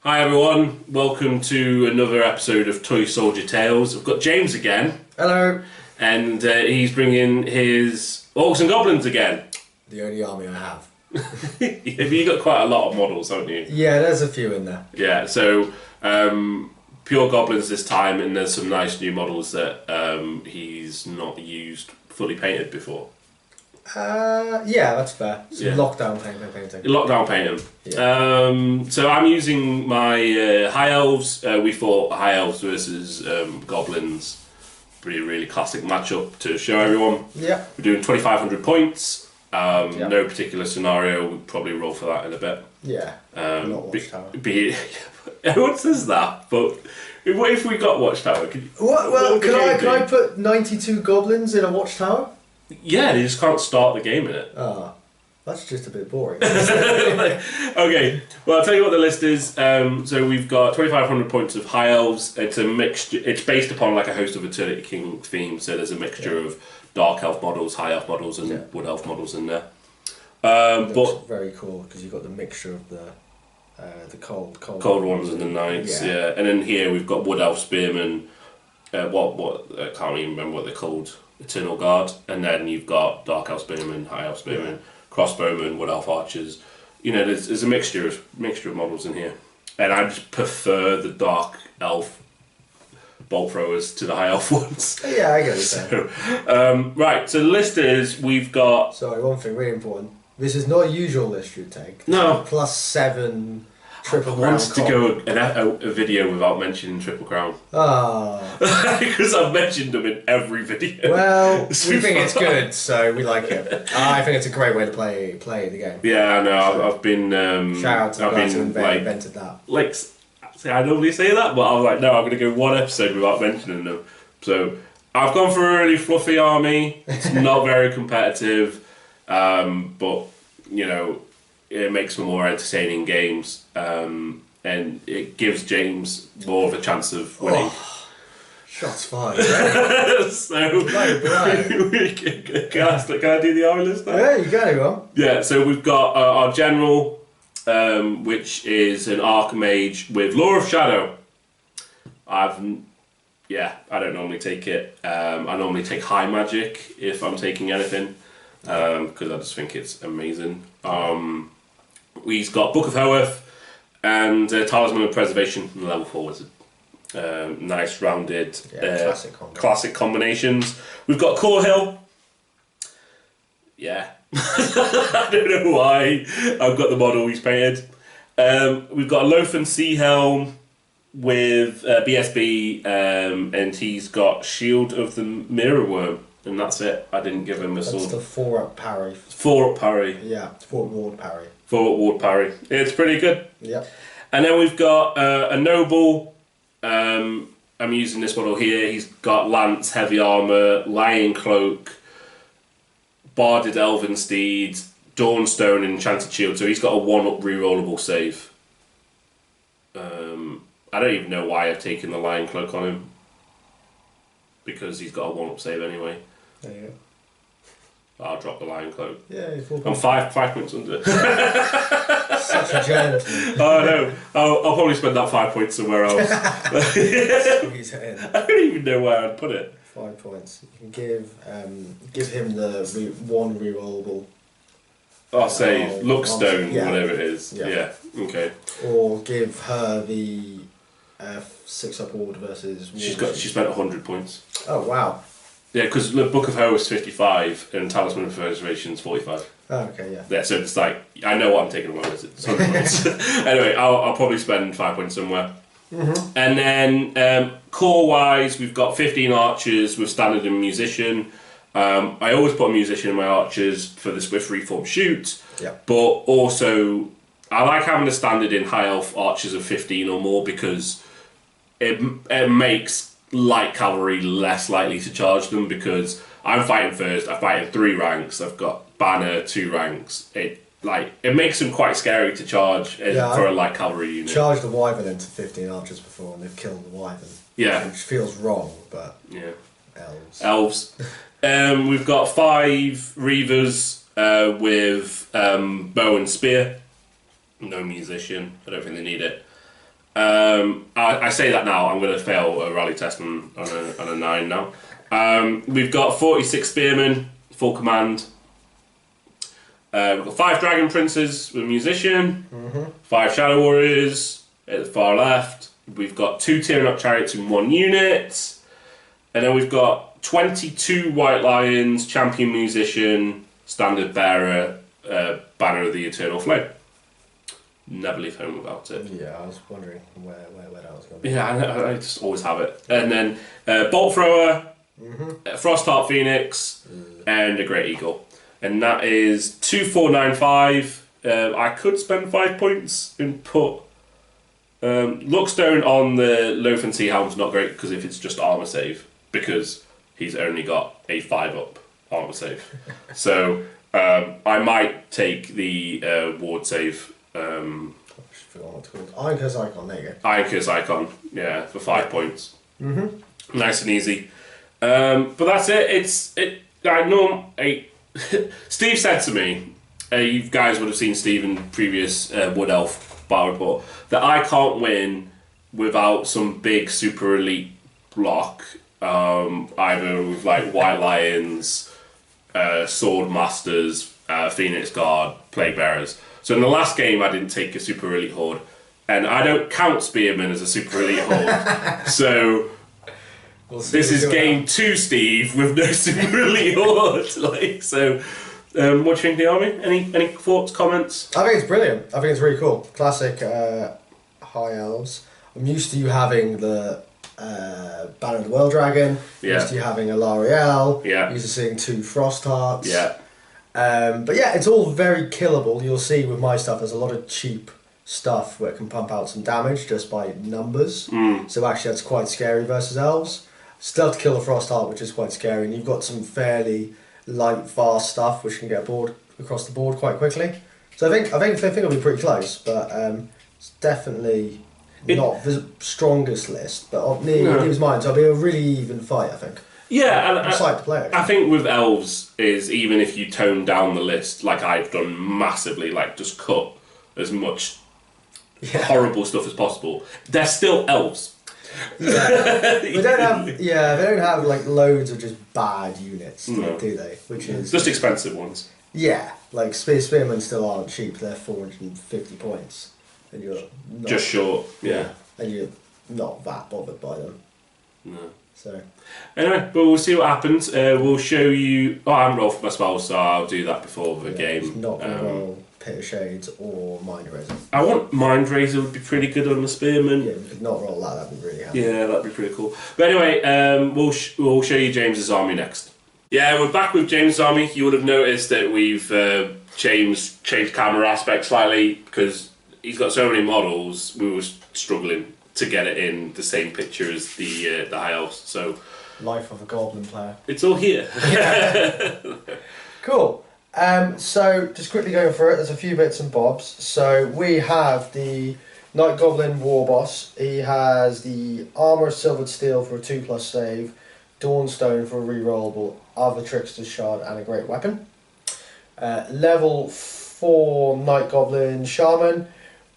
Hi everyone, welcome to another episode of Toy Soldier Tales. I've got James again. Hello. And he's bringing his Orcs and Goblins again. The only army I have. You've got quite a lot of models, haven't you? Yeah, there's a few in there. Yeah, so pure Goblins this time, and there's some nice new models that he's not used fully painted before. Yeah, that's fair. Some lockdown painting. Lockdown painting. Yeah. So I'm using my High Elves. We fought High Elves versus Goblins. Really classic matchup to show everyone. Yeah. We're doing 2,500 points. No particular scenario. We'll probably roll for that in a bit. Yeah. Not Watchtower. Everyone says that, but what if we got Watchtower? Can I put 92 goblins in a Watchtower? Yeah, you just can't start the game in it. That's just a bit boring. Okay, well I'll tell you what the list is. So we've got 2,500 points of High Elves. It's a mixture. It's based upon like a Host of Eternity King theme. So there's a mixture of Dark Elf models, High Elf models, and Wood Elf models in there. But very cool because you've got the mixture of the cold ones and the knights. Yeah, and then here we've got Wood Elf Spearmen. What I can't even remember what they're called. Eternal Guard, and then you've got Dark Elf Spearmen, High Elf Spearmen, Crossbowmen, Wood Elf Archers. You know, there's a mixture of models in here, and I just prefer the Dark Elf bolt throwers to the High Elf ones. Yeah, I get it. So, right, so the list is we've got. Sorry, one thing really important. This is not a usual list you'd take. No. +7 Triple I Crown. wanted to go a video without mentioning Triple Crown. Because I've mentioned them in every video. Well, we think it's good, so we like it. I think it's a great way to play the game. Yeah, no, so, I've been... shout out to the guys who invented that. Like, I normally say that, but I was like, no, I'm going to go one episode without mentioning them. So, I've gone for a really fluffy army. It's not very competitive, but, you know... It makes for more entertaining games, and it gives James more of a chance of winning. Shots fired. Right? So, can I do the army list now? Yeah, you go on. Yeah, so we've got our general, which is an Archmage with Law of Shadow. I don't normally take it. I normally take High Magic if I'm taking anything, because I just think it's amazing. He's got Book of Hoeth and Talisman of Preservation and level 4 wizard. Nice rounded classic combinations. We've got Core Hill. Yeah. I don't know why I've got the model he's painted. We've got Lothan Sea Helm with BSB, and he's got Shield of the Mirror Worm. And that's it. I didn't give him a sword. That's the 4-up parry. 4-up parry. Yeah, 4-up ward parry. 4-up ward parry. It's pretty good. Yep. And then we've got a noble. I'm using this model here. He's got lance, heavy armour, lion cloak, barded elven steed, dawnstone, and enchanted shield. So he's got a 1-up rerollable save. I don't even know why I've taken the lion cloak on him. Because he's got a 1-up save anyway. There you go. I'll drop the lion cloak. Yeah, I'm 5 points under. Such a giant. Oh no! I'll probably spend that 5 points somewhere else. Squeeze it in. I don't even know where I'd put it. 5 points. You can give him the one rerollable. I'll say Lookstone, whatever it is. Yeah. Okay. Or give her the 6-up ward versus. She spent 100 points. Oh wow. Yeah, because the Book of Hoeth is 55 and Talisman of Preservation is 45. Oh, okay, yeah. Yeah, so it's like, I know what I'm taking away with it. It's 100 points. Anyway, I'll probably spend 5 points somewhere. Mm-hmm. And then, core-wise, we've got 15 archers with standard and musician. I always put a musician in my archers for the swift reform shoot. Yeah. But also, I like having a standard in high elf archers of 15 or more because it makes light cavalry less likely to charge them because I'm fighting first, I fight in 3 ranks, I've got banner 2 ranks. It makes them quite scary to charge for a light cavalry unit. Charged the wyvern into 15 archers before and they've killed the wyvern. Yeah. Which feels wrong, but yeah. Elves. We've got 5 reavers with bow and spear. No musician. I don't think they need it. I say that now. I'm going to fail a rally test on a 9 now. We've got 46 spearmen, full command. We've got 5 dragon princes with a musician. 5 shadow warriors at the far left. We've got 2 Tyrannot chariots in 1 unit. And then we've got 22 white lions, champion musician, standard bearer, banner of the eternal flame. Never leave home without it. Yeah, I was wondering where that was going to be. Yeah, I just always have it. And then bolt thrower, frost heart phoenix, and a great eagle. And that is 2495. I could spend 5 points and put Lookstone on the Loafen Sea Helm's not great because if it's just armor save, because he's only got a 5-up armor save. So I might take the ward save. I forgot what it's called. Iron Curse Icon, there you go. Iron Curse Icon, yeah, for 5 points. Nice and easy. But that's it. Steve said to me, you guys would have seen Steve in previous Wood Elf Battle Report, that I can't win without some big super elite block, either with like White Lions, Sword Masters, Phoenix Guard, Plague Bearers. So in the last game I didn't take a super elite horde, and I don't count Spearmen as a super elite horde. So this is game 2, Steve, with no super elite horde. What do you think of the army? Any thoughts, comments? I think it's brilliant. I think it's really cool. Classic High Elves. I'm used to you having the Banner of the World Dragon. Used to you having a Lariel. Used to seeing 2 Frost Hearts. But yeah, it's all very killable. You'll see with my stuff, there's a lot of cheap stuff where it can pump out some damage just by numbers. So actually that's quite scary versus elves. Still have to kill a Frost Heart, which is quite scary, and you've got some fairly light, fast stuff which can get bored across the board quite quickly. So I think it'll be pretty close, but it's definitely not the strongest list. But me, it was mine, so it'll be a really even fight, I think. Yeah, and I'm excited to play it. I think with elves is even if you tone down the list, like I've done massively, like just cut as much horrible stuff as possible, they're still elves. Yeah, they don't have like loads of just bad units, do they? Which is just expensive ones. Yeah, like Spearmen still aren't cheap. They're 450 points, and you're not, just short. Yeah, and you're not that bothered by them. No. So anyway, but we'll see what happens. We'll show you. I haven't rolled for my spells, so I'll do that before the game. It's not going to roll Pit of Shades or Mind Razor. I want Mind Razor would be pretty good on the Spearman. Yeah, we could not roll that. That'd be really handy. Yeah, that'd be pretty cool. But anyway, we'll show you James's army next. Yeah, we're back with James's army. You would have noticed that we've changed camera aspect slightly because he's got so many models. We were struggling to get it in the same picture as the High Elves. So Life of a Goblin player. It's all here. Cool. So just quickly going through it, there's a few bits and bobs. So we have the Night Goblin War Boss. He has the Armour of Silvered Steel for a 2+ save, Dawnstone for a rerollable, Other Trickster's Shard and a Great Weapon. Level 4 Night Goblin Shaman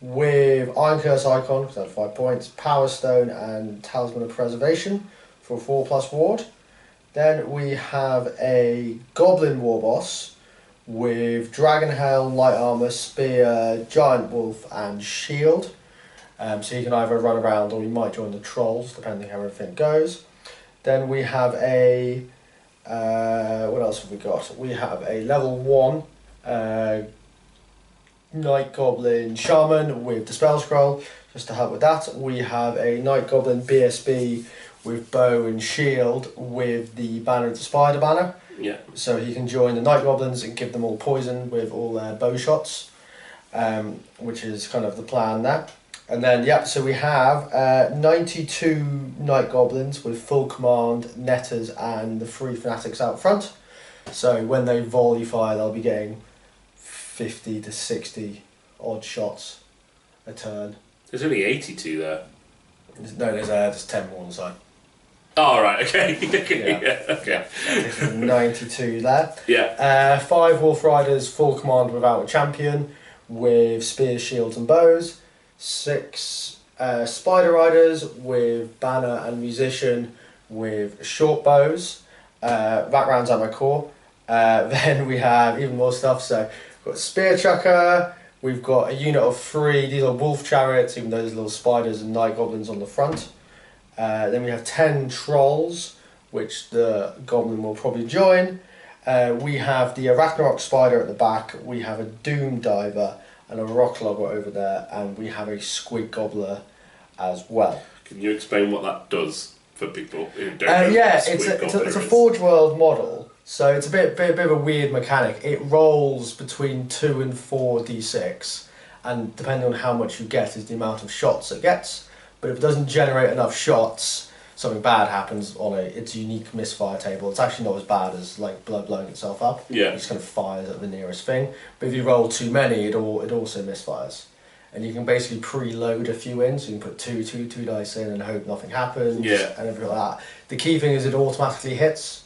with Iron Curse Icon, because that's 5 points, Power Stone and Talisman of Preservation for a 4+ ward. Then we have a Goblin War Boss with Dragon Helm, Light Armour, Spear, Giant Wolf and Shield. So you can either run around or you might join the Trolls, depending how everything goes. Then we have a... what else have we got? We have a level 1 Night Goblin Shaman with Dispel Scroll, just to help with that. We have a Night Goblin BSB with Bow and Shield with the Banner of the Spider Banner. Yeah. So he can join the Night Goblins and give them all poison with all their bow shots, which is kind of the plan there. And then, so we have 92 Night Goblins with full command, netters and the 3 fanatics out front. So when they volley fire, they'll be getting 50 to 60 odd shots a turn. There's only 82 there. No, there's 10 more on the side. Oh, right, okay. Okay. 92 there. Yeah. 5 Wolf Riders, full command without a champion, with spears, shields and bows. 6 Spider Riders with banner and musician with short bows. That rounds out my core. Then we have even more stuff. So we've got Spear Chucker. We've got a unit of 3. These are wolf chariots, even though there's little spiders and night goblins on the front. Then we have 10 trolls, which the goblin will probably join. We have the Arachnarok spider at the back. We have a Doom Diver and a Rock Logger over there, and we have a Squid Gobbler as well. Can you explain what that does for people who don't know? Yeah, it's a Forge World model, so it's a bit of a weird mechanic. It rolls between 2 and 4 d6, and depending on how much you get is the amount of shots it gets. But if it doesn't generate enough shots, something bad happens on its unique misfire table. It's actually not as bad as like blood blowing itself up. Yeah. It just kind of fires at the nearest thing. But if you roll too many, it also misfires. And you can basically preload a few in, so you can put two dice in and hope nothing happens. Yeah. And everything like that. The key thing is it automatically hits.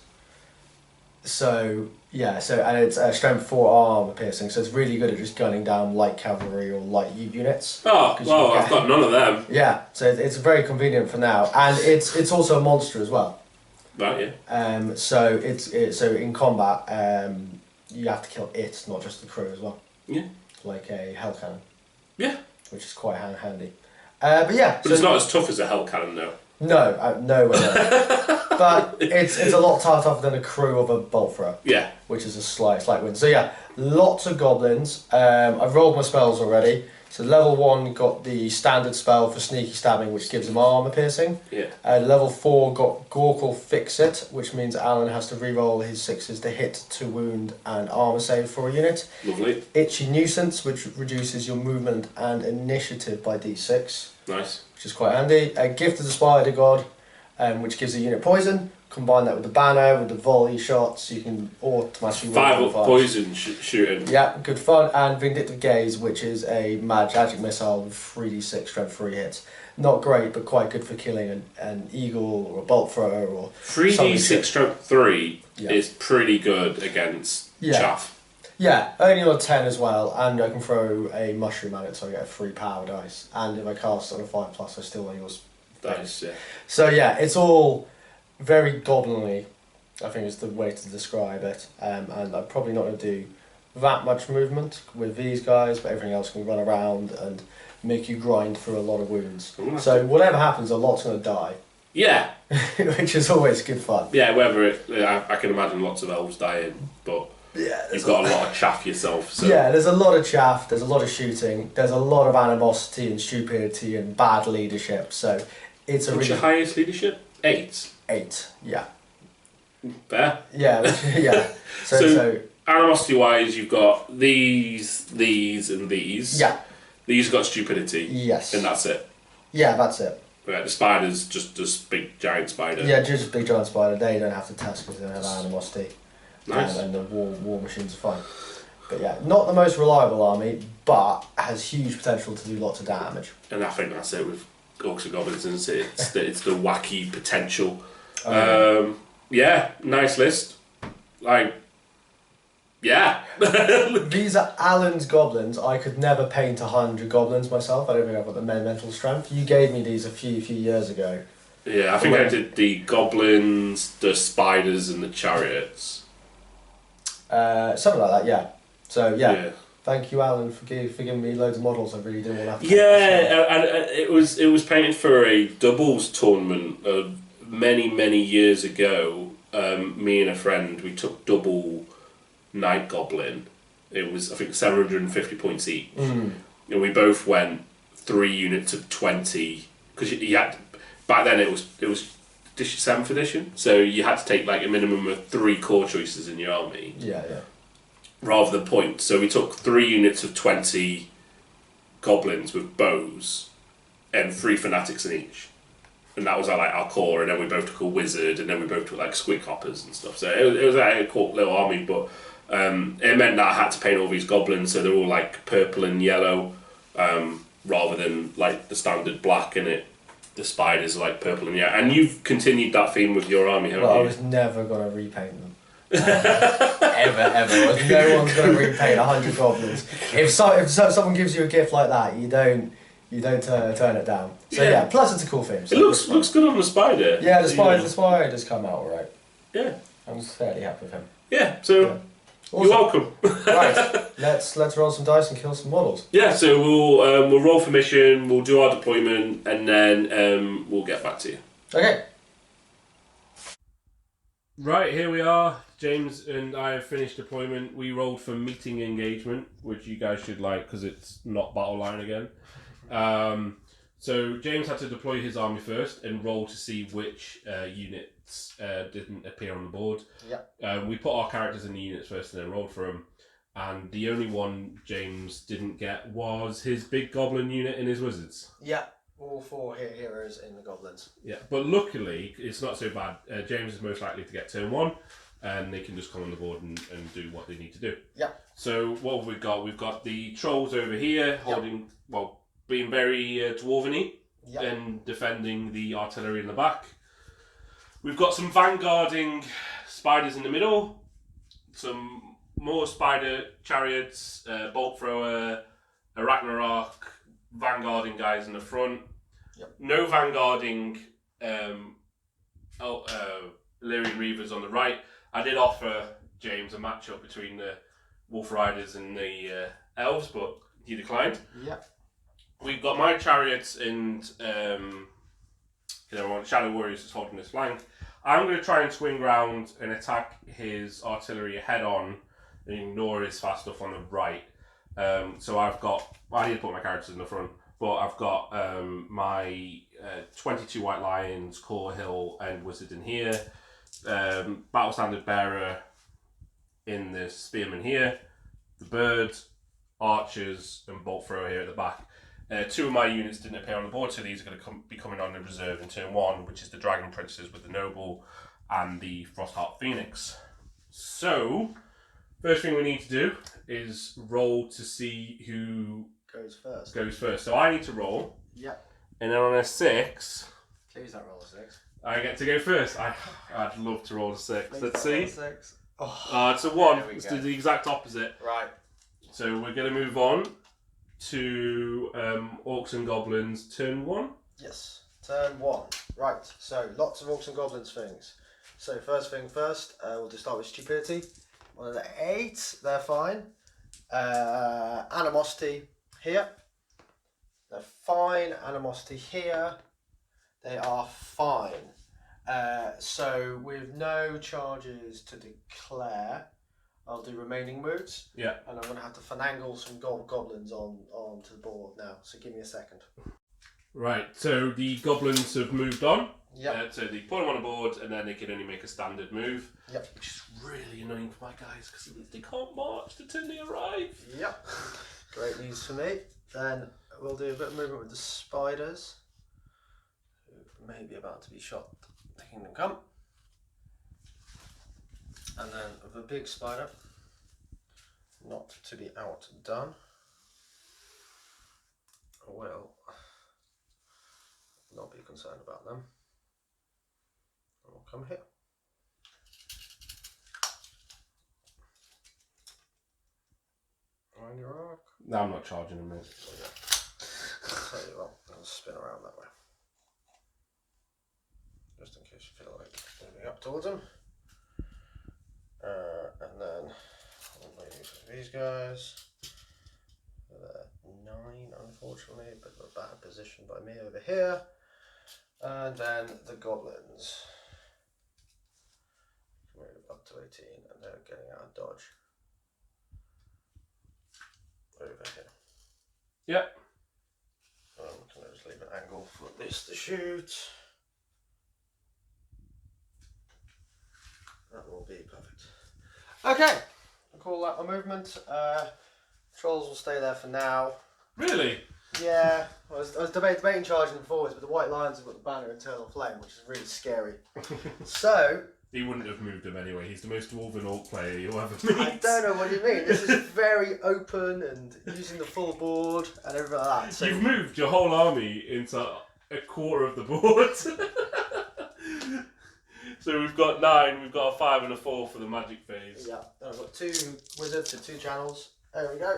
So yeah, and it's strength 4 armor piercing, so it's really good at just gunning down light cavalry or light units. Oh, well, I've got none of them. Yeah, so it's very convenient for now, and it's also a monster as well. Right, yeah. So so in combat, you have to kill it, not just the crew as well. Yeah. Like a hell cannon. Yeah. Which is quite handy. But yeah. But it's not as tough as a hell cannon, though. No, nowhere near. But it's a lot tougher than a crew of a bolt thrower. Yeah. Which is a slight win. So yeah, lots of goblins. I've rolled my spells already. So level 1 got the standard spell for sneaky stabbing, which gives him armor piercing. Yeah. Level 4 got Gorkle Fix It, which means Allan has to re-roll his 6s to hit, to wound, and armor save for a unit. Lovely. Itchy Nuisance, which reduces your movement and initiative by d6. Nice. Which is quite handy. Gift of the Spider God, which gives a unit poison. Combine that with the banner, with the volley shots, you can automatically... 5 up poison shooting. Yeah, good fun. And Vindictive Gaze, which is a magic missile with 3d6 strength 3 hits. Not great, but quite good for killing an eagle or a bolt thrower or... 3d6 strength 3 is pretty good against chaff. Yeah, only on a 10 as well, and I can throw a mushroom at it, so I get a 3 power dice. And if I cast on a 5+, I still only use Dice, yeah. So yeah, it's all very goblinly, I think is the way to describe it. And I'm probably not going to do that much movement with these guys, but everything else can run around and make you grind through a lot of wounds. So whatever happens, a lot's going to die. Yeah. Which is always good fun. Yeah, I can imagine lots of elves dying, but you've got a lot of chaff yourself. So. Yeah, there's a lot of chaff, there's a lot of shooting, there's a lot of animosity and stupidity and bad leadership, so it's a What's your highest leadership? 8? 8, yeah. Fair. Yeah, yeah. So animosity-wise, you've got these, and these. Yeah. These got stupidity. Yes. And that's it. Yeah, that's it. Right, the spider's just this big giant spider. Yeah, just a big giant spider. They don't have to test because they don't have animosity. Nice. And the war machines are fine. But yeah, not the most reliable army, but has huge potential to do lots of damage. And I think that's it with Orcs and Goblins, isn't it? It's the wacky potential. Yeah, nice list. Like, yeah. These are Allan's goblins. I could never paint 100 goblins myself. I don't think I've got the mental strength. You gave me these a few years ago. Yeah, I think I did the goblins, the spiders, and the chariots. Something like that, yeah. So yeah. Thank you, Allan, for giving me loads of models. I really didn't want to have to. Yeah, and it was painted for a doubles tournament many years ago. Me and a friend, we took double Night Goblin. It was, I think, 750 points each, and we both went 3 units of 20 because you had back then it was 7th edition, so you had to take like a minimum of 3 core choices in your army. Yeah. Rather than points. So we took 3 units of 20 goblins with bows and 3 fanatics in each. And that was our core, and then we both took a wizard, and then we both took like squid hoppers and stuff. So it was like a cool little army, but it meant that I had to paint all these goblins, so they're all like purple and yellow, rather than like the standard black, and the spiders are like purple and yellow. And you've continued that theme with your army, haven't you? Well, I was never going to repaint them. ever. No one's going to repaint 100 goblins. If someone gives you a gift like that, you don't You don't turn it down. So yeah, plus it's a cool theme. So it looks good on the spider. Yeah, the spider does come out alright. Yeah. I'm fairly happy with him. Yeah, so you're welcome. Right, let's roll some dice and kill some models. Yeah, so we'll roll for mission, we'll do our deployment, and then we'll get back to you. Okay. Right, here we are. James and I have finished deployment. We rolled for meeting engagement, which you guys should like because it's not battle line again. So James had to deploy his army first and roll to see which units didn't appear on the board. Yeah. We put our characters in the units first and then rolled for them. And the only one James didn't get was his big goblin unit in his wizards. Yeah. All 4 heroes in the goblins. Yeah, but luckily it's not so bad. James is most likely to get turn 1, and they can just come on the board and do what they need to do. Yeah. So what have we got? We've got the trolls over here holding, being very dwarven-y and defending the artillery in the back. We've got some vanguarding spiders in the middle, some more spider chariots, bolt thrower, a Ragnarok, vanguarding guys in the front. Yep. No vanguarding Illyrian Reavers on the right. I did offer James a matchup between the Wolf Riders and the Elves, but he declined. Yeah. We've got my chariots and Shadow Warriors is holding this flank. I'm going to try and swing round and attack his artillery head on and ignore his fast stuff on the right. So I need to put my characters in the front, but I've got my 22 White Lions, Core Hill, and Wizard in here. Battle Standard Bearer in the Spearman here. The Bird, Archers, and Bolt Thrower here at the back. 2 of my units didn't appear on the board, so these are going to be coming on the reserve in turn 1, which is the Dragon Princes with the Noble and the Frostheart Phoenix. So, first thing we need to do is roll to see who goes first. So I need to roll. Yeah. And then on a 6... Please don't roll a 6. I get to go first. I'd love to roll a 6. Please Let's see. 6. It's a 1. It's the exact opposite. Right. So we're going to move on to Orcs and Goblins turn 1. Yes. Turn 1. Right. So lots of Orcs and Goblins things. So first thing first, we'll just start with stupidity. 1 of the 8. They're fine. Animosity here. They're fine. Animosity here. They are fine. So with no charges to declare, I'll do remaining moves. Yeah. And I'm going to have to finagle some goblins onto the board now. So give me a second. Right. So the goblins have moved on. Yeah. So they put them on a board, and then they can only make a standard move. Yep. Which is really annoying for my guys because they can't march until they arrive. Yep. Great news for me. Then we'll do a bit of movement with the spiders, who may be about to be shot. The Kingdom Come. And then with a big spider, not to be outdone, I will not be concerned about them. And we'll come here. On your arc. No, I'm not charging them, mate. I'll tell you what, I'll spin around that way. Just in case you feel like moving up towards them. And then I'll maybe for these guys. They're 9, unfortunately, a bit of a bad position by me over here. And then the goblins. Move up to 18, and they're getting out of dodge. Over here. Yep. Can I just leave an angle for this to shoot? That will be perfect. Okay, I'll call that a movement. Trolls will stay there for now. Really? Yeah, I was debating charging them forwards, but the White Lions have got the banner Eternal Flame, which is really scary. So... He wouldn't have moved him anyway. He's the most dwarven orc player you'll ever meet. I don't know what you mean. This is very open and using the full board and everything like that. So you've moved your whole army into a quarter of the board. So we've got 9, we've got a 5 and a 4 for the magic phase. Yeah, and I've got 2 wizards and 2 channels. There we go.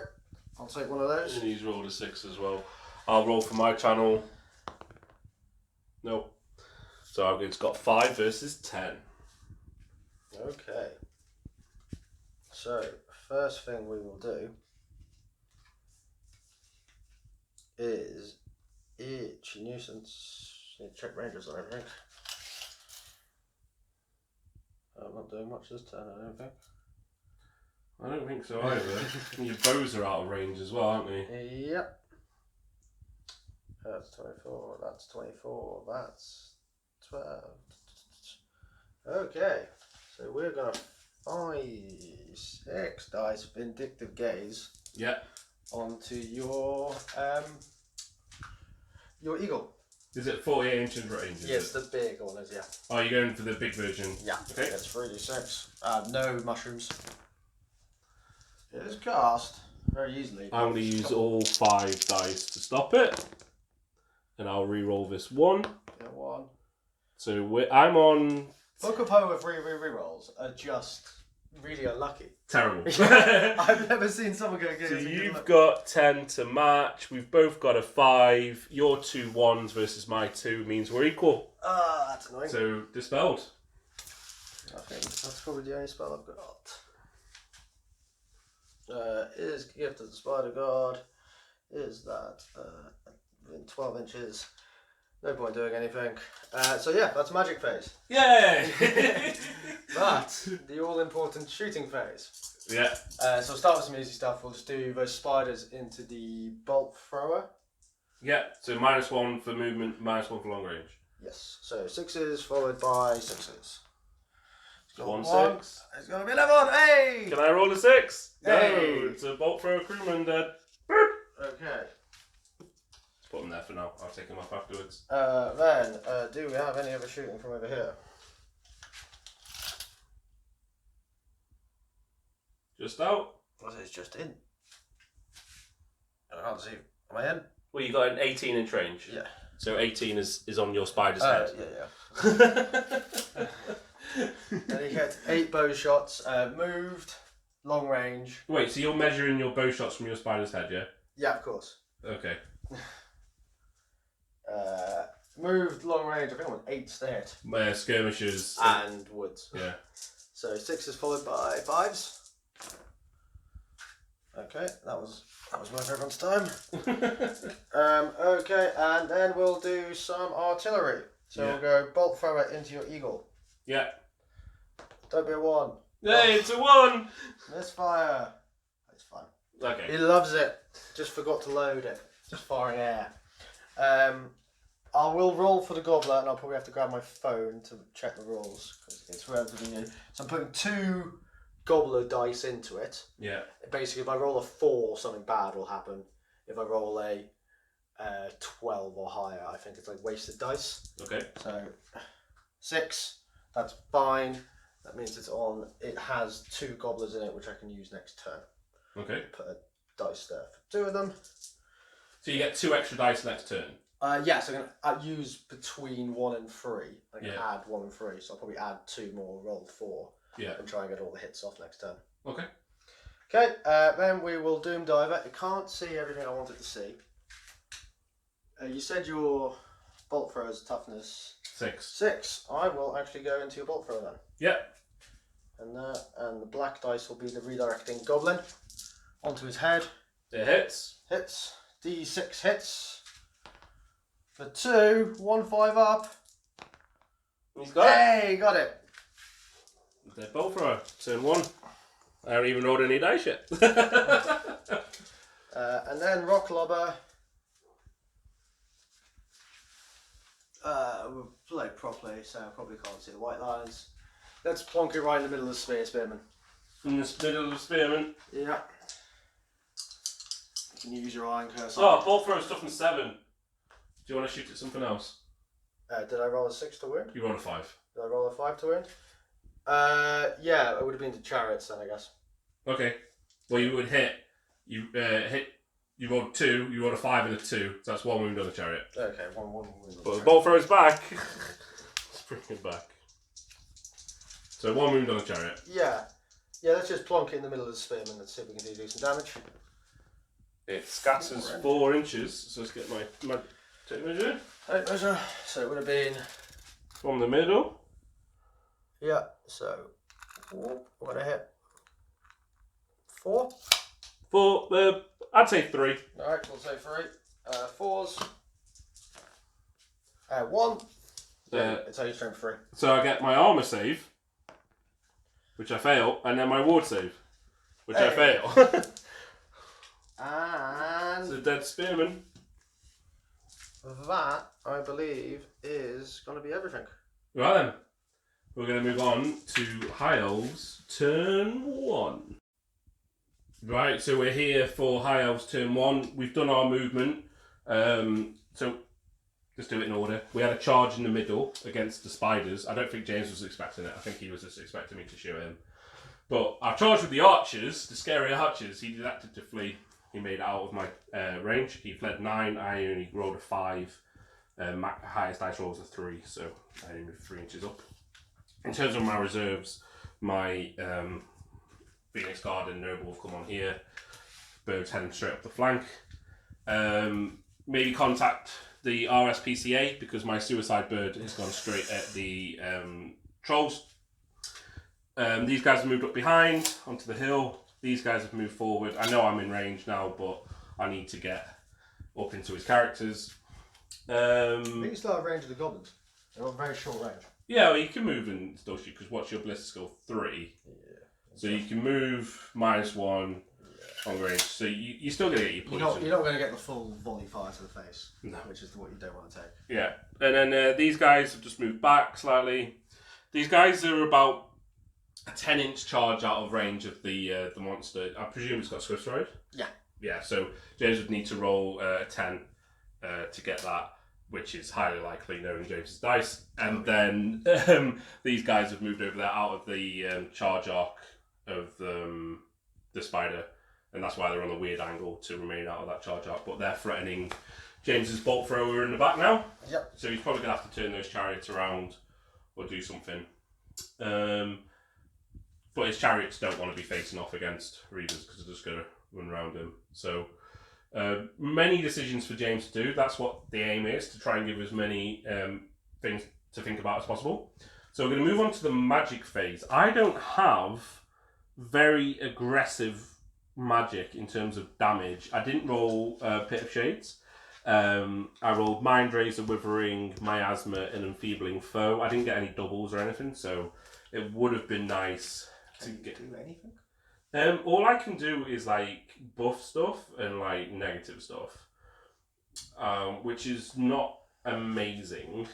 I'll take one of those. And he's rolled a 6 as well. I'll roll for my channel. Nope. So it's got 5 versus 10. Okay. So, first thing we will do is itchy nuisance. Need to check rangers on everything. I'm not doing much this turn, I don't think. I don't think so either. Your bows are out of range as well, aren't they? Yep. That's 24, that's 24, that's 12. Okay, so we're going to 6 dice Vindictive Gaze Yeah. onto your eagle. Is it 48 inches range? Yes, the big one is, yeah. Oh, you're going for the big version? Yeah, Okay. it's 3d6. No mushrooms. It is cast very easily. I'm going to use all 5 dice to stop it. And I'll re-roll this one. Yeah, 1. So I'm on... Book of Ho with re-rolls are just really unlucky. Terrible. I've never seen someone go against. So you've got 10 to match. We've both got a 5. Your 2 1s versus my 2 means we're equal. That's annoying. So dispelled. I think that's probably the only spell I've got. Is Gift of the Spider God. Is that in 12 inches? No point doing anything. So yeah, that's magic phase. Yay! But the all-important shooting phase. Yeah. So we'll start with some easy stuff. We'll just do those spiders into the bolt thrower. Yeah, so -1 for movement, -1 for long range. Yes. So 6s followed by 6s. 1 6. It's going to be 11. Hey! Can I roll a 6? Hey! No, it's a bolt thrower crewman dead. Okay. Let's put them there for now. I'll take them off afterwards. Then, do we have any other shooting from over here? Just out. What is just in? I can't see. Am I in? Well, you got an 18-inch range. Yeah. So 18 is on your spider's head. Yeah. And he gets 8 bow shots, moved, long range. Wait, so you're measuring your bow shots from your spider's head, yeah? Yeah, of course. Okay. Moved, long range, I think I want 8 to hit. Skirmishers. And woods. Yeah. So 6s followed by 5s. Okay, that was worth everyone's time. Okay, and then we'll do some artillery. So we'll go bolt thrower into your eagle. Yeah. Don't be a 1. Hey, it's a 1! Misfire. It's fun. Okay. He loves it. Just forgot to load it. Just firing air. I will roll for the gobbler, and I'll probably have to grab my phone to check the rules because it's relatively new. So I'm putting 2 gobbler dice into it. Yeah. Basically, if I roll a 4, something bad will happen. If I roll a 12 or higher, I think it's like wasted dice. Okay. So 6, that's fine. That means it's on. It has 2 gobblers in it, which I can use next turn. Okay. Put a dice there for 2 of them. So you get 2 extra dice next turn. Yeah, so I'm going to use between 1 and 3. I can add 1 and 3, so I'll probably add 2 more, roll 4. Yeah. And try and get all the hits off next turn. Okay. Okay, then we will Doom Diver. It can't see everything I want it to see. You said your bolt thrower's toughness 6. 6. I will actually go into your bolt thrower then. Yeah. And the black dice will be the redirecting goblin onto his head. It hits. Hits. D6 hits. For 2, 1 5 up. He's got it. Hey, got it. Dead bolt thrower. Turn 1. I haven't even rolled any dice yet. And then rock lobber. We'll play properly, so I probably can't see the white lines. Let's plonk it right in the middle of the spearman. In the middle of the spearman. Yeah. You can use your iron cursor. Oh, bolt thrower stuff in 7. Do you want to shoot at something else? Did I roll a 6 to wound? You roll a 5. Did I roll a 5 to wound? Yeah, it would have been to chariots then, I guess. Okay. Well, you would hit. You hit. You rolled 2. You rolled a 5 and a 2. So that's 1 wound on the chariot. Okay, one wound. But the bolt thrower's back. Let's bring it back. So 1 wound on the chariot. 'Cause- Yeah. Yeah, let's just plonk it in the middle of the spearman. Let's see if we can do decent damage. It scatters 4 inches, so let's get my tape measure. Tape measure. So it would have been from the middle. Yeah. So we're gonna hit 4. 4. I'd say 3. All right, we'll say 3. 4s. 1. It's only strength 3. So I get my armor save, which I fail, and then my ward save, which I fail. And so dead spearman. That, I believe, is going to be everything. Right then, we're going to move on to High Elves turn 1. Right, so we're here for High Elves turn 1. We've done our movement. So let's do it in order. We had a charge in the middle against the spiders. I don't think James was expecting it. I think he was just expecting me to shoot him. But I charged with the archers, the scary archers. He elected to flee. He made it out of my range. He fled 9. I only rolled a 5. My highest dice roll was a 3, so I only moved 3 inches up. In terms of my reserves, my Phoenix Guard and Noble have come on here. Birds heading straight up the flank. Maybe contact the RSPCA because my suicide bird has gone straight at the trolls. These guys have moved up behind onto the hill. These guys have moved forward. I know I'm in range now, but I need to get up into his characters. I think you still have range of the goblins. They're on very short range. Yeah, well, you can move and still shoot because what's your ballistic skill? 3. Yeah. So you can move -1 on range. So you're still going to get your poison. You're not going to get the full volley fire to the face, No. which is what you don't want to take. Yeah, and then these guys have just moved back slightly. These guys are about a 10-inch charge out of range of the monster. I presume it's got Swift Stride? Yeah. Yeah, so James would need to roll a 10 to get that, which is highly likely knowing James's dice. And then these guys have moved over there out of the charge arc of the spider, and that's why they're on a weird angle to remain out of that charge arc. But they're threatening James's bolt thrower in the back now. Yep. So he's probably going to have to turn those chariots around or do something. But his chariots don't want to be facing off against Reavers because they're just going to run around him. So many decisions for James to do. That's what the aim is, to try and give as many things to think about as possible. So we're going to move on to the magic phase. I don't have very aggressive magic in terms of damage. I didn't roll Pit of Shades. I rolled Mind Razor, Withering, Miasma, and Enfeebling Foe. I didn't get any doubles or anything, so it would have been nice to get. Do anything? All I can do is like buff stuff and like negative stuff, which is not amazing.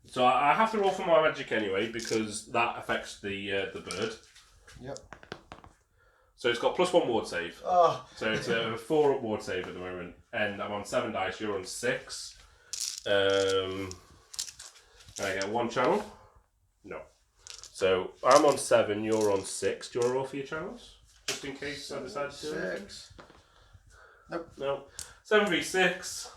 So I have to roll for my magic anyway because that affects the bird. Yep. So it's got +1 ward save. Oh. So it's a 4 up ward save at the moment, and I'm on 7 dice. You're on 6. And I get 1 channel. No. So I'm on 7. You're on 6. Do you want to roll for your channels, just in case I decide to do it? 6. Nope. No. 7v6.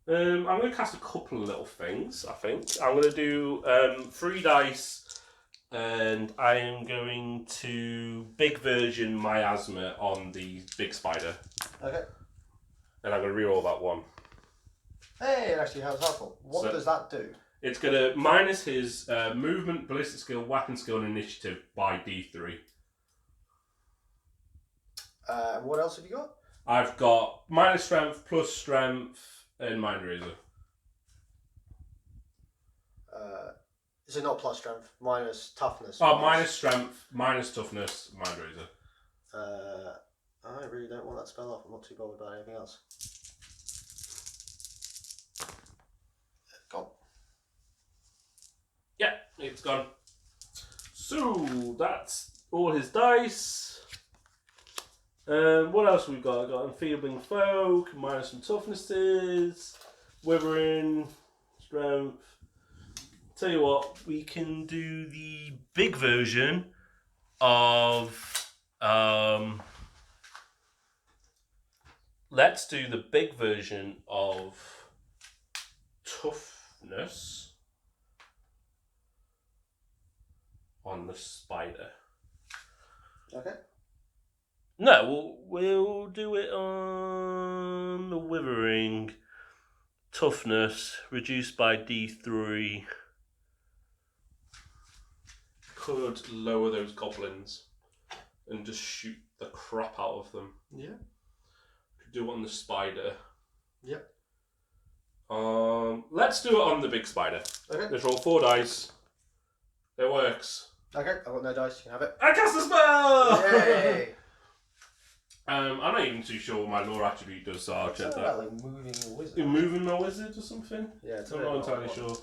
I'm going to cast a couple of little things. I think I'm going to do 3 dice. And I am going to big version miasma on the big spider. Okay. And I'm going to reroll that 1. Hey, it actually has helpful. What does that do? It's going to minus his movement, ballistic skill, weapon skill, and initiative by D3. What else have you got? I've got minus strength, plus strength, and Mind Razor. Is it not plus strength? Minus toughness? Oh, minus strength, minus toughness, Mind Razor. I really don't want that spell off. I'm not too bothered about anything else. Gone. Yeah, it's gone. So that's all his dice. What else we got? I got Enfeebling Foe, minus some toughnesses, Withering, Strength. Tell you what, we can do the big version of. Let's do the big version of toughness on the spider. Okay. No, we'll do it on the withering. Toughness reduced by D3. Could lower those goblins and just shoot the crap out of them. Yeah. Could do it on the spider. Yep. Let's do it on the big spider. Okay. Let's roll 4 dice. It works. Okay, I've got no dice. You can have it. I cast a spell! Yay! I'm not even too sure what my lore attribute does, so I'll check Something that. about like moving a wizard. Moving my wizard or something? Yeah, it's I'm not entirely sure.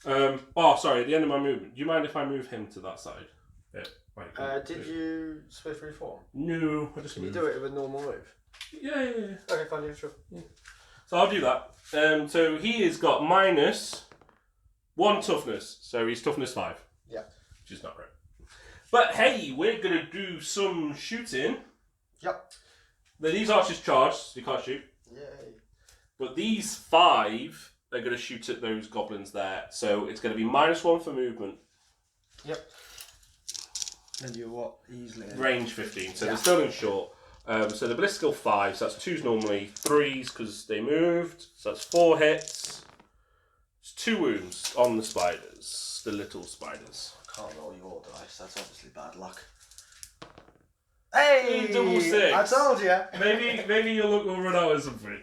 sure. Sorry, at the end of my movement. Do you mind if I move him to that side? Yeah. Right, Did you swift reform? No, I just Can you moved. do it with a normal move? Yeah. Okay, fine, yeah, sure. Yeah. So I'll do that. So he has got -1 toughness, so he's toughness 5. Yeah. Which is not great. But hey, we're going to do some shooting. Yep. Now, these archers charge, so you can't shoot. Yay. But these 5 are going to shoot at those goblins there. So it's going to be -1 for movement. Yep. And you're what? Easily. Range 15, so they're still in short. So the ballistic skill 5, so that's 2s normally, 3s because they moved. So that's 4 hits. It's 2 wounds on the spiders, the little spiders. I can't roll your dice, that's obviously bad luck. Hey! Double 6. I told you! Maybe you'll run out of something.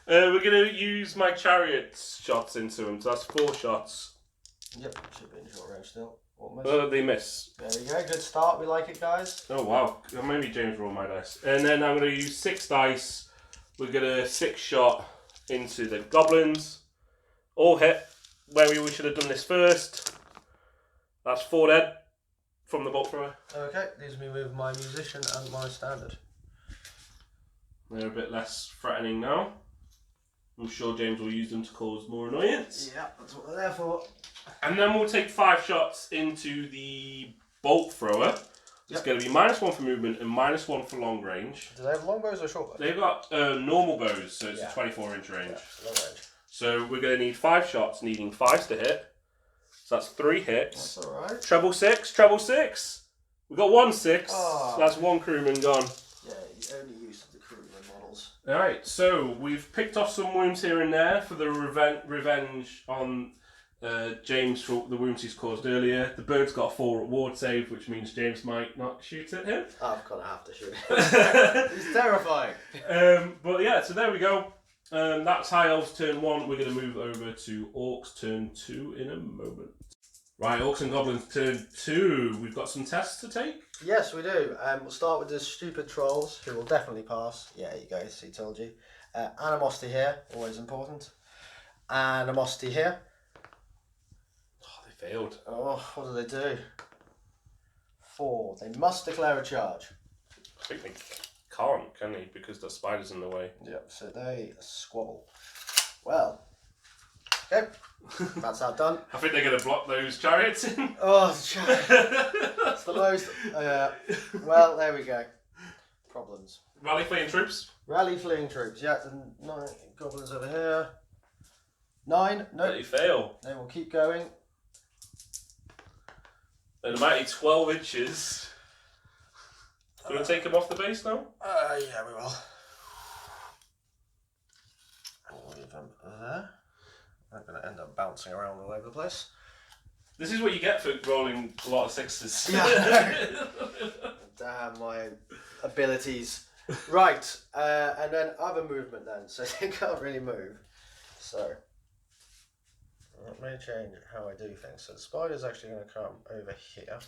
We're going to use my chariot shots into them, so that's 4 shots. Yep, should be in short range still. Almost. They miss. There you go, good start, we like it, guys. Oh wow, maybe James roll my dice. And then I'm going to use 6 dice. We're going to 6 shot into the goblins. All hit. Where we should have done this first. That's 4 dead from the bolt thrower. Okay, leaves me with my musician and my standard. They're a bit less threatening now. I'm sure James will use them to cause more annoyance. Yeah, that's what they're there for. And then we'll take 5 shots into the bolt thrower. It's going to be -1 for movement and -1 for long range. Do they have long bows or short bows? They've got normal bows, so it's a 24-inch range. Yeah, long range. So we're going to need 5 shots, needing 5s to hit. So that's 3 hits. That's alright. Treble 6, treble 6. We got 1 6. Oh. So that's 1 crewman gone. Yeah, you only use the crewman models. Alright, so we've picked off some wounds here and there for the revenge on James for the wounds he's caused earlier. The bird's got a 4 ward save, which means James might not shoot at him. I'm gonna have to shoot him. He's terrifying. But yeah, so there we go. That's High Elves turn 1. We're going to move over to Orcs turn 2 in a moment. Right, Orcs and Goblins turn 2. We've got some tests to take. Yes, we do. We'll start with the stupid trolls, who will definitely pass. Yeah, you go, see, told you. Animosity here, always important. Animosity here. Oh, they failed. Oh, what do they do? 4. They must declare a charge. I think they can't, can they? Because the spider's in the way. Yep, so they squabble. Well, okay, that's that done. I think they're going to block those chariots in. Oh, it's the most. Well, there we go. Problems. Rally fleeing troops. Rally fleeing troops. Yeah, and 9 goblins over here. 9. No, They fail. they will keep going. And a mighty 12 inches. Do you want to take them off the base now? Yeah, we will. I'll leave them there. I'm going to end up bouncing around all over the place. This is what you get for rolling a lot of 6s. Yeah. Damn my abilities. Right, and then other movement then. So they can't really move. So that may change how I do things. So the spider's actually going to come over here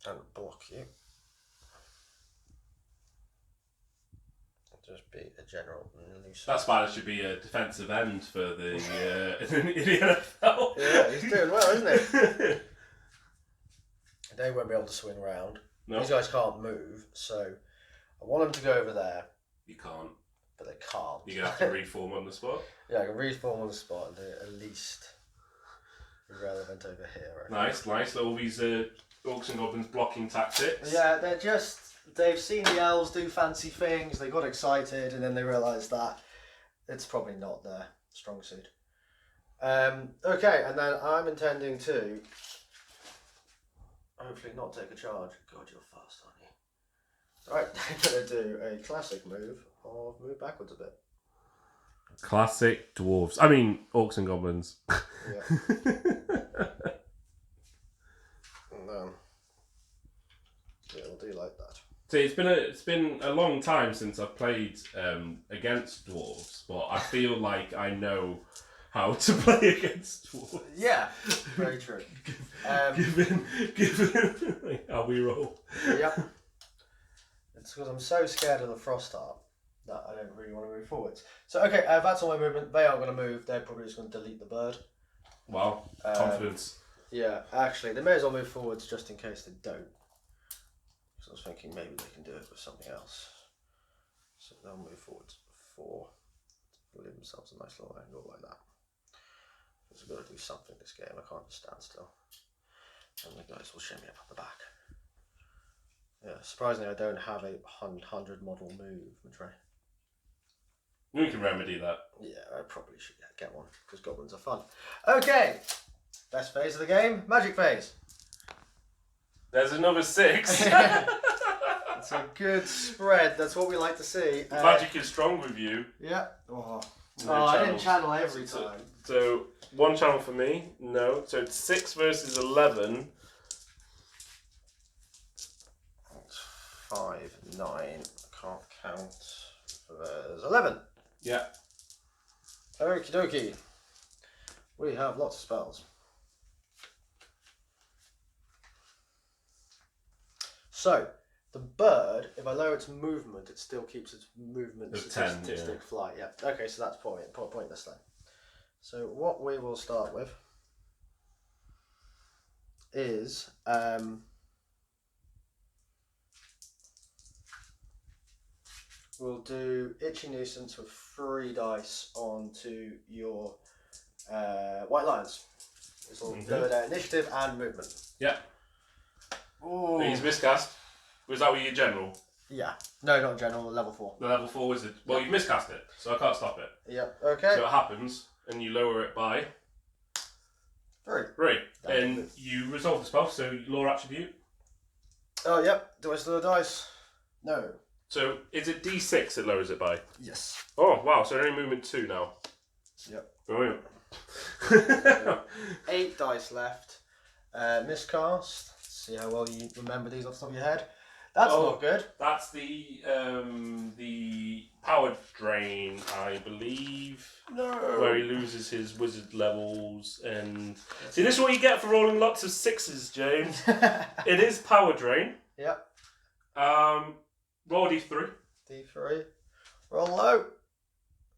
and block you. Just be a general nuisance. That spider should be a defensive end for the in the NFL. Yeah, he's doing well, isn't he? They won't be able to swing round. No. These guys can't move, so I want them to go over there, You can't. but they can't. You're going to have to reform on the spot. Yeah, I can reform on the spot and do it at least irrelevant over here. Nice. All these Orcs and Goblins blocking tactics. Yeah, they've seen the elves do fancy things, they got excited, and then they realised that it's probably not their strong suit. Okay, and then I'm intending to hopefully not take a charge. God, you're fast, aren't you? Alright, I'm going to do a classic move of move backwards a bit. Classic dwarves. I mean, orcs and goblins. Yeah. And then, yeah, we'll do like that. See, it's been a long time since I've played against dwarves, but I feel like I know how to play against dwarves. Yeah, very true. Given how we roll. Yep. It's because I'm so scared of the frost heart that I don't really want to move forwards. So, okay, that's all my movement. They aren't going to move. They're probably just going to delete the bird. Wow, confidence. Yeah, actually, they may as well move forwards just in case they don't. So I was thinking maybe they can do it with something else. So they'll move forwards 4. Leave themselves a nice little angle like that. Because I've got to do something this game. I can't just stand still. And the guys will shimmy up at the back. Yeah, surprisingly, I don't have a 100 model move, Madre. We can remedy that. Yeah, I probably should get one because goblins are fun. Okay, best phase of the game, magic phase. There's another 6. It's a good spread. That's what we like to see. Magic is strong with you. Yeah. Oh, No I didn't channels. channel every time. So 1 channel for me. No. So it's 6 versus 11. 5, 9. Can't count. There's 11. Yeah. Okie dokie. We have lots of spells. So, the bird, if I lower its movement, it still keeps its movement Of 10, statistic yeah. flight. Yeah. Okay, so that's pointless then. So what we will start with is we'll do Itchy Nuisance with 3 dice onto your White Lions. This will lower their initiative and movement. Yeah. Ooh. He's miscast. Was that with your general? Yeah. No, not general, level 4. The level 4 wizard. Well, you've miscast it, so I can't stop it. Yep, okay. So it happens, and you lower it by 3. 3. And you resolve the spell, so lore attribute. Oh, yep. Do I still have dice? No. So is it D6 it lowers it by? Yes. Oh, wow, so only movement 2 now. Yep. Brilliant. 8 dice left. Miscast. See how well you remember these off the top of your head. That's not good. That's the power drain, I believe. No. Where he loses his wizard levels and see, this is what you get for rolling lots of 6s, James. It is power drain. Yep. Roll a d3. D3. Roll low.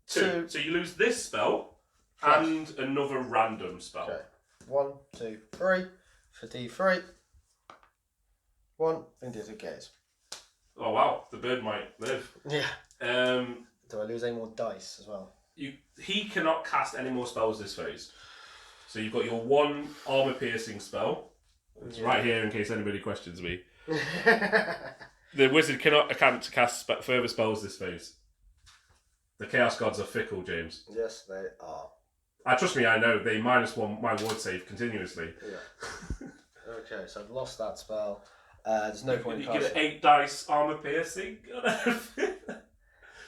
2. So you lose this spell and another random spell. Okay. 1, 2, 3 for D3. 1 and D2 gaze. Oh wow, the bird might live. Yeah. Do I lose any more dice as well? He cannot cast any more spells this phase. So you've got your 1 armor piercing spell. It's right here in case anybody questions me. The wizard cannot attempt to cast further spells this phase. The chaos gods are fickle, James. Yes, they are. Trust me, I know. They -1 my ward save continuously. Yeah. Okay, so I've lost that spell. There's no point in You get casting. an 8 dice armor piercing.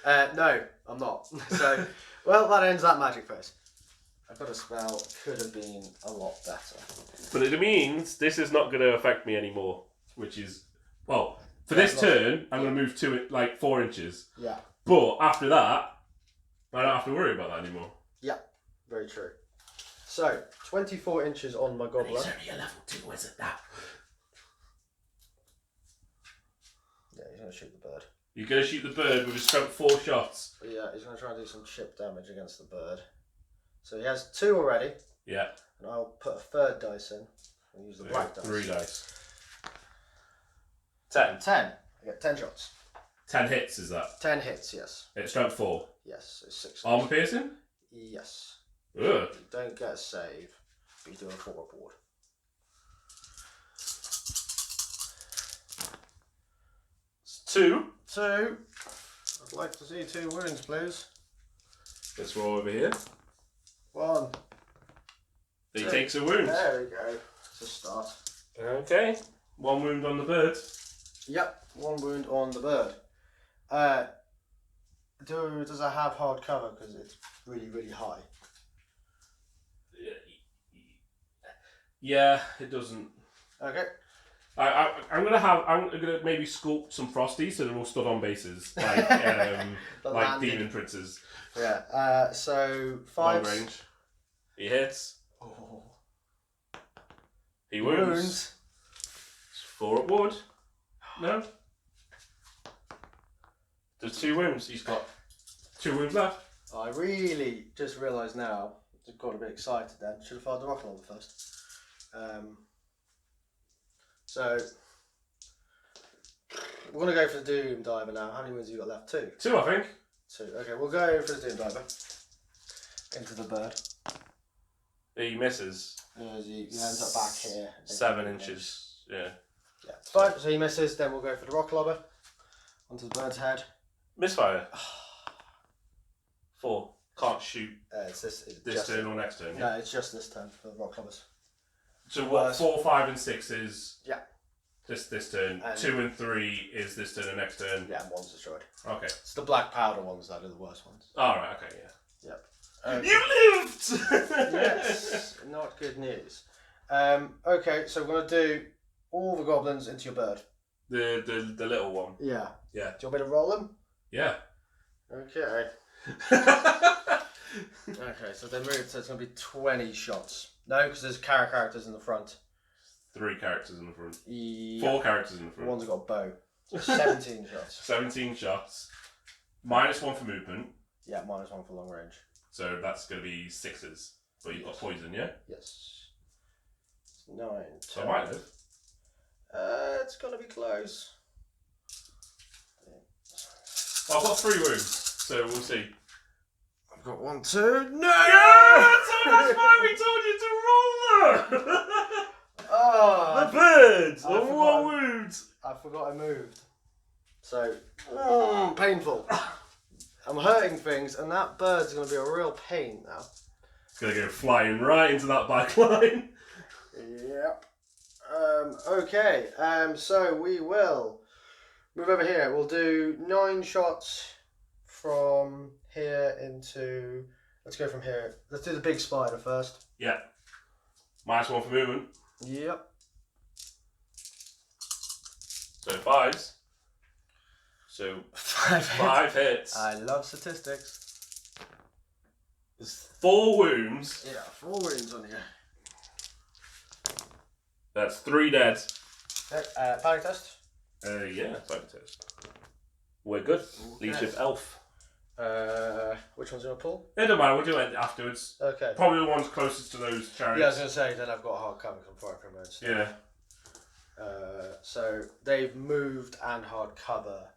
No, I'm not. So, well, that ends that magic phase. I've got a spell. Could have been a lot better. But it means this is not going to affect me anymore. Which is, well, for this turn, I'm going to move 4 inches. Yeah. But after that, I don't have to worry about that anymore. Yeah, very true. So, 24 inches on my gobbler. He's only a level 2 wizard now. Yeah, he's going to shoot the bird. You're going to shoot the bird with a strength 4 shots. But yeah, he's going to try and do some chip damage against the bird. So he has 2 already. Yeah. And I'll put a 3rd dice in and use the black dice. 3 dice. 10. 10. I get 10 shots. 10 hits, is that? 10 hits, yes. It's strength 4. Yes, it's 6. Armor piercing? Yes. Ugh. You don't get a save, but you do a full reward. It's 2. 2. I'd like to see 2 wounds, please. Let's roll over here. 1. He 2. takes a wound. There we go. It's a start. Okay. 1 wound on the bird. Yep, 1 wound on the bird. Does it have hard cover because it's really, really high? Yeah, it doesn't. Okay. I'm gonna maybe sculpt some frosties so they're all stood on bases like like demon princes. Yeah. So 5 long range. He hits. Oh. He wounds. 4 at wood. No. There's 2 wounds. He's got 2 wounds left. I really just realised now. I've got a bit excited then. Should have fired the rocket launcher first. So we're gonna go for the Doom Diver now. How many wounds have you got left? 2. 2, I think. 2. Okay, we'll go for the Doom Diver into the bird. He misses. He ends up back here. 7 inches. Yeah. Yeah. Fine. So he misses. Then we'll go for the rock lobber onto the bird's head. Misfire. 4. Can't shoot It's this turn or next turn. Yeah. No, it's just this turn for the rock lobbers. So what? 4, 5, and 6 is. Yeah. This turn. And 2 and 3 is this turn and next turn. Yeah, and 1's destroyed. Okay. It's the black powder ones that are the worst ones. All right. Okay. Yeah. Yep. Okay. You lived. Yes. Not good news. Okay, so we're gonna do all the goblins into your bird. The little one. Yeah. Yeah. Do you want me to roll them? Yeah. Okay. Okay, so they moved, so it's going to be 20 shots. No, because there's characters in the front. 3 characters in the front. Yeah. 4 characters in the front. One's got a bow. 17 shots. 17 shots. -1 for movement. Yeah, -1 for long range. So that's going to be 6s. But you've got poison, yeah? Yes. 9, 10. So I might live. It's going to be close. Well, I've got 3 wounds, so we'll see. I've got 1, 2. No! Yeah! So that's why we told you to roll them! Oh, the birds! On 1 wound! I forgot I moved. So, painful. I'm hurting things, and that bird's going to be a real pain now. It's going to go flying right into that back line. Yep. Okay. So we will move over here. We'll do 9 shots from here into. Let's go from here. Let's do the big spider first. Yeah. -1 for movement. Yep. So 5s. So 5 hits. I love statistics. There's 4 wounds. Yeah, 4 wounds on here. That's 3 dead. Panic test. Yeah, panic test. We're good. Okay. Leadership elf. Which one's gonna pull? It don't matter. We'll do it afterwards. Okay. Probably the ones closest to those chariots. Yeah, I was gonna say then I've got a hard cover from fire from roads. Yeah. So they've moved and hard cover.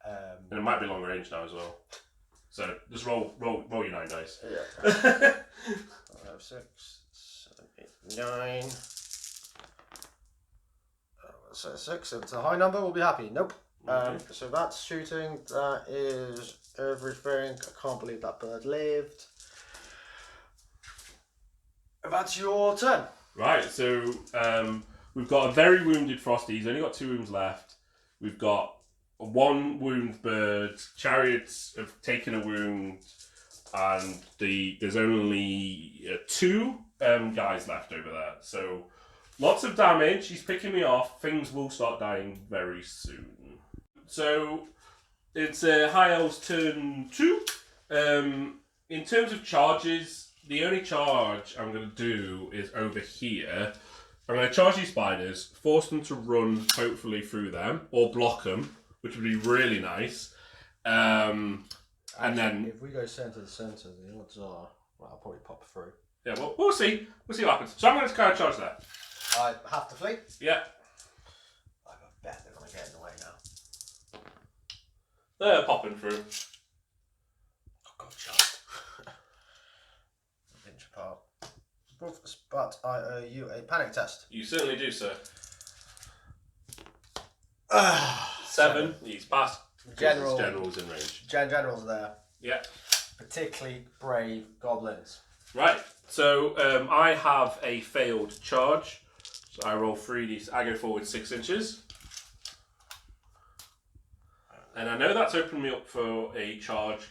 And it might be long range now as well. So just roll your 9 dice. Yeah. 5, 6, 7, 8, 9. So 6. If it's a high number, we'll be happy. Nope. So that's shooting. That is everything. I can't believe that bird lived. That's your turn. Right. So we've got a very wounded Frosty. He's only got 2 wounds left. We've got a 1 wound bird. Chariots have taken a wound, and there's only 2 guys left over there. So lots of damage. He's picking me off. Things will start dying very soon. So it's High Elves turn 2. In terms of charges, the only charge I'm going to do is over here. I'm going to charge these spiders, force them to run hopefully through them, or block them, which would be really nice. And then if we go centre to centre, the odds are I'll probably pop through. Yeah, well, we'll see. We'll see what happens. So I'm going to kind of charge that. I have to flee. Yeah. I have a bet they're going to get in the way now. They're popping through. Oh, God, shot. Pinch apart. But I owe you a panic test. You certainly do, sir. 7. He's passed. General's in range. General's there. Yeah. Particularly brave goblins. Right. So I have a failed charge. So I roll 3d. I go forward 6 inches. And I know that's opened me up for a counter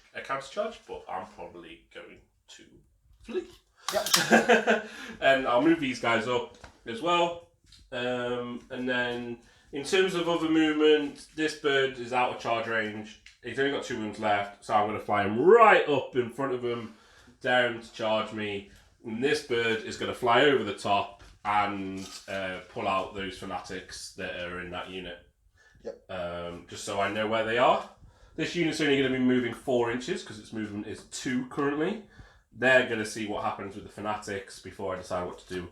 charge, but I'm probably going to flee. Yep. And I'll move these guys up as well. And then in terms of other movement, this bird is out of charge range. He's only got 2 wounds left, so I'm going to fly him right up in front of him, down to charge me. And this bird is going to fly over the top and pull out those fanatics that are in that unit. Yep. Just so I know where they are. This unit's only going to be moving 4 inches because its movement is 2 currently. They're going to see what happens with the fanatics before I decide what to do.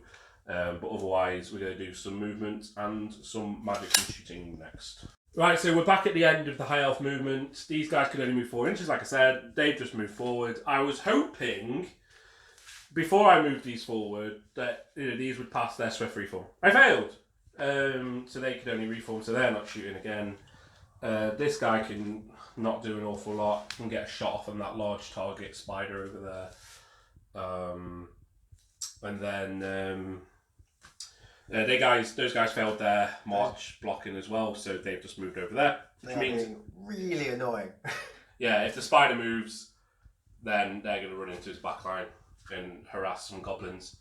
But otherwise, we're going to do some movement and some magic and shooting next. Right, so we're back at the end of the high elf movement. These guys can only move 4 inches, like I said. They've just moved forward. I was hoping, before I moved these forward, that these would pass their swift reform. I failed! So they could only reform, so they're not shooting again. This guy can not do an awful lot. Can get a shot off on that large target spider over there. And then those guys failed their march blocking as well, so they've just moved over there. Which means being really annoying. yeah, if the spider moves, then they're going to run into his backline and harass some goblins.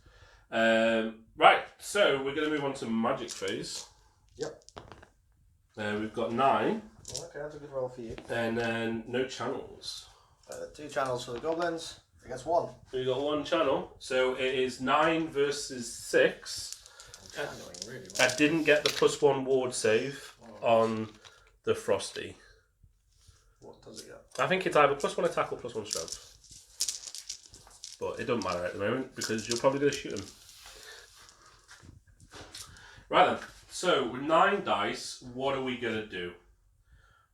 Right, so we're going to move on to magic phase. Yep. We've got 9. Okay, that's a good roll for you. And then no channels. 2 channels for the goblins against 1. We've got 1 channel, so it is 9 versus 6. Channeling really well. I didn't get the +1 ward save on the Frosty. What does it get? I think it's either +1 attack or +1 strength. But it doesn't matter at the moment because you're probably going to shoot him. Right then, so with 9 dice, what are we going to do?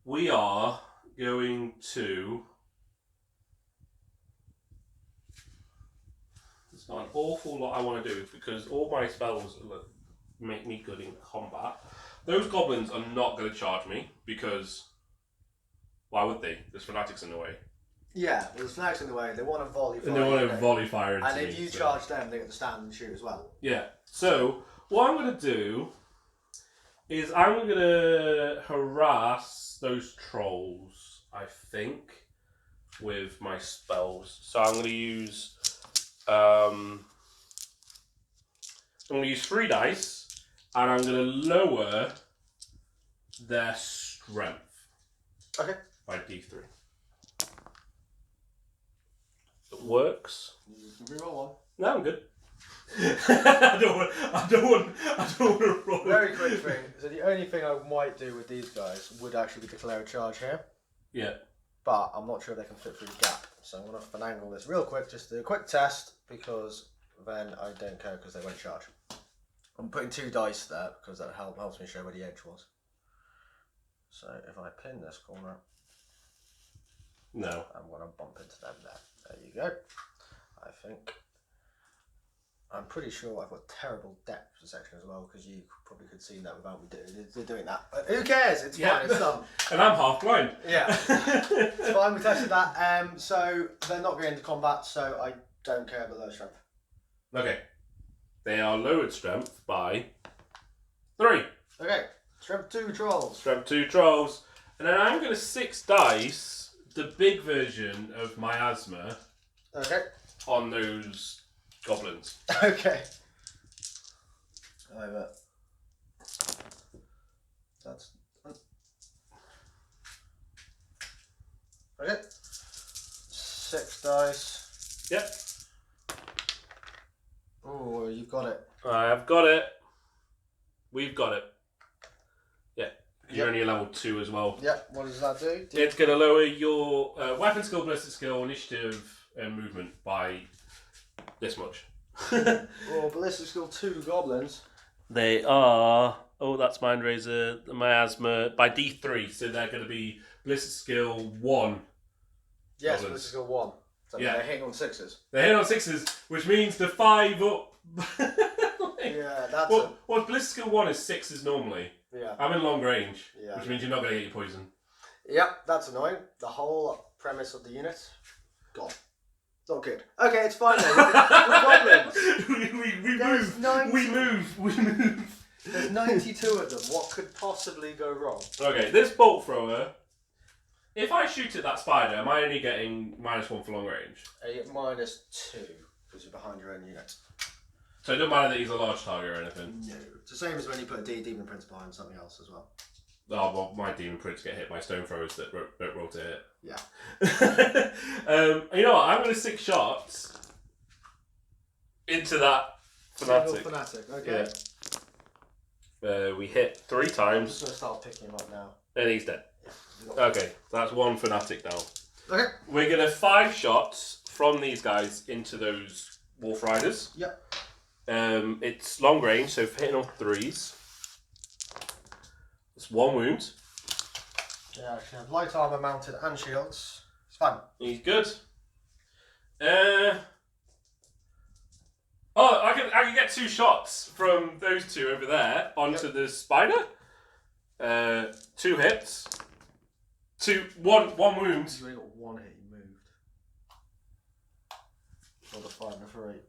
We are going to... There's not an awful lot I want to do because all my spells make me good in combat. Those goblins are not going to charge me because... Why would they? There's fanatics in the way. Yeah, well, there's fanatics in the way. They want to volley fire. And they want to volley fire into and me. if you charge them, they get to stand and shoot as well. Yeah. So, what I'm going to do is I'm going to harass those trolls, I think, with my spells. So I'm going to use... I'm going to use 3 dice, and I'm going to lower their strength. Okay. By D3. It works. You can reroll 1. No, I'm good. I don't want to roll. Very quick thing. So the only thing I might do with these guys would actually be declare a charge here. Yeah. But I'm not sure if they can fit through the gap. So I'm going to finagle this real quick, just do a quick test, because then I don't care because they won't charge. I'm putting 2 dice there because that helps me show where the edge was. So if I pin this corner, no, I'm going to bump into them there. There you go. I think. I'm pretty sure I've got terrible depth perception as well, because you probably could see that without me doing that. But who cares? It's fine. It's done. And I'm half blind. Yeah. It's fine. We tested that. So they're not going into combat, so I don't care about low strength. Okay. They are lowered strength by 3. Okay. Strength 2 trolls. Strength 2 trolls. And then I'm going to 6 dice the big version of miasma Okay. on those goblins. Okay. Over. That's. Okay. 6 dice. Yep. Oh, you've got it. I have got it. We've got it. Yeah. You're only a level 2 as well. Yep. What does that do? It's going to lower your weapon skill, ballistic skill, initiative, and movement by this much. Oh, ballistic skill 2 goblins. They are... Oh, that's Mind Razor, miasma, by D3. So they're going to be ballistic skill 1. Yes, goblins. ballistic skill 1. So Yeah. they're hitting on 6s. They're hit on 6s, which means the 5 up. Yeah, that's Well, ballistic skill 1 is 6s normally. Yeah. I'm in long range, Yeah. which means you're not going to get your poison. Yep, that's annoying. The whole premise of the unit, gone. Not good. Okay, it's fine then. We're goblins. We move. There's 92 of them. What could possibly go wrong? Okay, this bolt thrower. If I shoot at that spider, am I only getting -1 for long range? You get -2 because you're behind your own unit. So it doesn't matter that he's a large target or anything? No. It's the same as when you put a demon prince behind something else as well. Oh, well, my demon prints get hit by stone throwers that don't roll to hit. Yeah. You know what? I'm going to 6 shots into that fanatic. Fanatic, okay. Yeah. We hit 3 I'm times. just going to start picking him up now. And he's dead. Yeah. Okay, that's 1 fanatic now. Okay. We're going to 5 shots from these guys into those wolf riders. Yep. It's long range, so for hitting on 3s. It's 1 wound. Yeah, I can have light armour mounted and shields. It's fine. He's good. Oh, I can get 2 shots from those 2 over there onto the spider. 2 hits. 1 wound. You only got 1 hit, you moved. Not a 5 and a 3.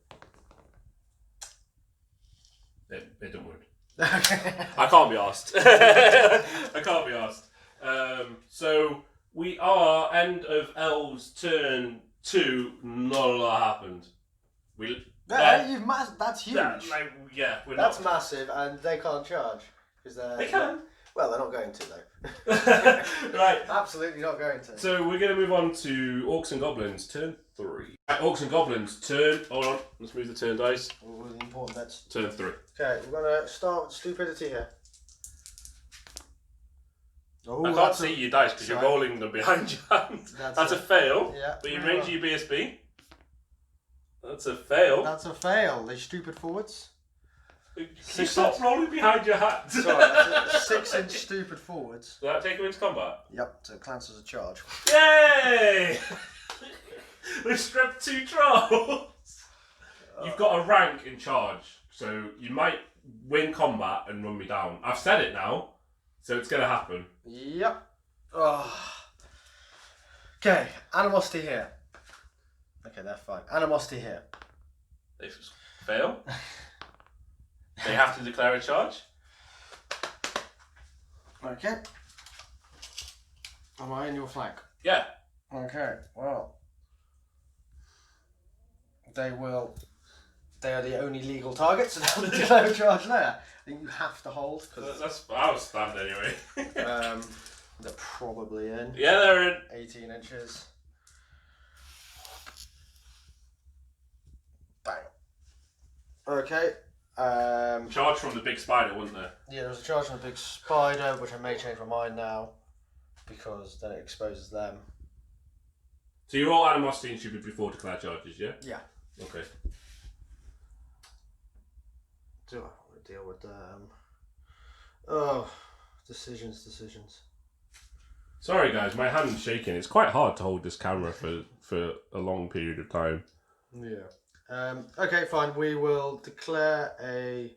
It didn't wound. Okay. I can't be asked. I can't be asked. So we are end of Elves turn 2. Not a lot happened. That's huge. We're That's not. massive, and they can't charge because They can. Well, they're not going to though. Right. Absolutely not going to. So we're going to move on to Orcs and Goblins turn 3. Right, Orcs and Goblins turn. Hold on. Let's move the turn dice. All the important bits. Turn 3. Okay, we're gonna start with stupidity here. Oh, I can't see your dice because you're rolling them behind your hand. That's a fail. Yeah. But you range your BSB. That's a fail. That's a fail. They stupid forwards. You stop rolling behind your hat. Sorry, that's a 6-inch stupid forwards. Does that take him into combat? Yep, so it counts as a charge. Yay! We stripped 2 trolls. You've got a rank in charge, so you might win combat and run me down. I've said it now, so it's going to happen. Yep. Oh. Okay, animosity here. Okay, they're fine. Animosity here. They fail. They have to declare a charge. Okay. Am I in your flank? Yeah. Okay, well. They are the only legal targets, so they'll declare a charge there. I think you have to hold. I was stand anyway. They're probably in. Yeah, they're in. 18 inches. Bang. Okay. Charge from the big spider, wasn't there? Yeah, there was a charge on a big spider, which I may change my mind now, because then it exposes them. So you're all animosity and stupid before declare charges, yeah? Yeah. Okay. Do I want to deal with them? Oh, decisions. Sorry guys, my hand's shaking. It's quite hard to hold this camera for a long period of time. Yeah. Okay, fine. We will declare a...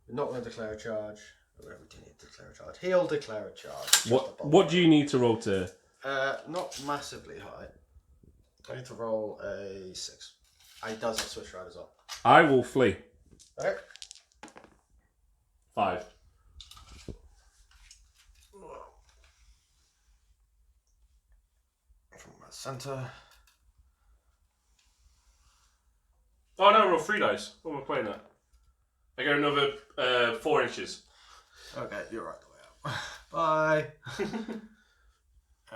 We're not going to declare a charge. We do need to declare a charge. He'll declare a charge. What do you need to roll to? Not massively high. I need to roll a 6. He does have Swiss Ride as well. I will flee. Okay. 5. From my centre. Oh no, roll 3 dice. What am I playing that? I get another 4 inches. Okay, you're right the way out. Bye.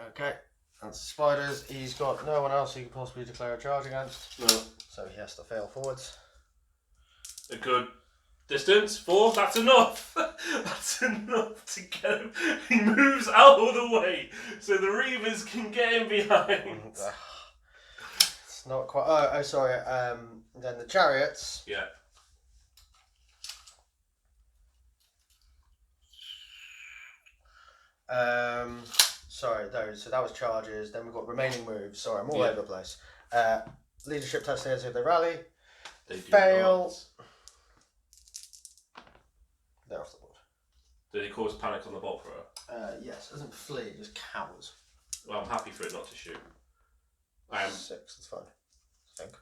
Okay, that's the spiders. He's got no one else he can possibly declare a charge against. No. So he has to fail forwards. A good distance. 4. That's enough. That's enough to get him. He moves out of the way so the Reavers can get him behind. It's not quite. Oh, sorry. Then the chariots. Yeah. Sorry, those. So that was charges. Then we've got remaining moves. Sorry, I'm all over the place. Leadership test here, so if they rally. They Fail. They're off the board. Did he cause panic on the bolt thrower? Yes, doesn't flee, just cowers. Well, I'm happy for it not to shoot. I am 6, that's fine. think.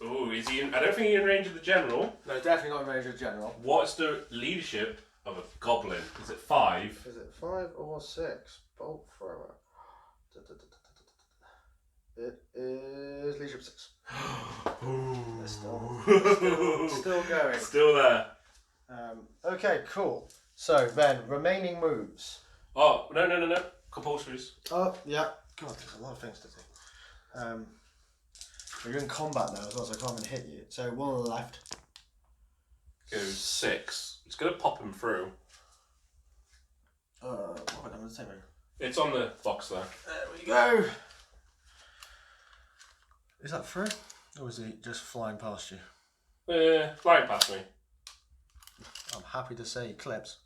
Ooh, is he in? I don't think he's in range of the general. No, definitely not in range of the general. What's the leadership of a goblin? Is it 5? Is it 5 or 6? Bolt thrower. It is leadership 6. It's still going. Still there. Okay, cool. So then, remaining moves. Oh, no. Compulsories. Oh, yeah. God, there's a lot of things to do. You're in combat now as well, so I can't even hit you. So one on the left. Goes 6. It's going to pop him through. What have I done with the same move? It's on the box there. There we go. Is that through? Or is he just flying past you? Flying past me. I'm happy to say he clips.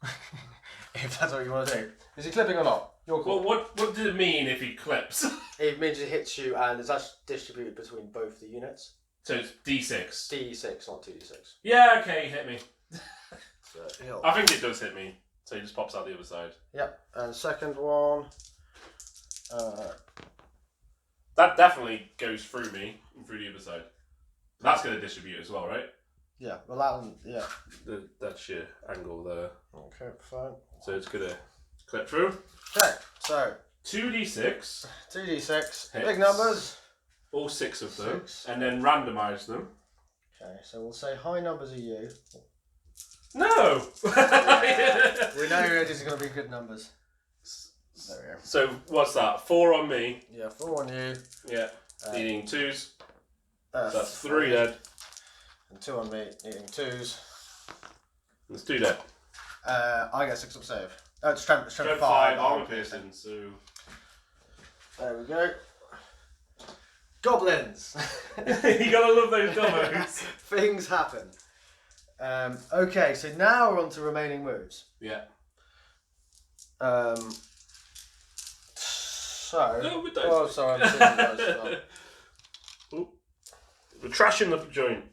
If that's what you want to do. Is he clipping or not? You're cool. Well, what does it mean if he clips? It means it hits you and it's actually distributed between both the units. So it's D6. D6, not 2D6. Yeah, okay, he hit me. So, I think it does hit me. So he just pops out the other side. Yep, and second one. That definitely goes through me and through the other side. That's going to distribute as well, right? Yeah, well that one, yeah. That's your angle there. Okay, fine. So it's going to clip through. Okay, so 2d6. 2d6, big Hits. numbers. All 6 of them. 6. And then randomise them. Okay, so we'll say high numbers are you. No! Yeah. We know it is going to be good numbers. There we go. So what's that? 4 on me. Yeah, 4 on you. Yeah. Needing 2s. So That's 3 dead. And 2 on me, needing 2s. Let's do that. I get 6 up save. Oh, it's strength 5 armor piercing, so... There we go. Goblins! You gotta love those goblins. Things happen. Okay, so now we're on to remaining moves. Yeah. So... No, we don't. Oh, sorry, I'm seeing those as well. Ooh. We're trashing the joint.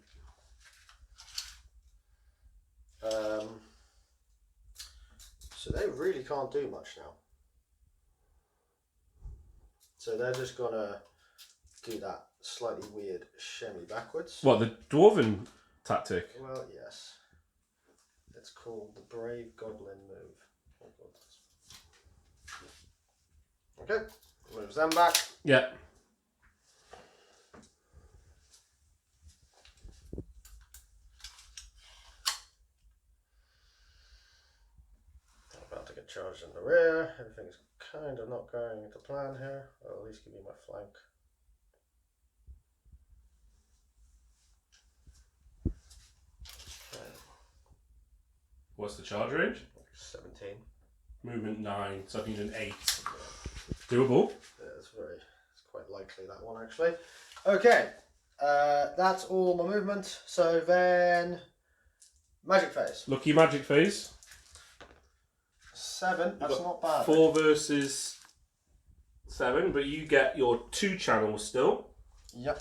So they really can't do much now. So they're just gonna do that slightly weird shimmy backwards. What, the dwarven tactic? Well, yes. It's called the Brave Goblin move. Oh, God. Okay, moves them back. Yeah. About to get charged in the rear. Everything's kind of not going into plan here. I'll at least give you my flank. Okay. What's the charge range? 17. Movement 9, so I need an 8. Doable. Yeah, it's quite likely that one actually. Okay, that's all my movement. So then, magic phase. Lucky magic phase. 7. That's not bad. 4 versus 7, but you get your 2 channels still. Yep.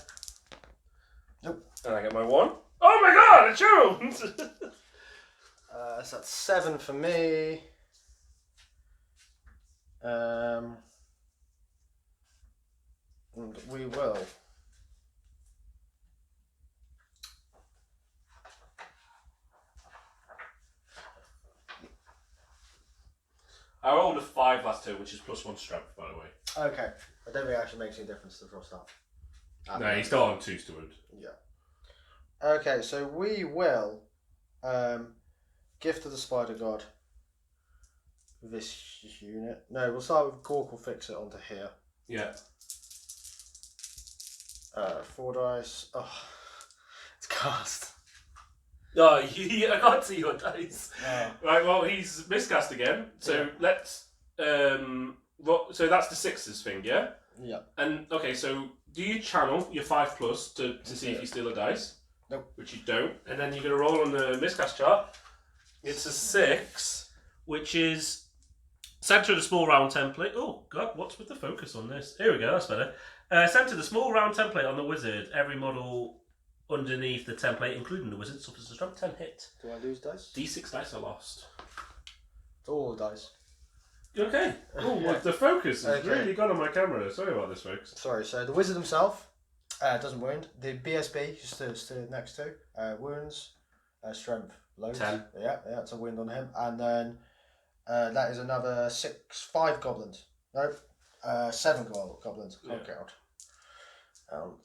Nope. And I get my 1. Oh my god, a channel! So that's 7 for me. And we will. I rolled a 5 last turn, which is +1 strength, by the way. Okay. I don't think it actually makes any difference to the frost up. No, he's still on 2 steward. Yeah. Okay, so we will gift to the spider god this unit. No, we'll start with Gork will fix it onto here. Yeah. 4 dice. Oh, it's cast. Oh, I can't see your dice. Oh. Right, well, he's miscast again. So Yeah. let's. So that's the 6s thing, yeah? Yeah. And, okay, so do you channel your 5+ to see if you steal a dice? Nope. Which you don't. And then you're going to roll on the miscast chart. It's a 6, which is centre of the small round template. Oh, God, what's with the focus on this? Here we go, that's better. Centre of the small round template on the wizard. Every model underneath the template, including the wizard, suffers a strength 10 hit. Do I lose dice? D6 dice are lost. It's all the dice. Okay. Oh, Yeah. the focus has Okay. really gone on my camera. Sorry about this, folks. Sorry, so the wizard himself Doesn't wound. The BSB stood next to wounds, strength loads. 10. Yeah, it's a wound on him, and then that is another 5 goblins. No, 7 goblins. Yeah. Oh god.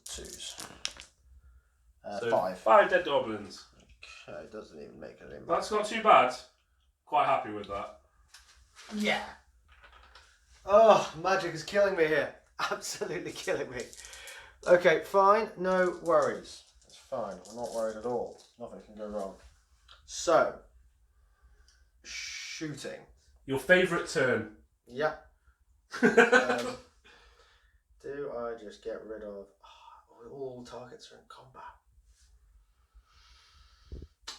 2s. So 5. 5 dead goblins. Okay, doesn't even make it in. That's not too bad. Quite happy with that. Yeah. Oh, magic is killing me here. Absolutely killing me. Okay, fine. No worries. It's fine. I'm not worried at all. Nothing can go wrong. So, shooting. Your favourite turn. Yeah. Do I just get rid of... all targets are in combat.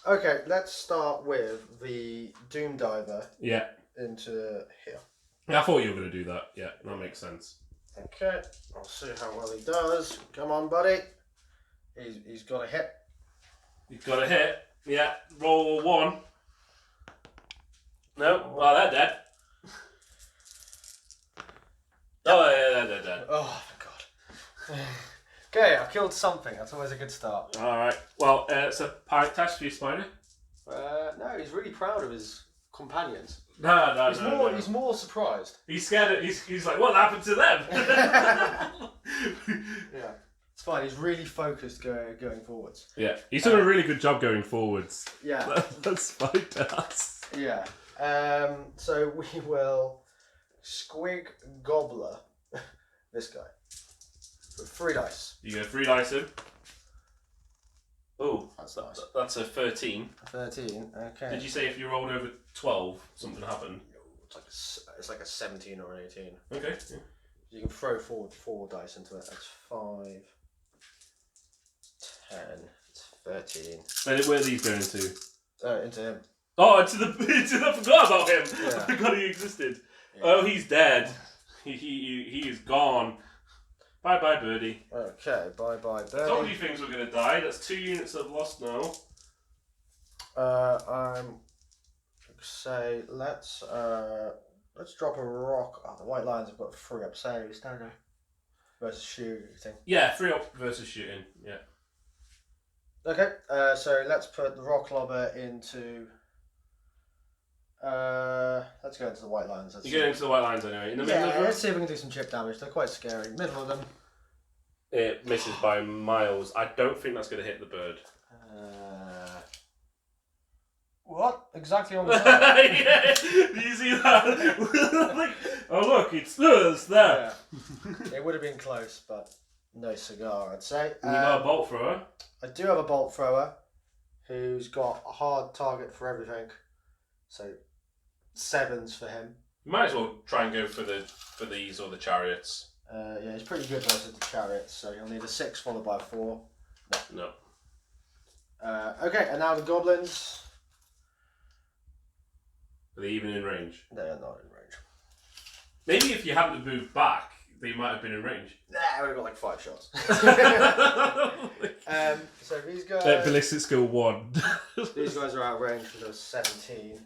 Okay, let's start with the Doom Diver Yeah. into here. I thought you were going to do that. Yeah, that makes sense. Okay, I'll see how well he does. Come on, buddy. He's got a hit. You've got a hit. Yeah, roll 1. No, well, they're dead. Oh, yeah, they're dead. Oh, my God. Okay, I've killed something. That's always a good start. Alright, well, it's a pirate test for you, Spider. No, he's really proud of his companions. No. He's more surprised. He's scared. He's like, what happened to them? Yeah, it's fine. He's really focused going forwards. Yeah, he's done a really good job going forwards. Yeah, That's fine. yeah. So we will squig gobbler this guy with 3 dice. You go 3 dice in. Oh, That's nice. That's a 13. 13. Okay. Did you say if you rolled over 12, something happened? It's like a 17 or an 18. Okay. Yeah. You can throw forward 4 dice into it. That's 5, 10, it's 13. Then where are these going to? Into him. Oh, I forgot about him. Yeah. I forgot he existed. Yeah. Oh, he's dead. He is gone. Bye bye, Birdie. Okay, bye bye, I told Birdie. you things were going to die. That's 2 units I've lost now. I'm say let's drop a rock. Oh, the White Lions have got 3 up saves, don't they? Versus shooting. Yeah, 3 up versus shooting. Yeah. Okay, so let's put the rock lobber into. Let's go into the White Lions. You get into the White Lines anyway. In the middle of let's them, see if we can do some chip damage. They're quite scary. Middle of them. it misses by miles. I don't think that's going to hit the bird. What? Exactly on the side. Yeah, do you see that? Oh look, it's there. Yeah. It would have been close, but no cigar, I'd say. You got a bolt thrower. I do have a bolt thrower who's got a hard target for everything. So 7s for him. You might as well try and go for these or the chariots. Yeah, he's pretty good versus the chariots, so you'll need a 6 followed by 4. No. Okay, and now the goblins. Are they even in range? They're not in range. Maybe if you hadn't moved back, they might have been in range. Nah, I would have got like 5 shots. So these guys. Ballistic skill 1. These guys are out of range because they're 17.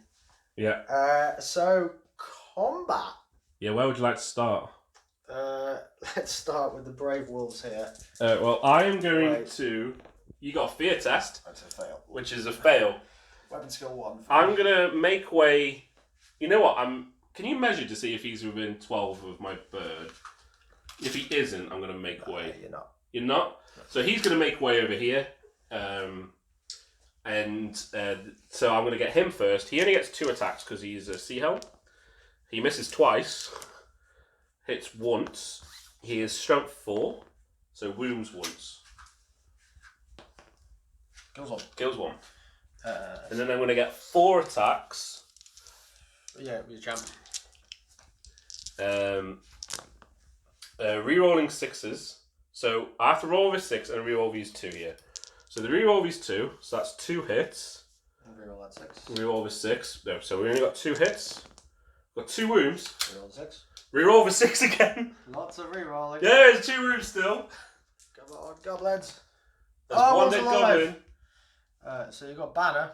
Yeah. So combat. Yeah, where would you like to start? Let's start with the brave wolves here. Well, I am going to. You got a fear test. That's a fail. Which is a fail. Weapon skill 1. I'm gonna make way. You know what? Can you measure to see if he's within 12 of my bird? If he isn't, I'm gonna make way. You're not. You're not. So he's gonna make way over here. So I'm going to get him first. He only gets 2 attacks because he's a sea helm. He misses twice. Hits once. He is strength 4. So wounds once. Kills 1. And then I'm going to get 4 attacks. Yeah, you're champ. Rerolling 6s. So I have to roll with 6 and reroll these 2 here. So the reroll these 2, so that's 2 hits. And reroll that 6. Reroll with 6. No, so we only got 2 hits. Got 2 wounds. Reroll 6. Reroll with 6 again. Lots of rerolling. Yeah, there's 2 wounds still. Come on, goblins. There's 1 dead goblin. So you got banner.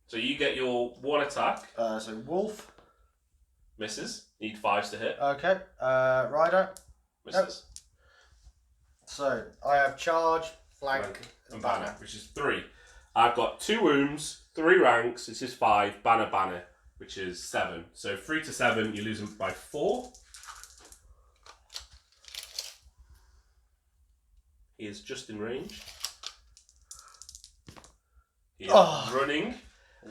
So you get your 1 attack. So wolf. Misses. Need 5s to hit. Okay. Rider. Misses. So I have charge, flank, and banner, which is 3. I've got 2 wounds, 3 ranks, which is 5, banner, which is 7. So 3 to 7, you lose them by 4. He is just in range. He is running.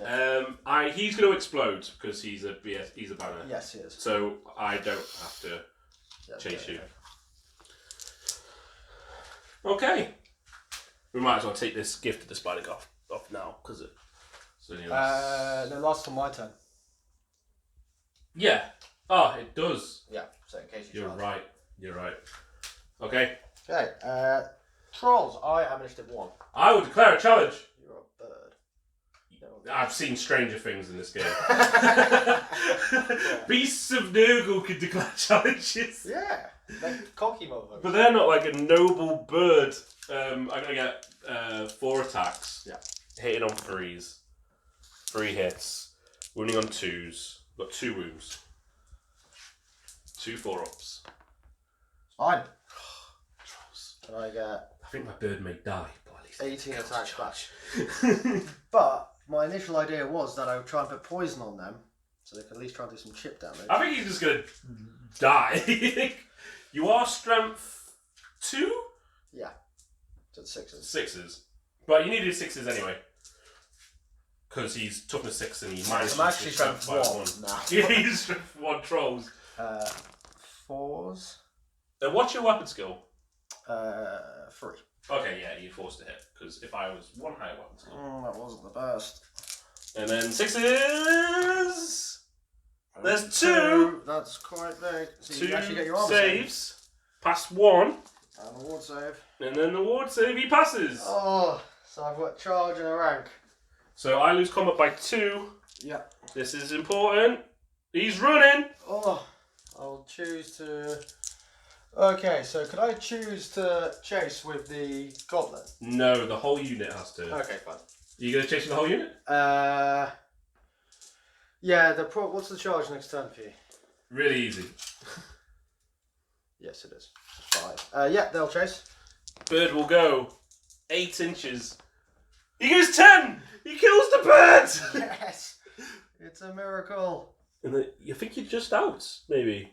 Yeah. He's going to explode because he's a banner. Yes, he is. So I don't have to chase you. Okay. We might as well take this gift of the spider off now because it's only no, last on my turn. Yeah. Oh, it does. Yeah. So in case You're right. Okay. Okay. Trolls. I am initiative 1. I will declare a challenge. You're a bird. I've seen stranger things in this game. Beasts of Nurgle can declare challenges. Yeah. They're cocky motherfuckers. But they're not like a noble bird. I'm going to get 4 attacks. Yeah. Hitting on 3s. 3 hits. Wounding on 2s. Got 2 wounds. 2 4-ups. Fine. Trolls. And I get... I think my bird may die, but at least 18 attacks back. But my initial idea was that I would try and put poison on them, so they could at least try and do some chip damage. I think he's just going to die. You are strength 2? Yeah. So it's 6s. 6s. But you needed 6s anyway. Because he's toughness 6 and he managed I'm actually strength 1. Nah. Yeah, he's strength 1 trolls. 4s. What's your weapon skill? 3. Okay, yeah, you're forced to hit. Because if I was 1 higher weapon skill. That wasn't the best. And then 6s. There's 2. That's quite big. So 2 you actually get your armor saves. Pass 1. And a ward save. And then the ward save, he passes. Oh, so I've got charge and a rank. So I lose combat by 2. Yeah. This is important. He's running. Oh, I'll choose to... Okay, so could I choose to chase with the goblin? No, the whole unit has to. Okay, fine. Are you going to chase with the whole unit? Yeah, what's the charge next turn for you? Really easy. Yes, it is. 5. Yeah, they'll chase. Bird will go 8 inches. He goes 10! He kills the bird! Yes! It's a miracle. And then, you think you're just out, maybe?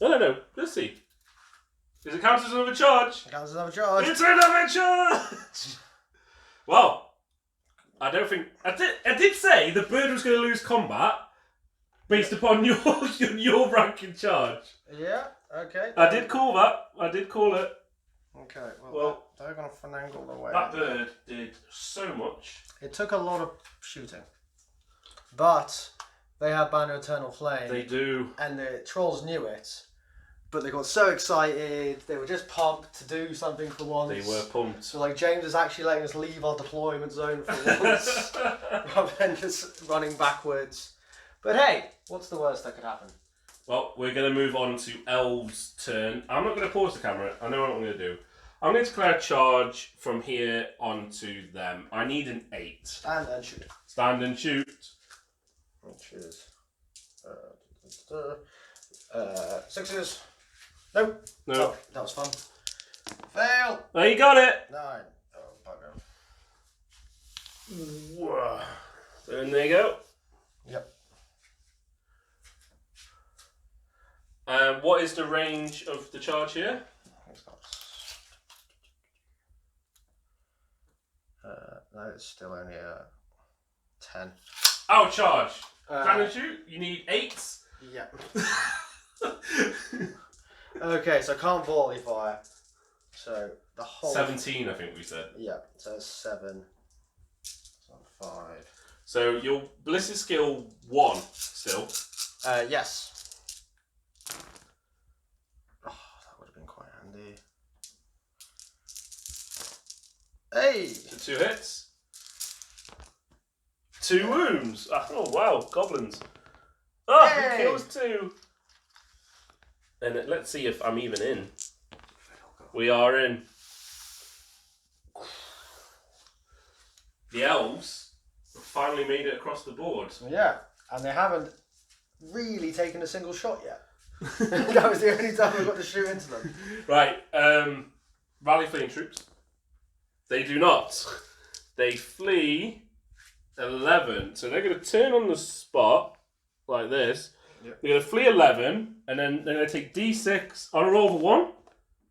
No. Let's see. Does it count as another charge? It counts as another charge. It's another charge! Well, I don't think... I did say the bird was going to lose combat based upon your rank in charge. Yeah, okay. I did call that. I did call it. Okay, well they're going to finagle the way. That bird did so much. It took a lot of shooting. But they have Banner Eternal Flame. They do. And the trolls knew it. But they got so excited, they were just pumped to do something for once. They were pumped. So like James is actually letting us leave our deployment zone for once. Rather than just running backwards. But hey, what's the worst that could happen? Well, we're going to move on to Elves' turn. I'm not going to pause the camera. I know what I'm going to do. I'm going to declare a charge from here onto them. I need an 8. Stand and shoot. Stand and shoot. Which is... 6s. Nope. No. Oh, that was fun. Fail. Oh, you got it. 9. Oh, bugger. Whoa. And there you go. Yep. What is the range of the charge here? No, it's still only 10. Oh, charge. Stand and shoot. You need 8s. Yeah. Okay, so I can't volley fire. So the whole 17, I think we said. Yeah, so it's 7. So 5. So your ballistic skill 1 still. Yes. Oh, that would have been quite handy. Hey! So 2 hits. 2 wounds. Oh wow, goblins. Oh, Hey! he kills 2. And let's see if I'm even in. We are in. The elves have finally made it across the board. Yeah, and they haven't really taken a single shot yet. That was the only time I got to shoot into them. Right, rally fleeing troops. They do not. They flee 11. So they're going to turn on the spot like this. Yep. They're going to flee 11, and then they're going to take D6 on a roll for 1.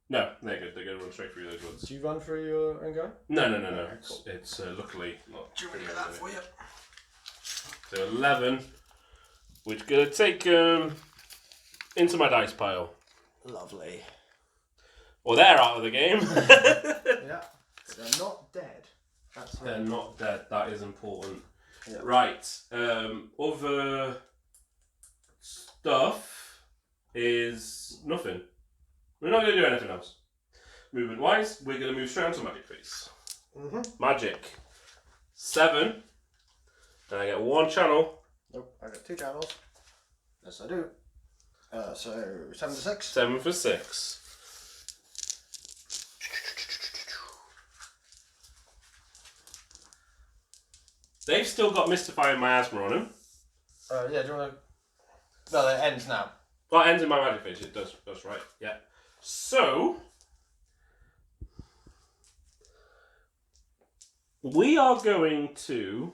No, they're good. They're going to run straight through those ones. Do you run through your own guy? No. It's luckily not. Do you want to get that for you? So 11, which going to take into my dice pile. Lovely. Well, they're out of the game. Yeah. They're not dead. They're not dead. That is important. Yeah. Right. Other stuff is nothing. We're not going to do anything else. Movement wise, we're going to move straight on to magic phase. Magic. 7. And I get 1 channel. Nope, I get 2 channels. Yes, I do. So 7 to 6. 7 for 6. They've still got Mystifying Miasma on them. Yeah, do you want to... No, it ends now. Well, it ends in my magic phase. It does. That's right. Yeah. So we are going to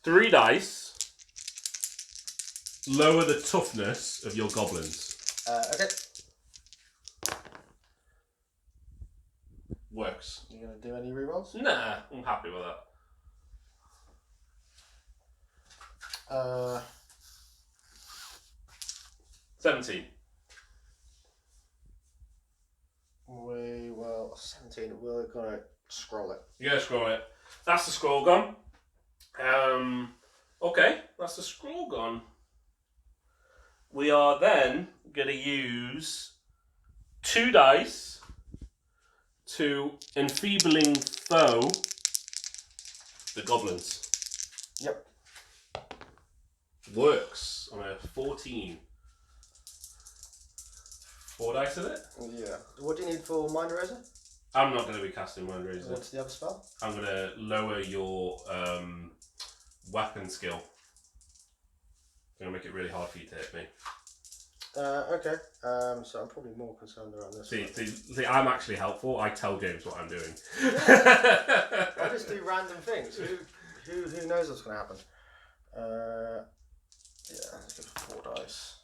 three dice lower the toughness of your goblins. Okay. Works. You gonna do any rerolls? Nah, I'm happy with that. 17. 17. We're gonna scroll it. You're gonna scroll it. That's the scroll gone. Okay, that's the scroll gone. We are then gonna use 2 dice to enfeebling foe the goblins. Yep. Works on a 14. 4 dice of it? Yeah. What do you need for Mind Eraser? I'm not going to be casting Mind Razor. What's the other spell? I'm going to lower your weapon skill. I'm going to make it really hard for you to hit me. Okay. So I'm probably more concerned around this. See, I'm actually helpful. I tell James what I'm doing. I just do random things. Who knows what's going to happen? Yeah, let's give it 4 dice.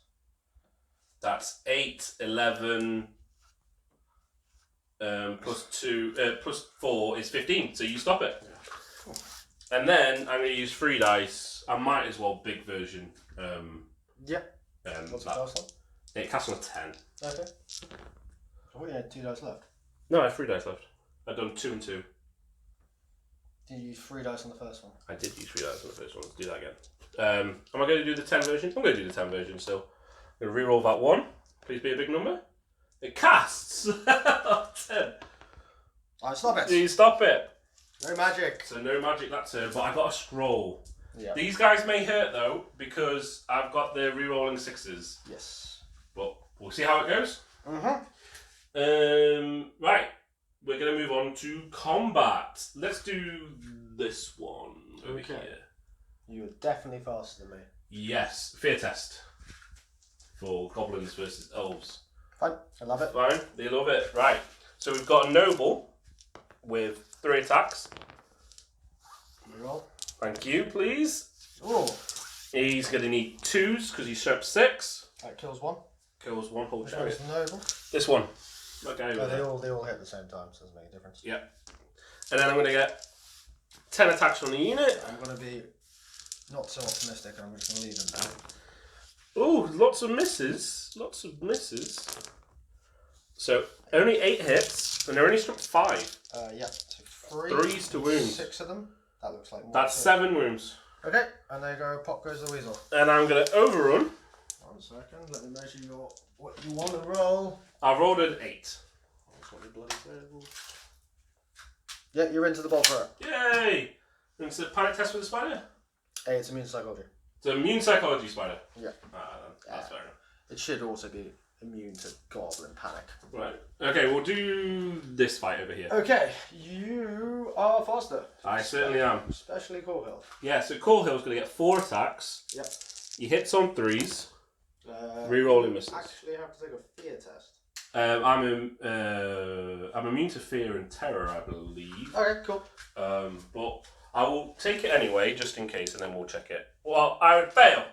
That's 8, 11, plus 2, plus 4 is 15. So you stop it. Yeah. Cool. And then I'm going to use 3 dice. I might as well big version. Yep. What's the first one? It casts on a 10. Okay. So what, you had 2 dice left? No, I have 3 dice left. I've done 2 and 2. Did you use 3 dice on the first one? I did use 3 dice on the first one. Let's do that again. Am I going to do the 10 version? I'm going to do the 10 version still. I'm going to reroll that 1. Please be a big number. It casts 10. Alright, stop it. You stop it. No magic. So no magic that turn, but I got a scroll. Yeah. These guys may hurt though because I've got the rerolling 6s. Yes. But we'll see how it goes. Mm-hmm. Right. We're going to move on to combat. Let's do this one over here. You are definitely faster than me. Yes. Fear test. For goblins versus elves. Fine. I love it. Fine. They love it. Right. So we've got a noble with 3 attacks. Reroll. Thank you, please. Oh. He's going to need 2s because he's sharp 6. That kills 1. Kills 1 whole Which chariot. one's the noble? This one. Okay. They all hit at the same time, so it doesn't make a difference. Yeah. And then I'm going to get 10 attacks on the unit. I'm going to be not so optimistic, and I'm just going to leave them down. Oh, lots of misses. Lots of misses. So, only 8 hits, and they're only struck 5. Yeah. So 3s to wounds. 6 of them. That looks like more. That's 7 wounds. Okay, and they go, pop goes the weasel. And I'm going to overrun. 1 second, let me measure what you want to roll. I've rolled an 8. That's what you bloody said. Yeah, you're into the ball for it. Yay! And it's a panic test with the spider? Hey, it's immune psychology. It's an immune psychology spider. Yeah. That's fair enough. It should also be immune to Goblin Panic. Right. Okay, we'll do this fight over here. Okay, you are faster. I certainly am. Especially Core Hill. Yeah, so Core Hill's going to get 4 attacks. Yep. He hits on 3s. Rerolling misses. Actually, have to take a fear test. I'm immune to fear and terror, I believe. Okay, cool. But I will take it anyway, just in case, and then we'll check it. Well, I would fail.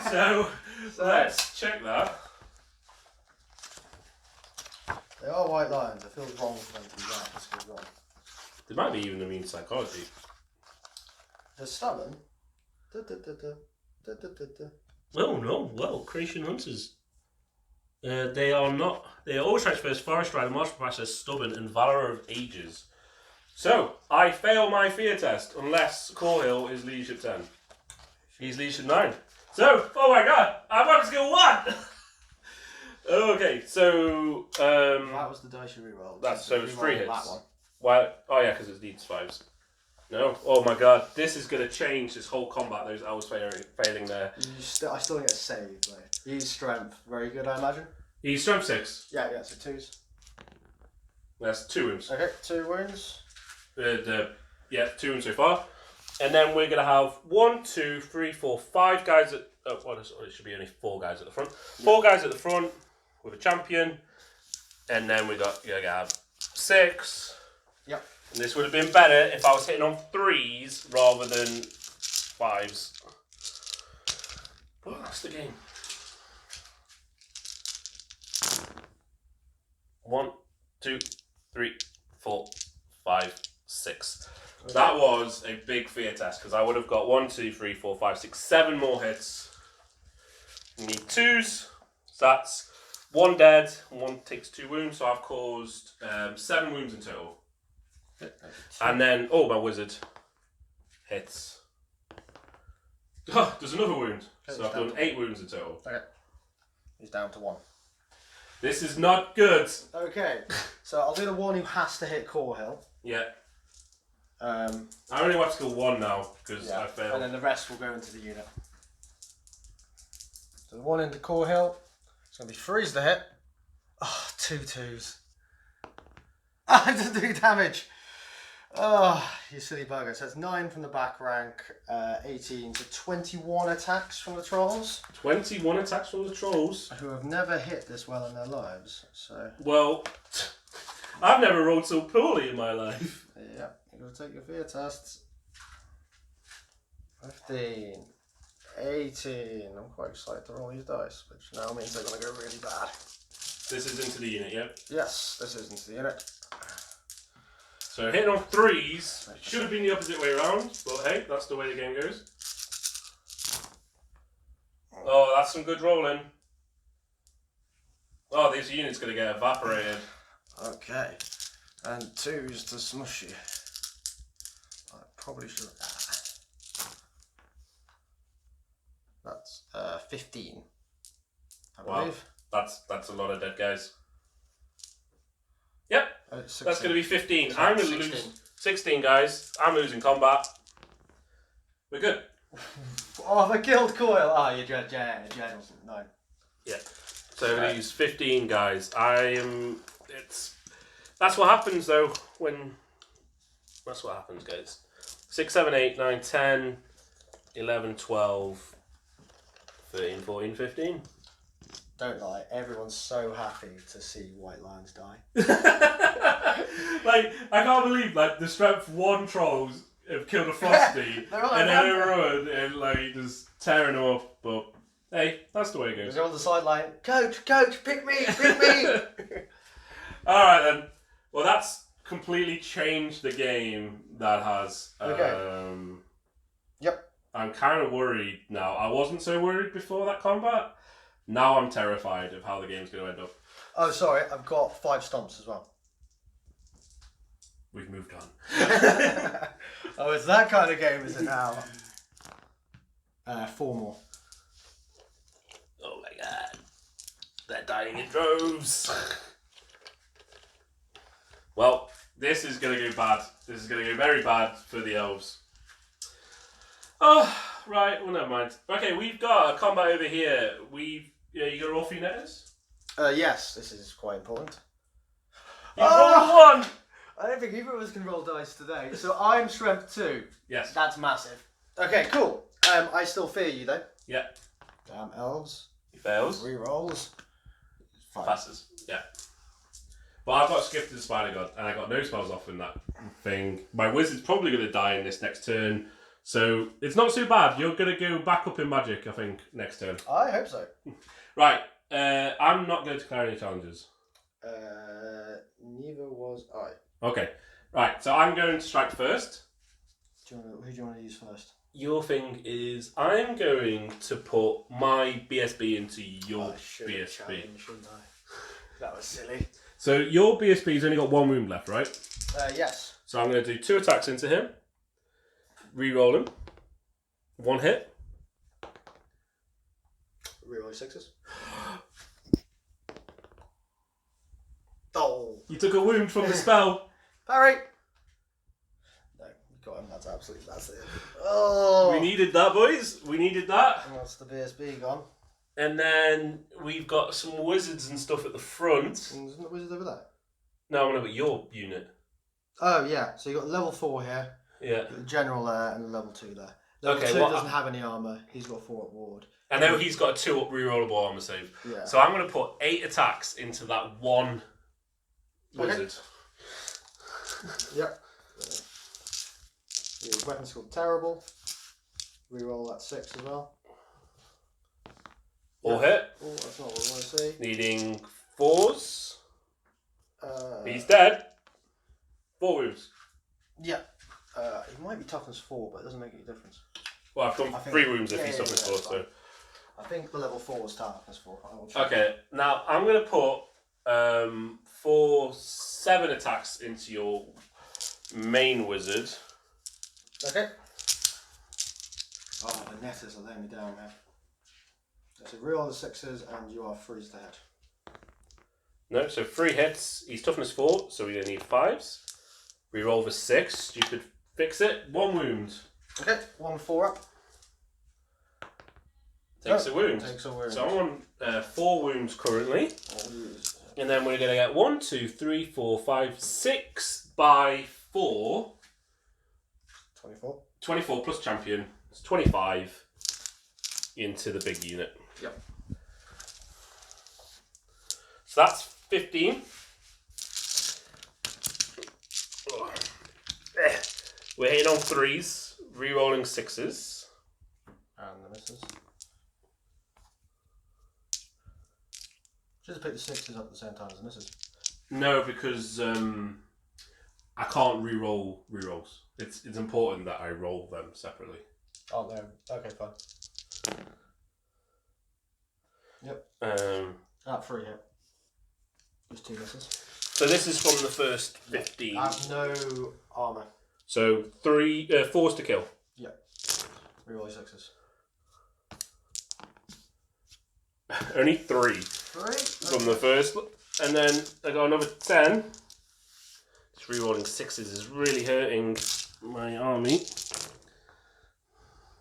so let's check that. They are white lions. It feels wrong for them to be that. This feels wrong. There might be even immune to psychology. They're stubborn. Oh no! Well, Creation Hunters. They are not. They are always transfers, Forest Rider, Martial Passer, Stubborn, and Valor of Ages. So I fail my fear test unless Core Hill is Leadership 10. He's Leadership 9. So, oh my god, I'm up to skill 1. Okay, so that was the dice you rerolled. That's so it's 3 hits. That one. Why? Oh yeah, because it needs 5s. No. Oh my god, this is going to change this whole combat. Those elves failing there. I still get a save though. He's strength, very good, I imagine. He's strength 6. Yeah, so 2s. That's 2 wounds. Okay, 2 wounds. 2 wounds so far. And then we're going to have 1, 2, 3, 4, 5 guys at... Oh, well, it should be only 4 guys at the front. 4 guys at the front with a champion. And then you're going to have 6. Yep. And this would have been better if I was hitting on 3s rather than 5s. But that's the game. 1, 2, 3, 4, 5, 6. Okay. That was a big fear test because I would have got 1, 2, 3, 4, 5, 6, 7 more hits. You need 2s. So that's 1 dead, 1 takes 2 wounds. So I've caused 7 wounds in total. And then, oh, my wizard hits. Oh, there's another wound. So I've done 8 wounds in total. Okay. He's down to 1. This is not good. Okay, so I'll do the one who has to hit Core Hill. Yeah. I only have skill 1 now because I failed. And then the rest will go into the unit. So the one into Core Hill. It's going to be 3s to hit. Oh, 2 2s. I have to do damage. Oh, you silly bugger. So it's 9 from the back rank, 18 to 21 attacks from the trolls. 21 attacks from the trolls? Who have never hit this well in their lives. So. Well, I've never rolled so poorly in my life. Yeah, you're going to take your fear tests. 15, 18. I'm quite excited to roll these dice, which now means they're going to go really bad. This is into the unit, yeah? Yes, this is into the unit. So hitting on 3s should have been the opposite way around, but hey, that's the way the game goes. Oh, that's some good rolling. Oh, this unit's going to get evaporated. Okay. And 2s to smush you. I probably should have... That's 15. I believe. That's a lot of dead guys. Yep. That's going to be 15. So I'm going to lose 16 guys. I'm losing combat. We're good. Oh, they killed Coil. Oh, you're generals. No. Yeah. So these 15 guys. That's what happens though when. That's what happens, guys. 6, 7, 8, 9, 10, 11, 12, 13, 14, 15. Don't lie, everyone's so happy to see white lions die. Like, I can't believe, like, the strength 1 trolls have killed a Frosty, and then everyone, and, like, just tearing them up, but, hey, that's the way it goes. They're on the sideline, coach, pick me! Alright then, well that's completely changed the game, that has. Okay. Yep. I'm kind of worried now. I wasn't so worried before that combat. Now I'm terrified of how the game's going to end up. Oh, sorry, I've got 5 stomps as well. We've moved on. Oh, it's that kind of game, is it now? 4 more. Oh my god. They're dying in droves. Well, this is going to go bad. This is going to go very bad for the elves. Oh, right. Well, never mind. Okay, we've got a combat over here. You got to roll for your netters? Yes, this is quite important. You rolled 1! I don't think either of us can roll dice today. So I'm strength 2. Yes. That's massive. Okay, cool. I still fear you though. Yeah. Damn elves. He fails. 3 rolls. 5. Passes. Yeah. But I've got Skiff to the Spider God, and I got no spells off in that thing. My wizard's probably going to die in this next turn, so it's not too bad. You're going to go back up in magic, I think, next turn. I hope so. Right. I'm not going to declare any challenges. Neither was I. Okay. Right. So I'm going to strike first. Who do you want to use first? Your thing is I'm going to put my BSB into your BSB. Shouldn't I? That was silly. So your BSB's only got 1 wound left, right? Yes. So I'm going to do 2 attacks into him. Reroll him. 1 hit. Reroll 6s. Oh. You took a wound from the spell. Parry. No, you got him. That's it. Oh. We needed that, boys. We needed that. And that's the BSB gone. And then we've got some wizards and stuff at the front. And isn't the wizard over there? No, I'm going to put your unit. Oh, yeah. So you've got level 4 here. Yeah. The general there and the level 2 there. Level 2 doesn't have any armour. He's got 4 at ward. I know he's got a 2 up rerollable armor save. Yeah. So I'm going to put 8 attacks into that 1 wizard. Yep. Your weapon skill terrible. Reroll that 6 as well. All hit. Oh, that's not what we want to see. Needing 4s. He's dead. 4 wounds. Yeah. He might be toughness 4, but it doesn't make any difference. Well, I've done 3 wounds if he's toughness 4. So. I think the level 4 was toughness 4. Okay, now I'm going to put 7 attacks into your main wizard. Okay. Oh, the netters are letting me down, man. So reroll the 6s and you are freeze to hit. No, so 3 hits. He's toughness 4, so we're going to need 5s. Reroll the 6. You could fix it. 1 wound. Okay, 1 4 up. Takes a wound. Takes a wound. So I'm on 4 wounds currently. And then we're going to get 1, 2, 3, 4, 5, 6 by 4. 24. 24 plus champion. It's 25 into the big unit. Yep. So that's 15. We're hitting on 3s, re-rolling 6s. And the misses. Just pick the 6s up at the same time as the misses. No, because I can't re-roll re-rolls. It's important that I roll them separately. Oh, no. Okay, fine. Yep. 3 hit. Just 2 misses. So this is from the first 15. I have no armour. So 4s to kill. Yep. Reroll 6s. Only 3 from the first, and then I got another 10. Just re-rolling 6s is really hurting my army.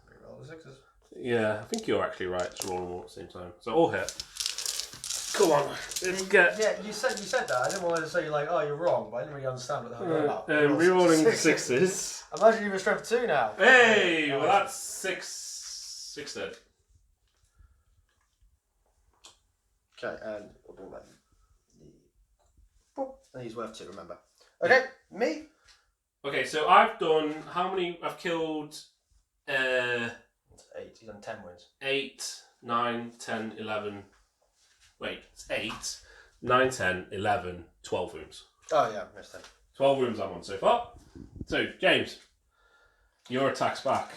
Reroll the 6s. Yeah, I think you're actually right. It's rolling all at the same time. So all hit. Come on, didn't get. Yeah, you said that. I didn't want to say like, oh, you're wrong, but I didn't really understand what the hell you're about. Re-rolling 6s. Imagine you've strength 2 now. Hey, well that's 6 dead. Okay, and we'll do that. And he's worth 2, remember. Okay, me. Okay, so I've done how many? I've killed. 8. He's done 10 wins. 8, 9, 10, 11. Wait, it's 8, 9, 10, 11, 12 wounds. Oh yeah, missed him. 12 wounds I'm on so far. So, James, your attack's back.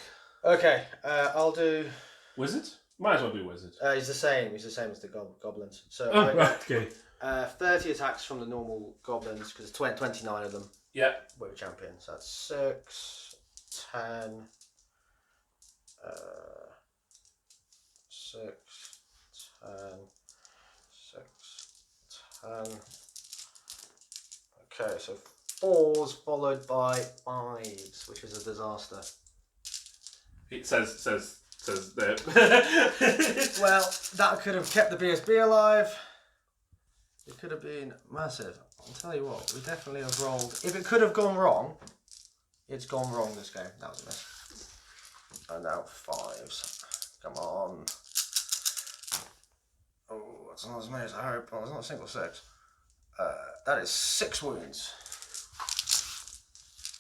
Okay, I'll do. Wizard? Might as well do wizard. He's the same. He's the same as the goblins. So Oh, right, okay. 30 attacks from the normal goblins because there's 29 of them. Yeah. With champions. So that's 6, 10, 6, 10, 6, 10. Okay, so 4s followed by 5s, which is a disaster. It says there. Well, that could have kept the BSB alive. It could have been massive. I'll tell you what, we definitely have rolled. If it could have gone wrong, it's gone wrong this game. That was a miss. And now 5s. Come on. Oh, that's not as many as I hope. Oh, it's not a single 6. That is 6 wounds.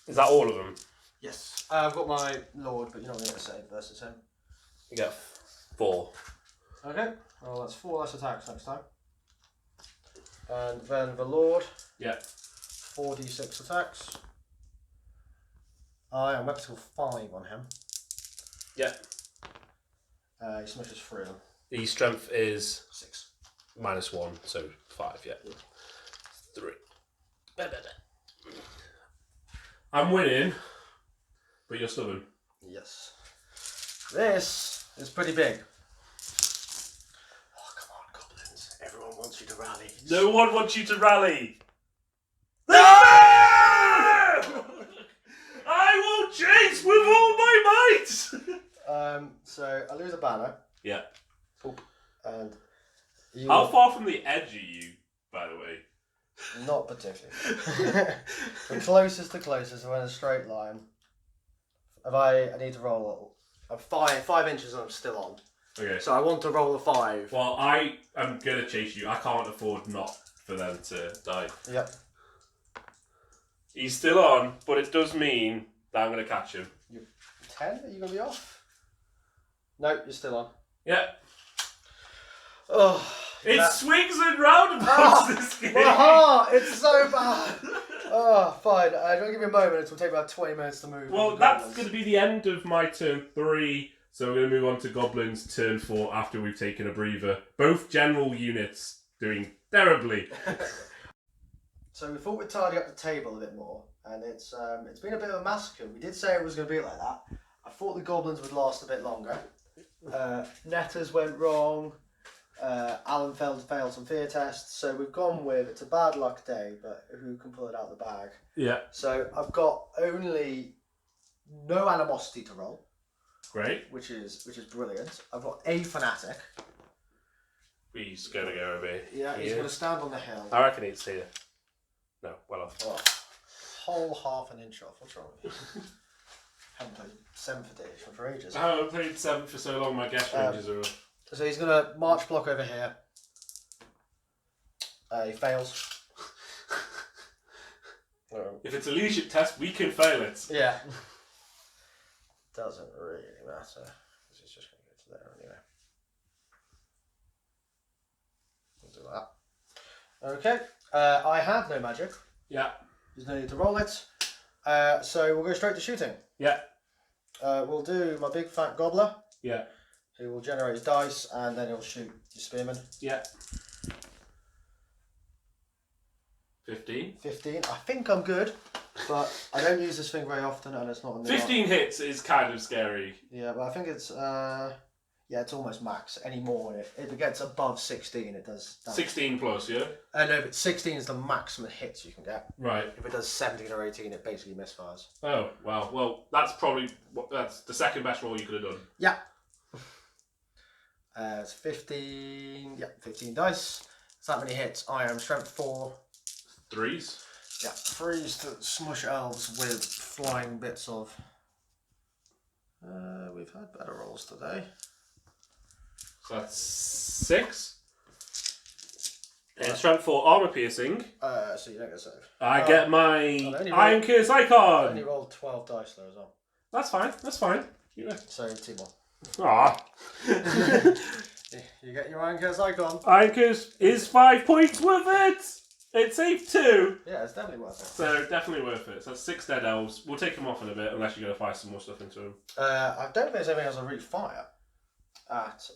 Is that all of them? Yes. I've got my Lord, but you're not going to get a save versus him. You get 4. Okay. Well, that's 4 less attacks next time. And then the Lord. Yeah. 4d6 attacks. I'm up to 5 on him. Yeah. He smashes 3 of them. The strength is 6. -1, so 5, yeah. 3. I'm winning, but you're stubborn. Yes. This is pretty big. Oh, come on, goblins. Everyone wants you to rally. No one wants you to rally. No! I will chase with all my might. So I lose a banner. Yeah. And how far from the edge are you, by the way? Not particularly. The closest to closest, we're in a straight line. I need to roll 5 inches and I'm still on. Okay. So I want to roll a 5. Well, I am going to chase you. I can't afford not for them to die. Yep. He's still on, but it does mean that I'm going to catch him. You're 10? Are you going to be off? No, you're still on. Yeah. Oh, it swings and roundabouts this game. My heart! It's so bad! Oh, fine. Don't give me a moment. It will take about 20 minutes to move. Well, that's going to be the end of my turn 3. So we're going to move on to Goblins turn 4 after we've taken a breather. Both general units doing terribly. So we thought we'd tidy up the table a bit more, and it's been a bit of a massacre. We did say it was going to be like that. I thought the Goblins would last a bit longer. Netters went wrong. Allan failed some fear tests, so we've gone with it's a bad luck day, but who can pull it out of the bag? Yeah. So I've got only no animosity to roll. Great. Which is brilliant. I've got a fanatic. He's going to go a bit. Yeah, he's going to stand on the hill. I reckon he's here. No, well off. Oh, whole half an inch off. What's wrong with you? Haven't played 7th edition for ages. I haven't played 7 for so long. My guess ranges are. So he's going to march block over here. He fails. If it's a leadership test, we can fail it. Yeah. Doesn't really matter. Because he's just going to go to there anyway. We'll do that. Okay. I have no magic. Yeah. There's no need to roll it. So we'll go straight to shooting. Yeah. We'll do my big fat gobbler. Yeah. Who will generate his dice and then he'll shoot your spearman. Yeah. 15. 15. I think I'm good, but I don't use this thing very often and it's not in the 15 hits is kind of scary. Yeah, but I think it's it's almost max. Any more, if it gets above 16, it does damage. 16 plus, yeah? No, but 16 is the maximum hits you can get. Right. If it does 17 or 18, it basically misfires. Oh, wow. Well, that's probably that's the second best roll you could have done. Yeah. It's 15. Yeah, 15 dice. It's that many hits. I am strength 4. 3s. Yeah, 3s to smush elves with flying bits of. We've had better rolls today. So that's 6. And strength 4 armor piercing. So you don't get save. I get my Iron Curse I icon. only rolled 12 dice though as well. That's fine. That's fine. Yeah. So 2 more. Ah. You get your Iron Curse icon. Iron Curse is 5 points worth it. It saved 2. Yeah, it's definitely worth it. So definitely worth it. So that's 6 dead elves. We'll take them off in a bit unless you're going to fire some more stuff into them. I don't think there's anything else I really fire at.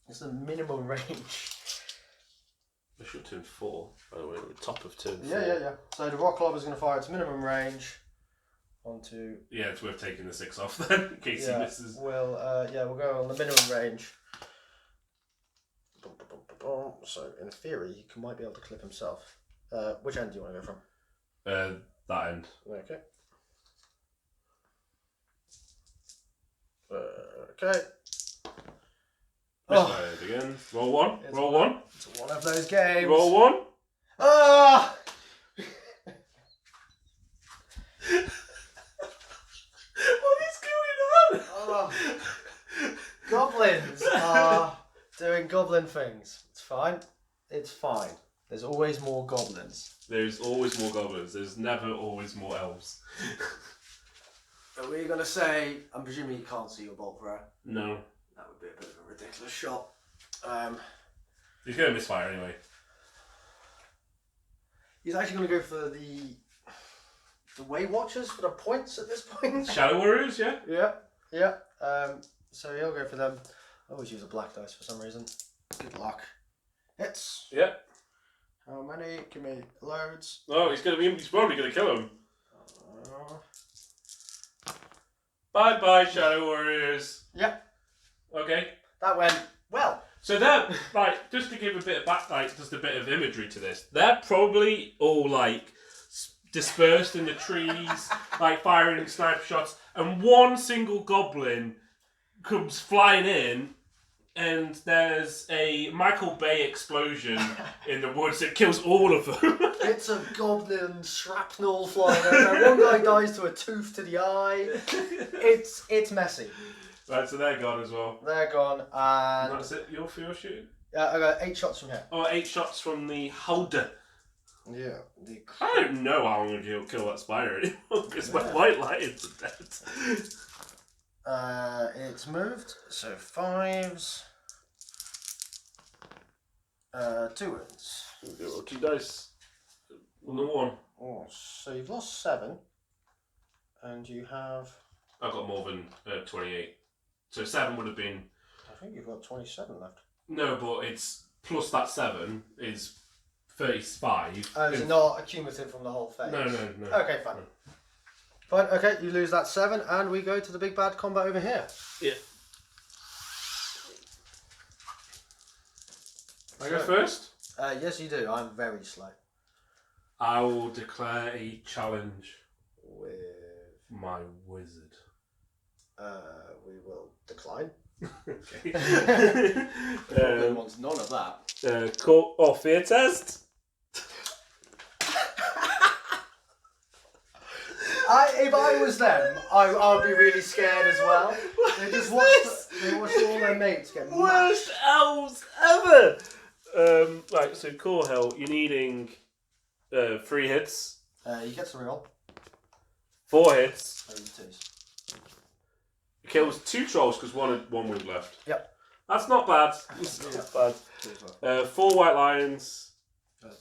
It's the minimum range. I should turn 4, by the way, at the top of turn 4. Yeah. So the rock lob is going to fire its minimum range onto. Yeah, it's worth taking the 6 off then, in case he misses. We'll go on the minimum range. So in theory, he might be able to clip himself. Which end do you want to go from? That end. Okay. Okay. Misfired again. Roll one. Roll one. It's one of those games. Roll one. Ah! What is going on? Oh. Goblins are doing goblin things. It's fine. It's fine. There's always more goblins. There's always more goblins. There's never always more elves. Are we going to say... I'm presuming you can't see your bolt thrower. No. That would be a bit of a ridiculous shot. He's going to misfire anyway. He's actually going to go for the Way Watchers for the points at this point. Shadow Warriors, yeah? Yeah. So he'll go for them. I always use a black dice for some reason. Good luck. Hits. Yeah. How many? Give me loads. Oh, he's probably going to kill him. Bye, Shadow Warriors. Yep. Okay. That went well. So that, just to give a bit of just a bit of imagery to this, they're probably all dispersed in the trees, firing sniper shots, and one single goblin comes flying in, and there's a Michael Bay explosion in the woods that kills all of them. It's a goblin shrapnel flying over. One guy dies to a tooth to the eye. It's messy. Right, so they're gone as well. They're gone, and that's it. You're shooting. I got 8 shots from here. Oh, 8 shots from the holder. Yeah. I don't know how I'm going to kill that spider anymore because my white lions are dead. It's moved, so 5s. 2 wins. Okay, roll 2 dice. Another 1. Oh, so you've lost 7, and you have... I've got more than 28. So 7 would have been... I think you've got 27 left. No, but it's plus that 7 is 35. Oh, is it not accumulative from the whole phase? No. Okay, fine. No. Fine, okay, you lose that 7, and we go to the big bad combat over here. Yeah. I go first? Yes, you do. I'm very slow. I will declare a challenge With... my wizard. We will decline. Okay. Goblin wants none of that. Fear test? If I was them, I'd be really scared as well. They just watch all their mates get mashed. Worst elves ever! Right, so core hell, you're needing 3 hits. You get to reroll. 4 hits. Oh, you twos. It kills 2 trolls because one wound left. Yep. That's not bad. It's not bad. 4 white lions.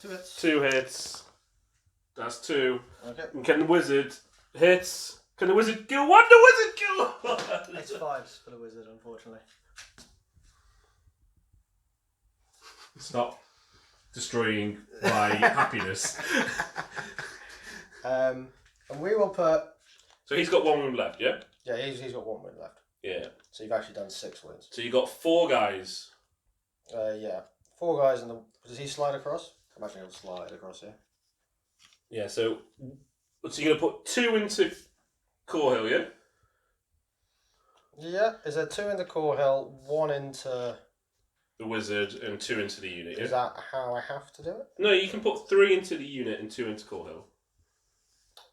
2 hits. 2 hits. That's 2. Okay. And can the wizard hits? Can the wizard kill one? The wizard kill one! It's 5s for the wizard, unfortunately. Stop destroying my happiness. And we will put... So he's got 1 wound left, yeah? Yeah, he's got 1 win left. Yeah. So you've actually done 6 wins. So you got 4 guys. Yeah. 4 guys in the... Does he slide across? I'm actually going to slide across here. Yeah, so you're going to put 2 into core hill, yeah? Yeah. Is there 2 into core hill, 1 into... The wizard, and 2 into the unit, yeah? Is that how I have to do it? No, you can put 3 into the unit and 2 into core hill.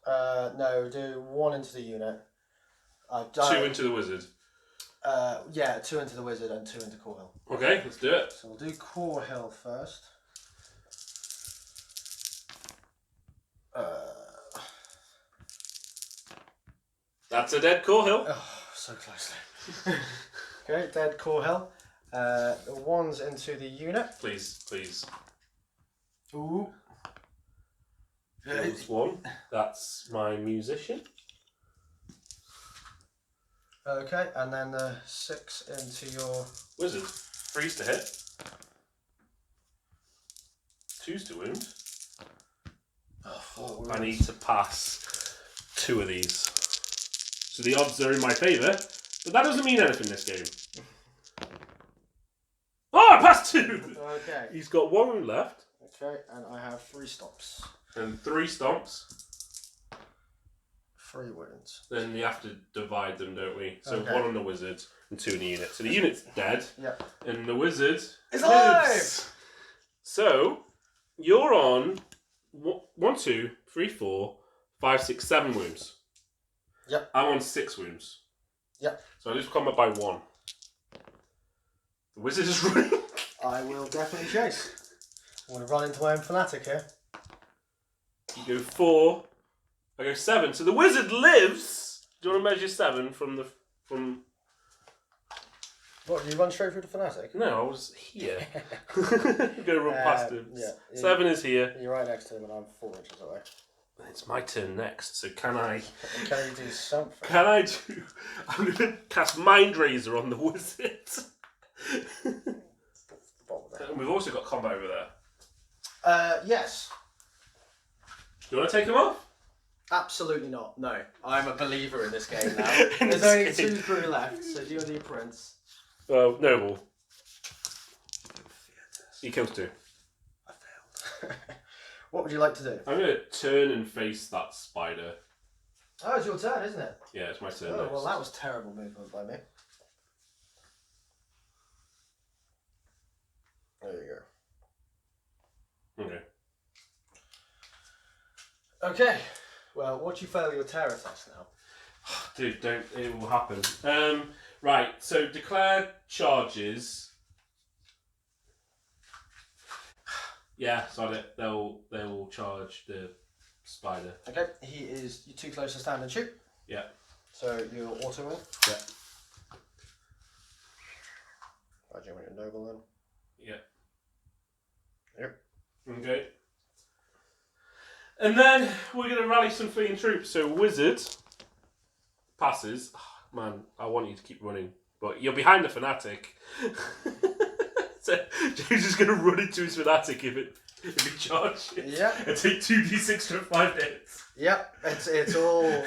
No, do 1 into the unit. 2 into the wizard. Yeah, 2 into the wizard and 2 into core hill. Okay, let's do it. So we'll do core hill first. That's a dead core hill. Oh, so closely. Okay, dead core hill. The 1's into the unit. Please. Ooh. Kills 1. That's my musician. Okay, and then the 6 into your... Wizard. 3's to hit. 2's to wound. Oh, 4 I need to pass 2 of these. So the odds are in my favour, but that doesn't mean anything in this game. Oh, I passed 2! Okay. He's got 1 wound left. Okay, and I have 3 stops. And 3 stomps. 3 wounds. Then you have to divide them, don't we? So Okay. 1 on the wizard and 2 in the unit. So the unit's dead. Yep. And the wizard It's lives. So you're on 1, 2, 3, 4, 5, 6, 7 wounds. Yep. I'm on 6 wounds. Yep. So I lose combat by 1. The wizard is running. I will definitely chase. I'm going to run into my own fanatic here. You go 4. I go 7. So the wizard lives. Do you want to measure 7 from? What, do you run straight through the fanatic? No, I was here. I'm gonna run past him. Yeah. 7 is here. You're right next to him and I'm 4 inches away. It's my turn next. So can I? Can you do something? Can I do? I'm gonna cast Mind Razor on the wizard. And we've also got combat over there. Yes. Do you want to take him off? Absolutely not. No. I'm a believer in this game now. There's only 2 crew left, so do you want to do Prince? Well, noble. He kills 2. I failed. What would you like to do? I'm gonna turn and face that spider. Oh, it's your turn, isn't it? Yeah, it's my turn. Oh, next. well, that was terrible movement by me. There you go. Okay. Okay. Well, once you fail your terror test now. Dude, don't. It will happen. Right. So declare charges. Yeah, sod it. They'll charge the spider. Okay. He is too close to stand and shoot. Yeah. So you're auto roll. Yeah. I do want your noble then. Yeah. Yep. Okay. And then we're going to rally some fleeing troops. So wizard passes. Oh, man, I want you to keep running, but you're behind the fanatic. So James is going to run into his fanatic if he charges. Yeah. And take 2d6 for 5 hits. Yep. It's all.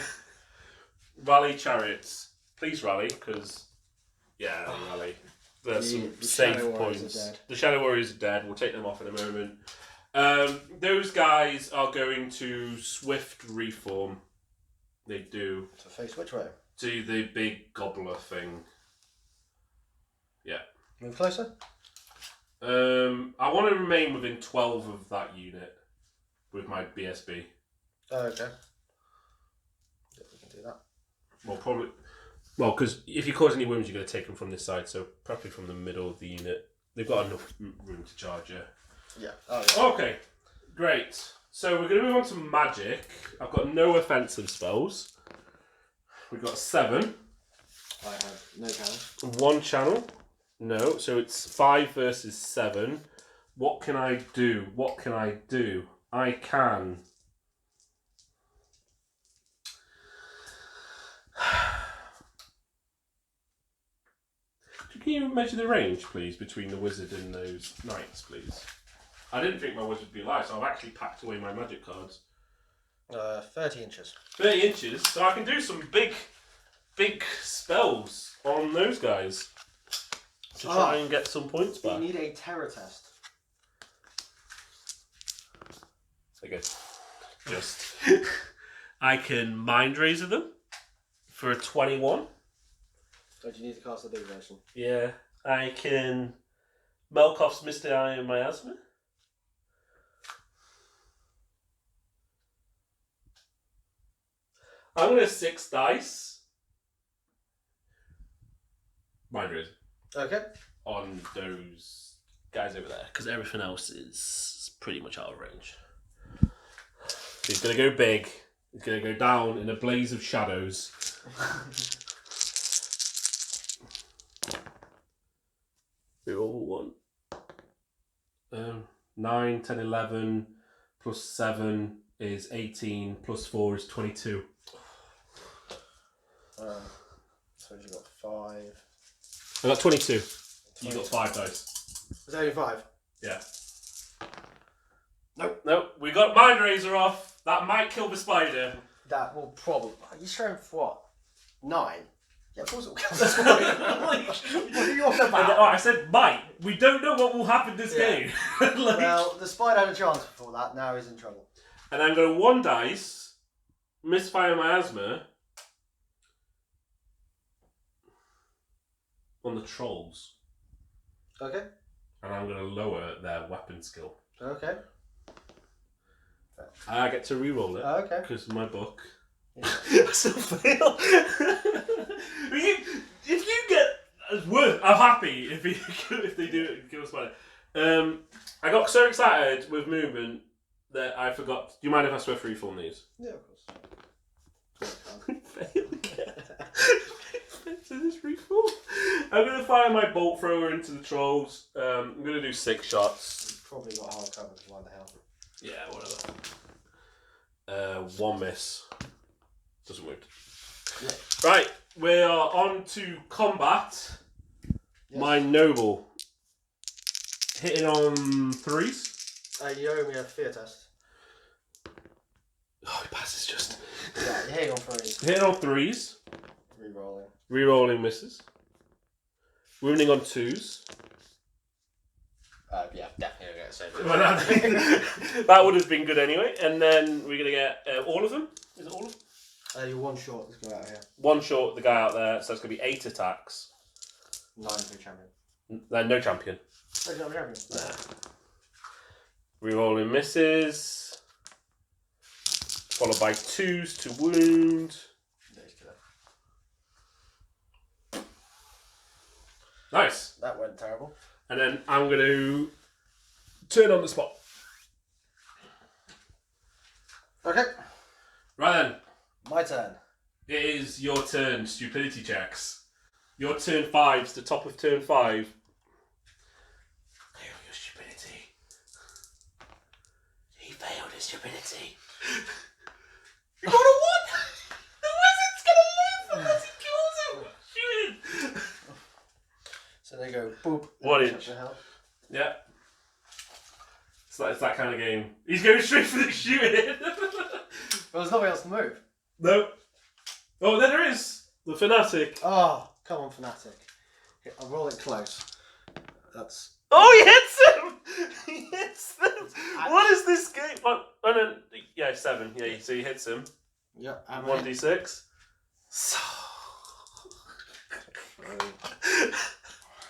Rally chariots. Please rally, because rally. There's some The save Shadow Warriors points. are dead. The Shadow Warriors are dead. We'll take them off in a moment. Those guys are going to swift reform. They do. To face which way? Do the big gobbler thing. Yeah. Move closer. I want to remain within 12 of that unit with my BSB. Oh, okay. Yeah, we can do that. Well, probably. Well, because if you cause any wounds, you're going to take them from this side, so probably from the middle of the unit. They've got enough room to charge, yeah. Yeah. Oh, yeah. Okay, great. So we're going to move on to magic. I've got no offensive spells. We've got 7. I have no challenge. 1 channel. No, so it's 5 versus 7. What can I do? What can I do? I can... Can you measure the range, please, between the wizard and those knights, please? I didn't think my wizard would be alive, so I've actually packed away my magic cards. 30 inches. 30 inches, so I can do some big spells on those guys to try and get some points back. You need a terror test. Okay. Just. I can Mind Razor them for a 21. So do you need to cast the big version? Yeah. I can Melkoff's Misty Eye and Miasma. I'm going to 6 dice. Mind Razor. Okay. On those guys over there, because everything else is pretty much out of range. So he's going to go big. He's going to go down in a blaze of shadows. We all want 9, 10, 11 plus 7 is 18 plus 4 is 22. So you got 5. I got 22. You got 5 dice. Was it only 5? Yeah. Nope. We got Mind Razor off. That might kill the spider. That will probably. Are you strength what? 9? Yeah, of course it will kill the spider. What are you on about? I said might. We don't know what will happen this game. Well, the spider had a chance before that. Now he's in trouble. And I'm going to 1 dice misfire miasma on the trolls. Okay. And I'm going to lower their weapon skill. Okay. I get to re-roll it. Okay. Because my book. Yeah. I still fail. If you get I'm happy if they do it. Give us money. I got so excited with movement that I forgot. Do you mind if I swear free form these? Yeah, of course. Fail again. To this free form. I'm gonna fire my bolt thrower into the trolls. I'm gonna do 6 shots. You've probably got hard cover. Why the hell? Yeah, whatever. 1 miss. Doesn't work. Yeah. Right, we are on to combat. Yes. My noble. Hitting on 3s. You owe me a fear test. Oh, he passes just. Yeah, you're hitting on 3s. Hitting on 3s. Rerolling. Rerolling misses. Wounding on 2s. Yeah, definitely going to say that. That would have been good anyway. And then we're going to get all of them. Is it all of them? You're 1 short. Let's go out here. 1 short, the guy out there. So it's going to be 8 attacks. 9 for champion. No champion. Oh, no champion. Nah. Rerolling misses. Followed by 2s to wound. Nice. That went terrible. And then I'm going to turn on the spot. Okay. Right then. My turn. It is your turn, stupidity checks. Your turn 5's the top of turn 5. Fail your stupidity. He failed his stupidity. You got a 1! The wizard's going to live unless he kills him. Shoot him. So they go boop. 1 inch. Yeah. It's that kind of game. He's going straight for the shooting. Well, there's nobody else to move. No. Oh, then there is. The Fanatic. Oh, come on, Fanatic. I'll roll it close. That's... Oh, he hits him! He hits them! What is this game? Oh, no. Yeah, 7. Yeah, so he hits him. Yeah, 1d6. So...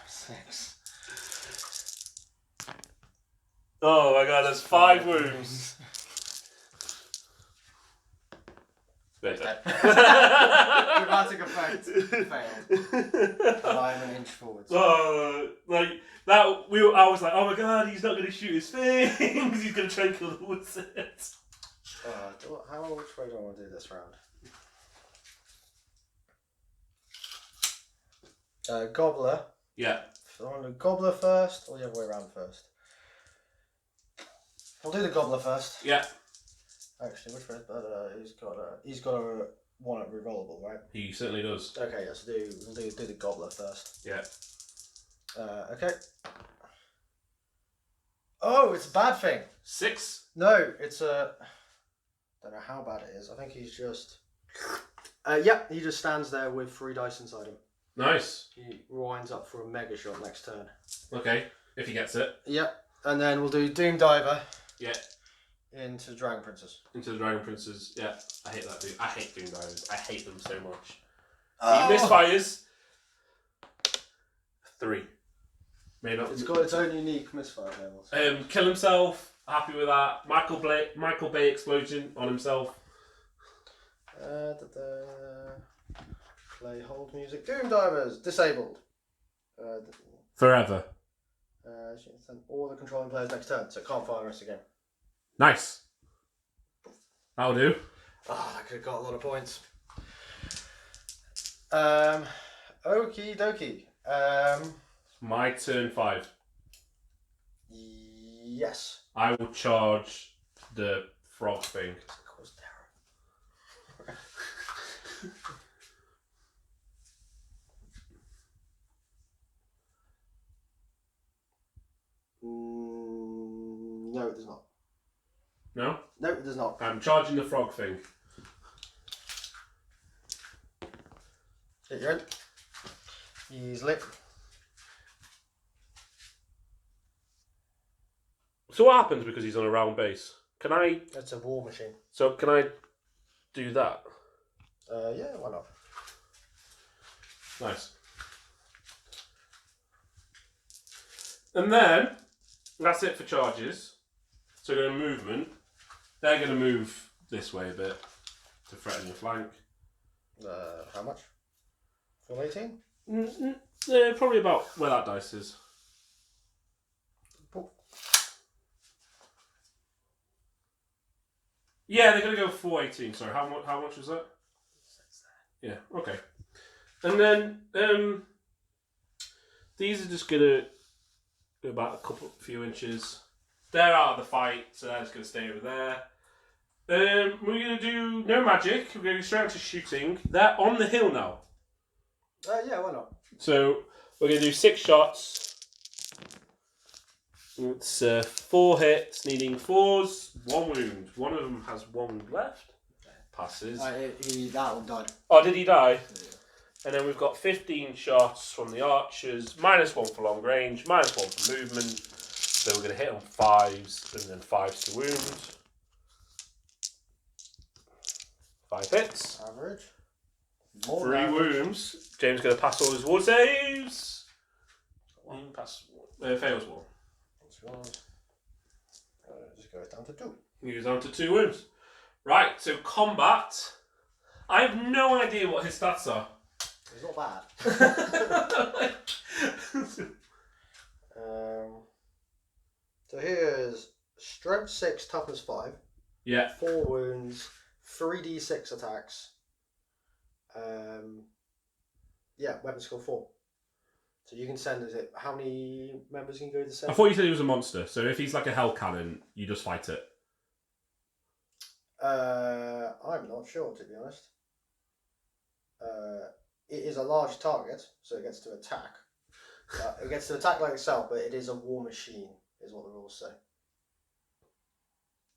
6. Oh my god, that's 5 wounds. Better. Dramatic effect. Failed. And I'm an inch forward. Oh, like that. I was like, oh my god, he's not going to shoot his things. He's going to try and kill the wizard. Which way do I want to do this round? Gobbler. Yeah. So I want to do Gobbler first, or the other way around first? I'll do the Gobbler first. Yeah. Actually, which way? He's got a 1 at rerollable, right? He certainly does. Okay, yeah. So we'll do the Gobbler first. Yeah. Okay. Oh, it's a bad thing. 6. No, it's a. Don't know how bad it is. I think he's just. Yeah, he just stands there with 3 dice inside him. Nice. He winds up for a mega shot next turn. Okay, if he gets it. Yep, and then we'll do Doom Diver. Yeah. Into Dragon Princess. Into the Dragon Princes. Yeah, I hate that dude. I hate Doom Divers. I hate them so much. Oh. He misfires. 3. Made up. It's got its own unique misfire levels. Kill himself. Happy with that. Michael Bay explosion on himself. Play hold music. Doom Divers disabled. Forever. Send all the controlling players next turn, so it can't fire us again. Nice. That'll do. Oh, I could have got a lot of points. Okie dokie. My turn 5. Yes. I will charge the frog thing. Cause terror. No, it does not. No? No, it does not. I'm charging the frog thing. Hit your end. He's lit. So what happens because he's on a round base? Can I... That's a war machine. So can I do that? Yeah, why not? Nice. And then, that's it for charges. So going to movement. They're going to move this way a bit to threaten your flank. How much? Full 18? Yeah, probably about where that dice is. Yeah, they're going to go 418. Sorry, how much was that? Yeah, okay. And then these are just going to go about a few inches. They're out of the fight, so they're just going to stay over there. We're going to do no magic. We're going to go straight into shooting. They're on the hill now. Yeah, why not? So we're going to do 6 shots. It's 4 hits, needing 4s, 1 wound. One of them has 1 wound left. Passes. That one died. Oh, did he die? Yeah. And then we've got 15 shots from the archers, -1 for long range, -1 for movement. So we're going to hit on 5s and then 5s to wound. 5 hits. Average. 3 wounds. James is going to pass all his ward saves. Fails 1. Just goes down to 2. He goes down to 2 wounds. Right, so combat. I have no idea what his stats are. It's not bad. So here's strength 6, toughness 5. Yeah. 4 wounds, 3d6 attacks. Weapon skill 4. So you can send, how many members can go to send? I thought you said he was a monster, so if he's like a hell cannon, you just fight it. I'm not sure, to be honest. It is a large target, so it gets to attack. It gets to attack like itself, but it is a war machine, is what the rules say.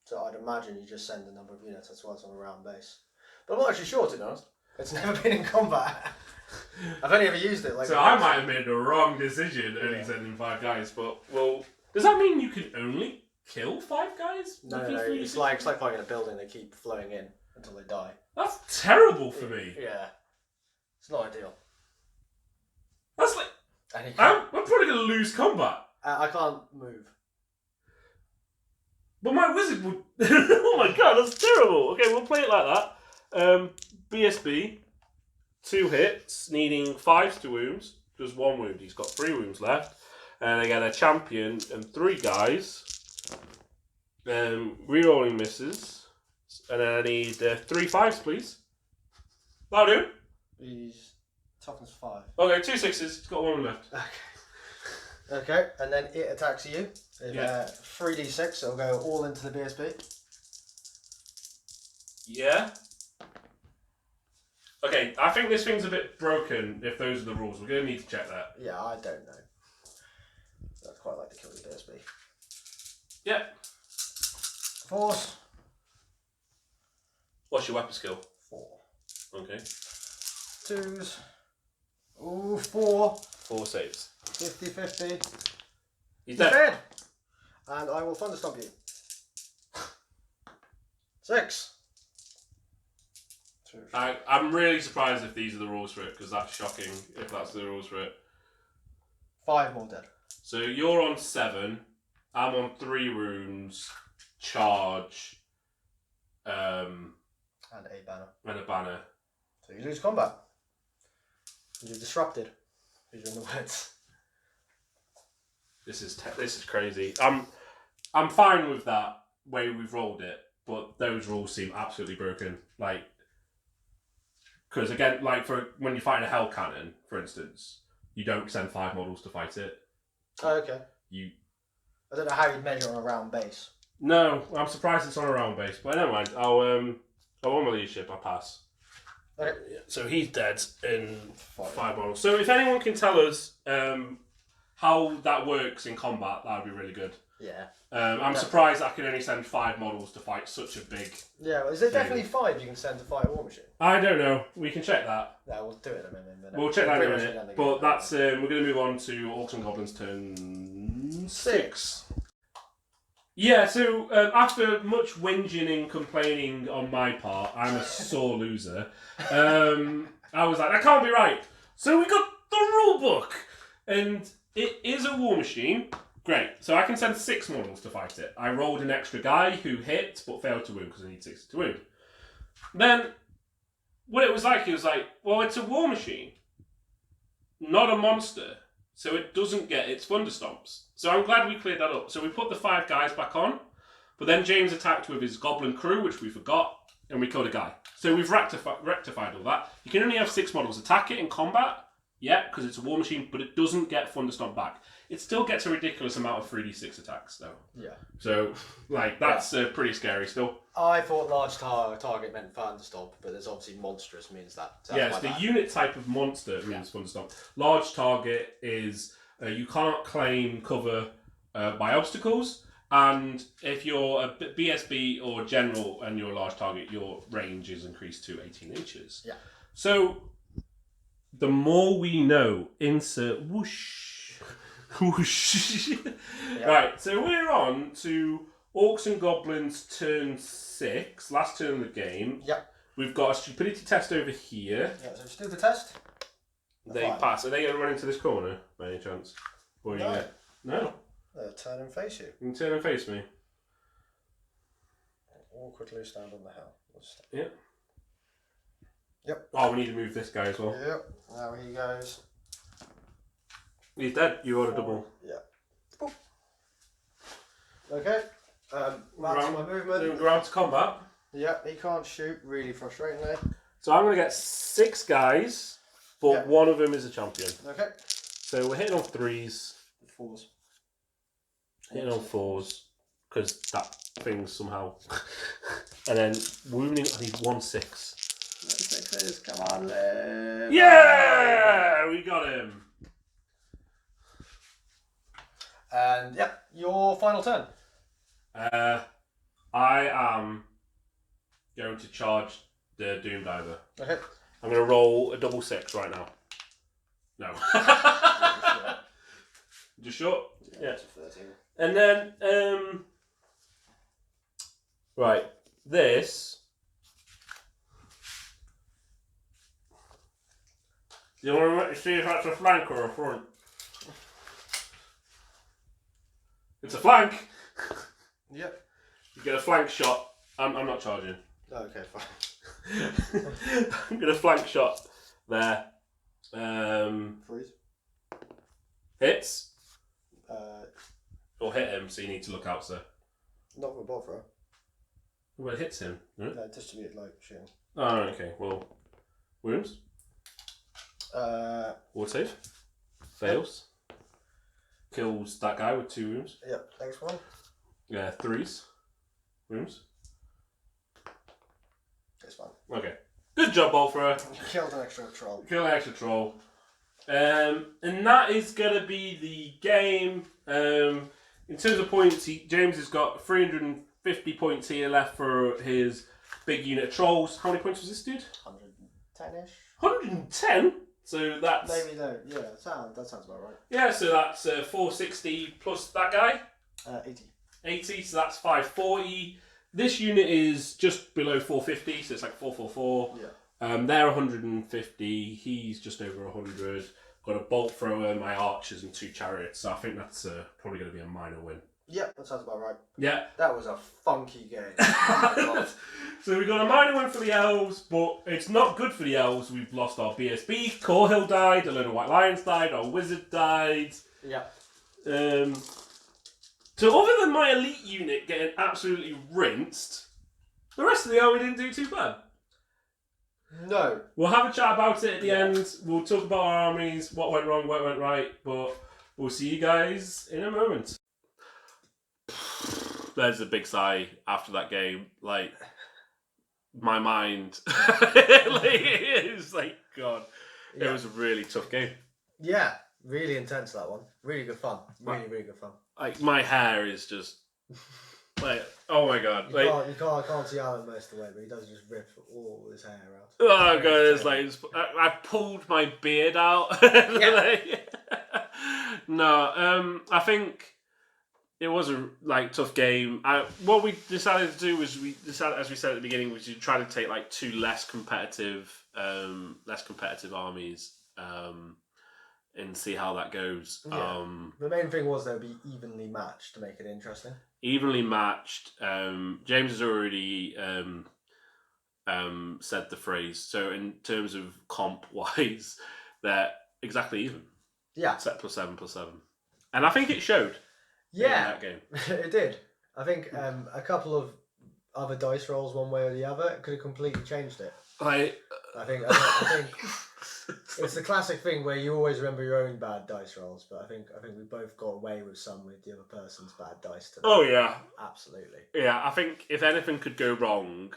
So I'd imagine you just send a number of units, that's why it's on a round base. But I'm not actually sure, to be honest. It's never been in combat. I've only ever used it. So I might have made the wrong decision only sending 5 guys, but, well, does that mean you can only kill 5 guys? No, it's like fighting in a building, they keep flowing in until they die. That's terrible for me. Yeah. It's not ideal. That's like... I'm probably going to lose combat. I can't move. But my wizard would... Oh my god, that's terrible. Okay, we'll play it like that. BSB, 2 hits, needing 5s to wounds. Just 1 wound. He's got 3 wounds left. And I get a champion and 3 guys. Rerolling misses. And then I need 3 5s, please. That'll do. He's toughness 5. Okay, 2 6s. He's got 1 left. Okay, and then it attacks you. 3d6, so it'll go all into the BSB. Yeah. Okay, I think this thing's a bit broken if those are the rules. We're going to need to check that. Yeah, I don't know. I'd quite like to kill the BSB. Yeah. Force. What's your weapon skill? 4. Okay. 2s. Ooh, 4. 4 saves. 50-50. He's dead. And I will thunderstomp you. 6. I'm really surprised if these are the rules for it, because that's shocking if that's the rules for it. 5 more dead. So you're on 7. I'm on 3 runes. Charge. And a banner. And a banner. So you lose combat. You're disrupted. Because you're in the woods. This is crazy. I'm fine with that way we've rolled it, but those rules seem absolutely broken. Like, because again, like for when you're fighting a hell cannon, for instance, you don't send 5 models to fight it. Oh, okay. I don't know how you'd measure on a round base. No, I'm surprised it's on a round base, but never mind. I want my leadership. I pass. Okay. So he's dead in 5 models. So if anyone can tell us how that works in combat, that would be really good. Yeah. I'm surprised I can only send 5 models to fight such a big... Yeah, well, is it definitely 5 you can send to fight a war machine? I don't know. We can check that. Yeah, we'll do it in a minute. We'll check that in a minute. But that's we're going to move on to Orcs and Goblins turn 6. Yeah, so after much whinging and complaining on my part, I'm a sore loser. I was like, that can't be right. So we got the rule book, and it is a war machine. Great. So I can send 6 models to fight it. I rolled an extra guy who hit but failed to wound because I need 6 to wound. Then what it was like, well, it's a war machine, not a monster. So it doesn't get its thunderstomps. So I'm glad we cleared that up. So we put the 5 guys back on, but then James attacked with his goblin crew, which we forgot, and we killed a guy. So we've rectified all that. You can only have 6 models attack it in combat, yeah, because it's a war machine, but it doesn't get thunderstomp back. It still gets a ridiculous amount of 3d6 attacks, though. Yeah. So, that's pretty scary still. I thought large target meant thunderstomp, but there's obviously monstrous means that. So yeah, it's the unit type of monster means thunderstomp. Large target is you can't claim cover by obstacles, and if you're a BSB or general and you're a large target, your range is increased to 18 inches. Yeah. So, the more we know, insert whoosh. Whoosh. Yeah. Right, so we're on to Orcs and Goblins turn 6, last turn of the game. Yep. We've got a stupidity test over here. Yeah, so just do the test. They pass. Are they going to run into this corner by any chance? Or no. No. They'll turn and face you. You can turn and face me. Awkwardly stand on the hill. Yep. Yep. Oh, we need to move this guy as well. Yep. Now he goes. He's dead. You rolled a double. Yeah. Boop. Okay. That's my movement. Go out to combat. Yep, he can't shoot. Really frustratingly. So I'm going to get 6 guys, but one of them is a champion. Okay. So we're hitting on 3s. 4s. Hitting on 4s. Because that thing somehow. And then wounding, I need 1 6. 6s, come on, live. Yeah! We got him. And your final turn. I am going to charge the Doom Diver. Okay. I'm going to roll a double 6 right now. No. Just short? Yeah. 13. And then, right, this. Do you want to see if that's a flank or a front? It's a flank. Yep. You get a flank shot. I'm not charging. Okay, fine. I'm going to flank shot there. Freeze. Hits. Or hit him, so you need to look out, sir. Not with bot throw. Well, it hits him. No, distribute like shooting. Oh, okay. Well, wounds. Ward save. Fails. Kills that guy with 2 wounds. Yep, next one. Yeah, 3s. Wounds. It's fine. Okay. Good job, Bolthrower. Killed an extra troll. Kill an extra troll. And that is going to be the game. In terms of points, James has got 350 points here left for his big unit of trolls. How many points was this dude? 110-ish. 110? So that's... Maybe no. Yeah, that sounds about right. Yeah, so that's 460 plus that guy? 80. 80, so that's 540. This unit is just below 450, so it's like 444. Yeah. They're 150. He's just over 100. Got a bolt thrower, my archers, and 2 chariots. So I think that's probably going to be a minor win. Yep, that sounds about right. Yeah. That was a funky game. So we got a minor win for the elves, but it's not good for the elves. We've lost our BSB. Corhill died. A load of White Lions died. Our wizard died. Yeah. So other than my elite unit getting absolutely rinsed, the rest of the army didn't do too bad. No. We'll have a chat about it at the end. We'll talk about our armies, what went wrong, what went right, but we'll see you guys in a moment. There's a big sigh after that game. Like, my mind. It was like, God. It was a really tough game. Yeah, really intense, that one. Really good fun. Really good fun. Like, my hair is just... Like, oh my God. You can't see Allan most of the way, but he does just rip all his hair out. Oh God, it's like, I pulled my beard out. Yeah. No, I think It was a tough game. What we decided to do was as we said at the beginning, was to try to take like two less competitive armies, and see how that goes. Yeah. The main thing was they'd be evenly matched to make it interesting. Evenly matched. James has already said the phrase. So in terms of comp wise, they're exactly even. Yeah. Set +7/+7, and I think it showed. Yeah, in that game. It did. I think a couple of other dice rolls, one way or the other, could have completely changed it. I think it's the classic thing where you always remember your own bad dice rolls, but I think we both got away with some with the other person's bad dice today. Oh yeah, absolutely. Yeah, I think if anything could go wrong,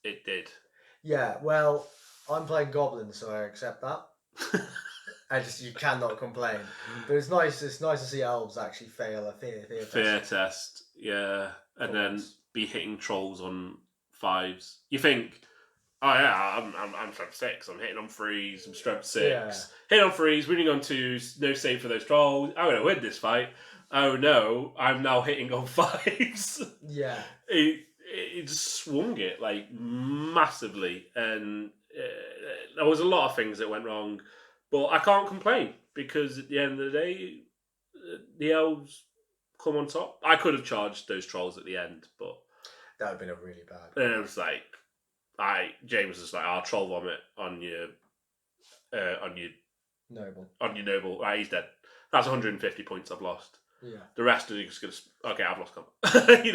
it did. Yeah, well, I'm playing goblins, so I accept that. You cannot complain. But it's nice to see elves actually fail a fear test. Yeah, and then be hitting trolls on 5s. You think, oh yeah, I'm strength 6. I'm hitting on 3s. I'm strength 6. Yeah. Hitting on 3s, winning on 2s. No save for those trolls. I'm gonna win this fight. Oh no, I'm now hitting on 5s. Yeah, it just swung it like massively, and there was a lot of things that went wrong. But I can't complain because at the end of the day, the elves come on top. I could have charged those trolls at the end, but that would have been a really bad. And it was like, James was like, "I'll troll vomit on your noble. On your noble. Right, he's dead. That's 150 points I've lost. Yeah. The rest are just gonna. Okay, I've lost combat.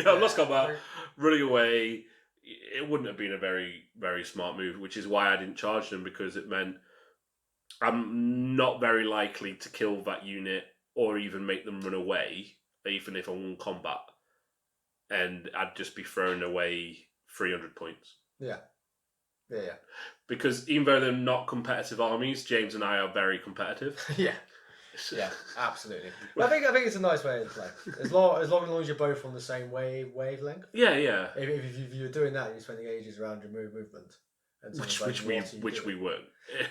I've lost combat. Running away. It wouldn't have been a very, very smart move, which is why I didn't charge them, because it meant I'm not very likely to kill that unit or even make them run away, even if I won combat. And I'd just be throwing away 300 points. Yeah. Yeah. Because even though they're not competitive armies, James and I are very competitive. Yeah. Yeah, absolutely. I think it's a nice way to play. As long as you're both on the same wavelength. Yeah, yeah. If you're doing that, you're spending ages around your movement. Which we weren't.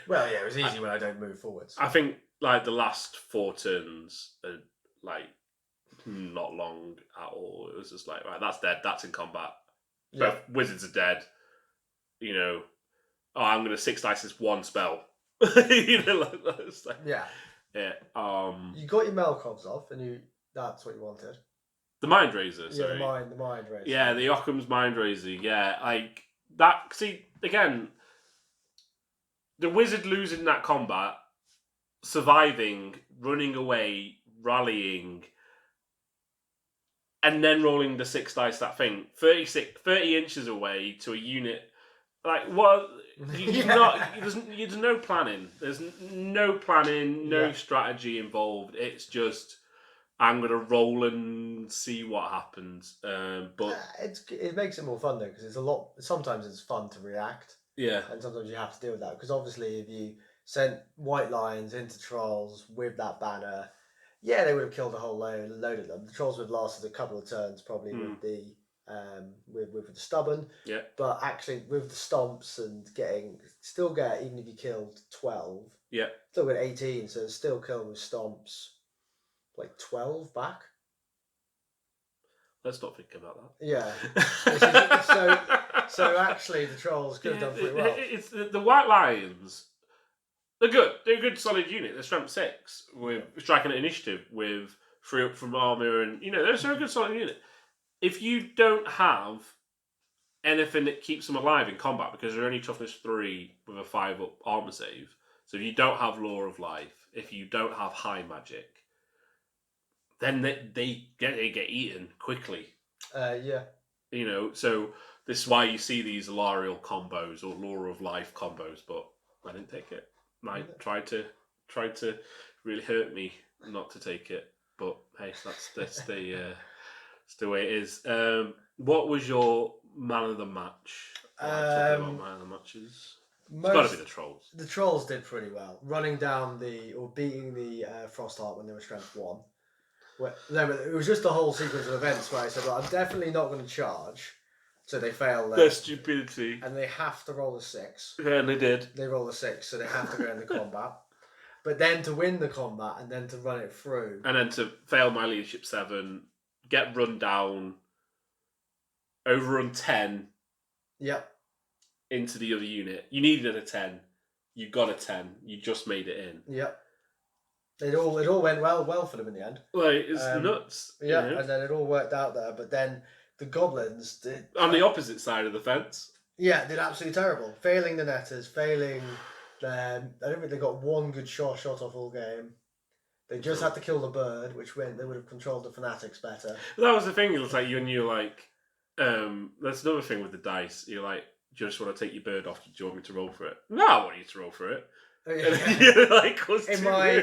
Well, yeah, it was easy when I don't move forwards. I think the last 4 turns are not long at all. It was just like, right, that's dead. That's in combat. Yeah. Both wizards are dead. I'm going to 6 dice this one spell. Yeah. Yeah. You got your Melkovs off, and that's what you wanted. The Mind Razor. Sorry. Yeah, the Mind Razor. Yeah, the Occam's Mind Razor. Yeah, like that. See, again, the wizard losing that combat, surviving, running away, rallying, and then rolling the 6 dice. That thing, 30 inches away to a unit. Like what? There's no planning. There's no planning, no strategy involved. It's just I'm gonna roll and see what happens. But it makes it more fun though, because it's a lot. Sometimes it's fun to react. Yeah. And sometimes you have to deal with that, because obviously if you sent white lions into trolls with that banner, they would have killed a whole load of them. The trolls would have lasted a couple of turns probably with the. With the stubborn, but actually with the stomps and even if you killed 12, still get 18, so it's still kill with stomps like 12 back. Let's not think about that. Yeah. so actually the trolls could have done pretty well. It's the white lions. They're good. They're a good solid unit. They're strength 6 with striking an initiative with 3 up from armor, and they're a good solid unit. If you don't have anything that keeps them alive in combat, because they're only toughness 3 with a 5 up armor save, so if you don't have Law of Life, if you don't have high magic, then they get eaten quickly. So this is why you see these Alarial combos or Law of Life combos, but I didn't take it. I tried to really hurt me not to take it, but hey, that's the way it is. What was your man of the match? Man of the matches. It's got to be the trolls. The trolls did pretty well, running down beating the Frostheart when they were strength 1. But it was just a whole sequence of events where I said, "Well, I'm definitely not going to charge," so they fail their stupidity, and they have to roll a 6. Yeah, and they did. They roll a 6, so they have to go into combat. But then to win the combat and then to run it through, and then to fail my leadership 7. get run down, overrun 10 Yep. into the other unit. You needed a 10. You got a 10. You just made it in. Yep. It all went well for them in the end. Like, it's nuts. Yeah, and then it all worked out there. But then the goblins did on the opposite side of the fence. Yeah, did absolutely terrible. Failing the netters, failing them. I don't think they got one good shot off all game. They just had to kill the bird, which meant they would have controlled the fanatics better. That was the thing. It was like you're like, that's another thing with the dice. You're like, do you just want to take your bird off? Do you want me to roll for it? No, I want you to roll for it. Like,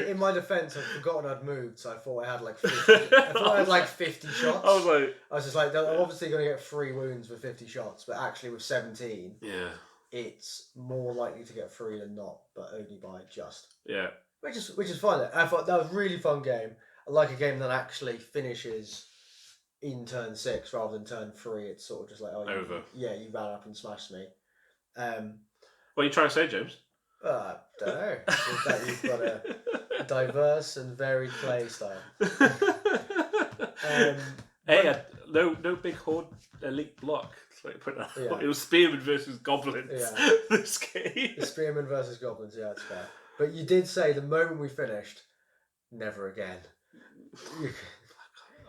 in my defence, I'd forgotten I'd moved, so I thought I had like 50. I thought I had like 50 shots. I was just like, I'm obviously going to get 3 wounds with 50 shots, but actually with 17, it's more likely to get 3 than not, but only by just. Yeah. Which is fun. I thought that was a really fun game. I like a game that actually finishes in turn 6 rather than turn 3. It's sort of just like, over. You ran up and smashed me. What are you trying to say, James? I don't know. That you've got a diverse and varied play style. No big horde elite block. It was Spearmen versus Goblins. This game. The Spearmen versus Goblins. Yeah, that's fair. But you did say the moment we finished, never again.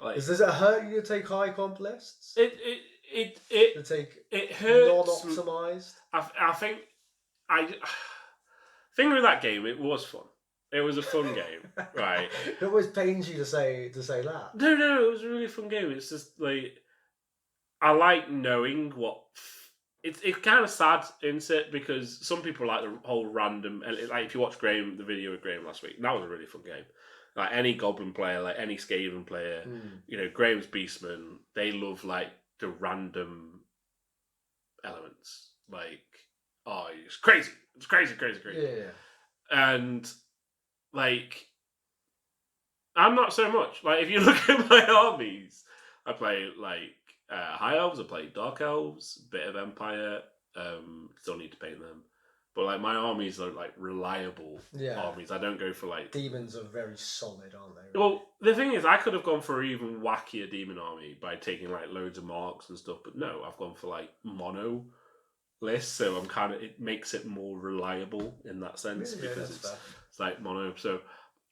Does it hurt you to take high comp lists? It hurts. Non-optimized. I think thing with that game, it was fun. It was a fun game, right? It always pains you to say that. No, it was a really fun game. It's just like I like knowing what. It's kind of sad, isn't it? Because some people like the whole random. Like if you watch Graham, the video of Graham last week, that was a really fun game. Like any Goblin player, like any Skaven player, Graham's Beastmen, they love like the random elements. Like, it's crazy. It's crazy. Yeah. And like, I'm not so much. Like, if you look at my armies, I play like High Elves, I play Dark Elves, bit of Empire. Still need to paint them. But like my armies are like reliable armies. I don't go for like demons are very solid, aren't they? Well, the thing is, I could have gone for an even wackier demon army by taking like loads of marks and stuff. But no, I've gone for like mono lists, so it makes it more reliable in that sense because it's like mono. So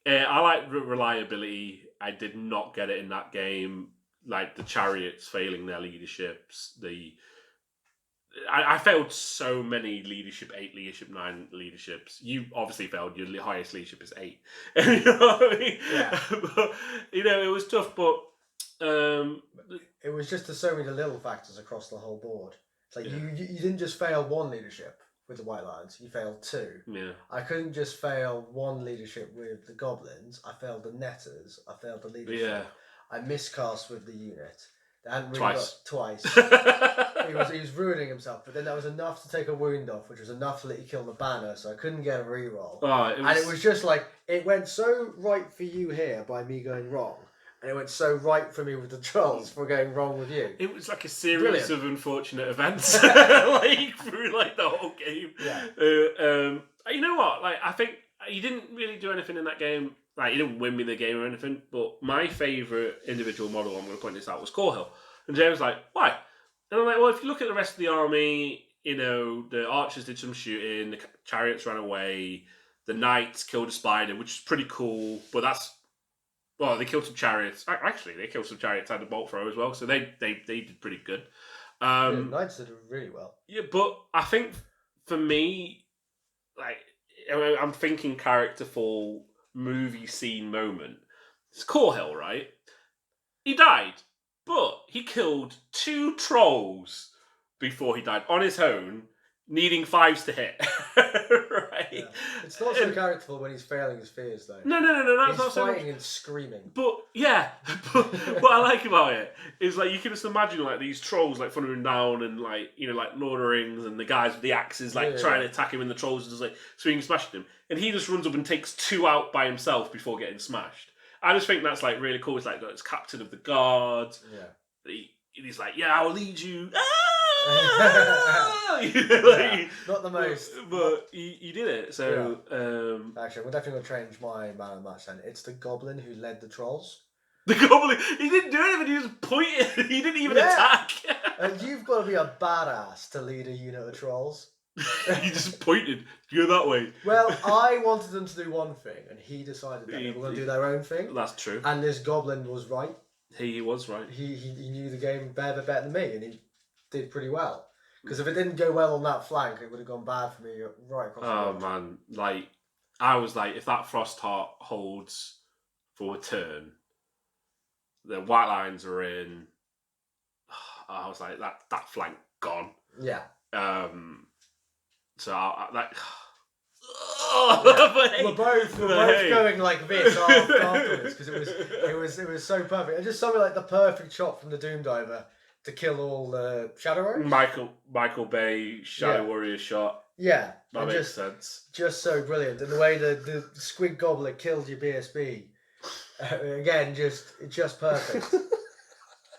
I like reliability. I did not get it in that game. Like the chariots failing their leaderships, I failed so many leadership, 8 leadership, 9 leaderships. You obviously failed. Your highest leadership is 8. You know what I mean? Yeah. But, it was tough, but it was just so many little factors across the whole board. It's like you didn't just fail 1 leadership with the White Lions. You failed 2. Yeah. I couldn't just fail 1 leadership with the Goblins. I failed the Netters. I failed the leadership. Yeah. I miscast with the unit. They hadn't really Twice. He was ruining himself, but then that was enough to take a wound off, which was enough to let you kill the banner, so I couldn't get a reroll. And it was just like, it went so right for you here by me going wrong, and it went so right for me with the trolls for going wrong with you. It was like a series of unfortunate events, like through like the whole game. Yeah. You know what? Like I think he didn't really do anything in that game. Like, he didn't win me the game or anything, but my favourite individual model, I'm going to point this out, was Corehill. And James was like, why? And I'm like, well, if you look at the rest of the army, the archers did some shooting, the chariots ran away, the knights killed a spider, which is pretty cool, but they killed some chariots. Actually, they killed some chariots and a bolt throw as well, so they did pretty good. Knights did really well. Yeah, but I think for me, like, I'm thinking character fall, movie scene moment. It's Corehill, right? He died, but he killed 2 trolls before he died on his own, needing 5s to hit. Right? Yeah. It's not so characterful when he's failing his fears, though. No. That's he's not so fighting and screaming. But but what I like about it is like you can just imagine like these trolls like thundering down and like like Lord of the Rings and the guys with the axes like trying to attack him and the trolls are just like swinging, smashing him, and he just runs up and takes 2 out by himself before getting smashed. I just think that's like really cool. It's like it's captain of the guard. Yeah. He's like, I'll lead you. Not the most, but he did it. So actually, we're definitely gonna change my man of the match then. It's the goblin who led the trolls. The goblin, he didn't do anything, he just pointed, he didn't even attack. And you've got to be a badass to lead a unit of trolls. He just pointed, go that way. Well, I wanted them to do one thing, and he decided that they were going to do their own thing. That's true. And this goblin was right. He was right. He knew the game better than me, and he did pretty well. Because if it didn't go well on that flank, it would have gone bad for me right across the board. Man, like, I was like, if that Frost Heart holds for a turn, the white lines are in. I was like, that flank gone. Yeah. So that. We're both going like this afterwards because it was so perfect. And just something like the perfect shot from the Doom Diver to kill all the Shadow Warriors. Michael Bay Shadow Warrior shot. Yeah, that makes sense. Just so brilliant, and the way the Squid Gobbler killed your BSB, again, just perfect.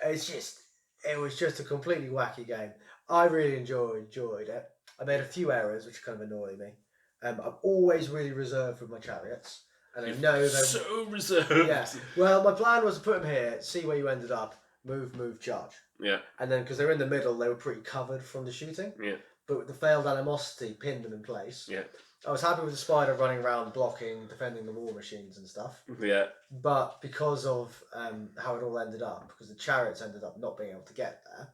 It was just a completely wacky game. I really enjoyed it. I made a few errors which kind of annoy me. I'm always really reserved with my chariots, and I know that so reserved. Yeah. Well, my plan was to put them here, see where you ended up, move, charge. Yeah. And then because they were in the middle, they were pretty covered from the shooting. Yeah. But the failed animosity pinned them in place. Yeah. I was happy with the spider running around, blocking, defending the war machines and stuff. Yeah. But because of how it all ended up, because the chariots ended up not being able to get there,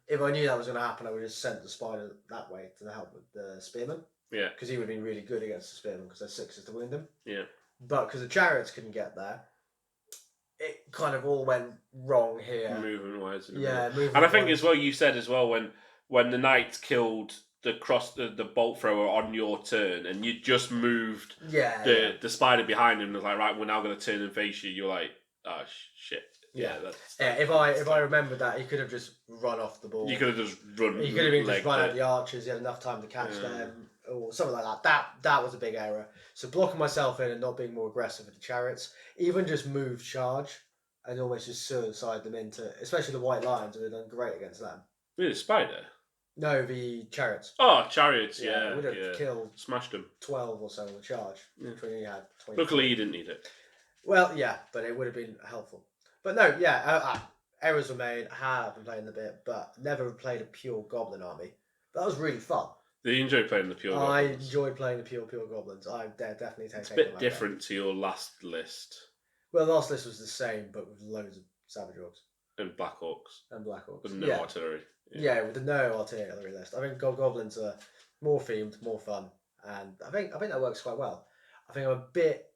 if I knew that was going to happen, I would have sent the spider that way to help with the spearman. Yeah. Because he would have been really good against the spearman because there's 6s to wound him. Yeah. But because the chariots couldn't get there, it kind of all went wrong here. Movement wise. Moving and I think as well, you said as well when the knight killed the bolt thrower on your turn, and you just moved the spider behind him, and was like, right, we're now going to turn and face you. You're like, oh shit. Yeah. If I remembered that, he could have just run off the ball. You could have just run. He could have just run at the archers. He had enough time to catch them, or something like that. That was a big error. So blocking myself in and not being more aggressive with the chariots, even just move charge, and almost just suicide them into, especially the white lions, who have done great against them. Really, spider. No, the chariots. Oh, chariots, yeah. Would have killed... Smashed them. 12 or so on the charge. Yeah. He had 20. Luckily, you didn't need it. Well, yeah, but it would have been helpful. But no, errors were made. I have been playing a bit, but never played a pure goblin army. That was really fun. Did you enjoy playing the pure goblins? I enjoyed playing the pure goblins. I definitely take it. It's a bit different to your last list. Well, the last list was the same, but with loads of Savage Orcs. And Black Orcs. And Black Orcs. With no artillery. Yeah, with the no artillery list. I think goblins are more themed, more fun, and I think that works quite well. I think I'm a bit.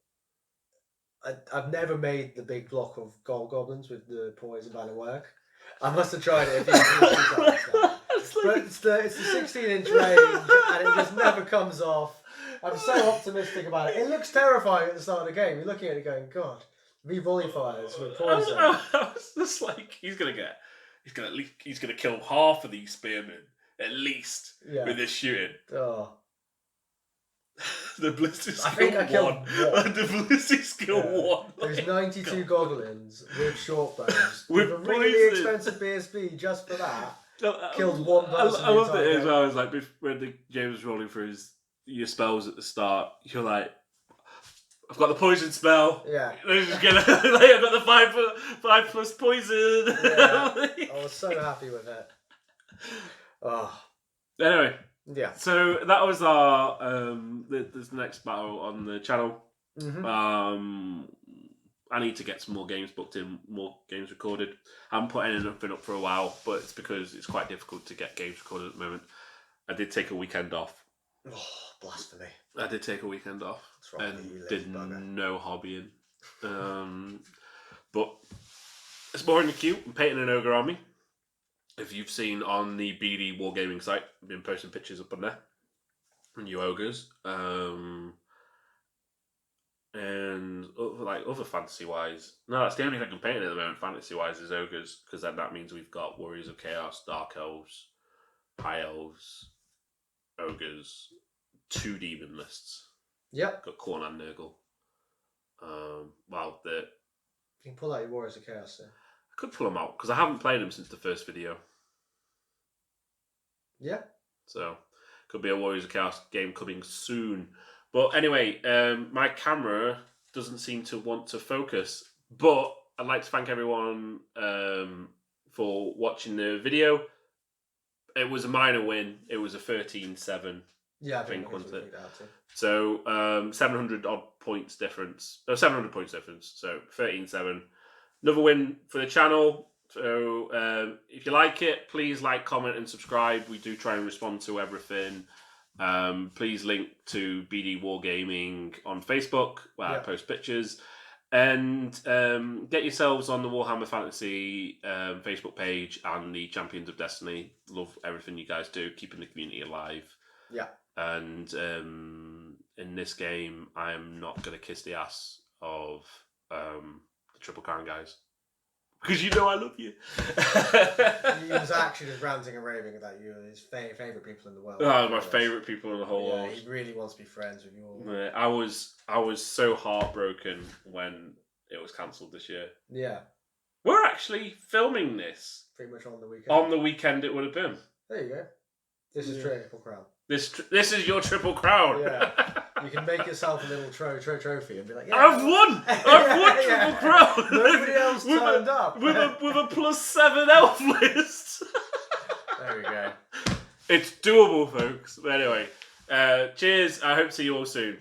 I've never made the big block of goblins with the poison banner work. I must have tried it a few times now. But it's the 16-inch range, and it just never comes off. I'm so optimistic about it. It looks terrifying at the start of the game. You're looking at it going, God, me volley fires with poison. I was just like, he's gonna kill half of these spearmen at least with this shooting. Oh. The ballistic skill I think I killed one. The ballistic skill 1. There's 92 goblins with short bows. with a really expensive BSB just for that. Killed one person. I loved it as well. I was like, when James was rolling through your spells at the start, you're like, I've got the poison spell. Yeah. I've got the 5+ poison. Yeah. I was so happy with it. Oh. Anyway. Yeah. So that was our this next battle on the channel. Mm-hmm. I need to get some more games booked in, more games recorded. I haven't put anything up for a while, but it's because it's quite difficult to get games recorded at the moment. I did take a weekend off. Oh, blasphemy. I did take a weekend off and did no hobbying. But it's more in the queue. I'm painting an ogre army. If you've seen on the BD Wargaming site, I've been posting pictures up on there. New ogres. And other fantasy-wise. No, that's the only thing I'm painting at the moment, fantasy-wise, is ogres. Because then that means we've got Warriors of Chaos, Dark Elves, High Elves, Ogres, 2 demon lists. Yep. Got Khorne and Nurgle. You can pull out your Warriors of Chaos then. I could pull them out, because I haven't played them since the first video. Yeah. So, could be a Warriors of Chaos game coming soon. But anyway, my camera doesn't seem to want to focus. But I'd like to thank everyone for watching the video. It was a minor win. It was a 13-7. Yeah, I think, think wasn't it? that too. So 700 odd points difference. 700 points difference. So 13-7. Another win for the channel. So if you like it, please like, comment, and subscribe. We do try and respond to everything. Please link to BD Wargaming on Facebook, where I post pictures. And get yourselves on the Warhammer Fantasy Facebook page and the Champions of Destiny. Love everything you guys do, keeping the community alive. Yeah. And in this game, I am not going to kiss the ass of the Triple Crown guys. Because you know I love you. He was actually just ranting and raving about you and his favourite people in the world. Oh, my favourite people in the whole world. He really wants to be friends with you all. Yeah, I was so heartbroken when it was cancelled this year. Yeah. We're actually filming this. Pretty much on the weekend. On the weekend it would have been. There you go. This is Triple Crown. This is your Triple Crown. Yeah. You can make yourself a little trophy and be like, yeah, I've won! I've won Triple Crown! Nobody else turned up. With a +7 elf list. There we go. It's doable, folks. But anyway, cheers. I hope to see you all soon.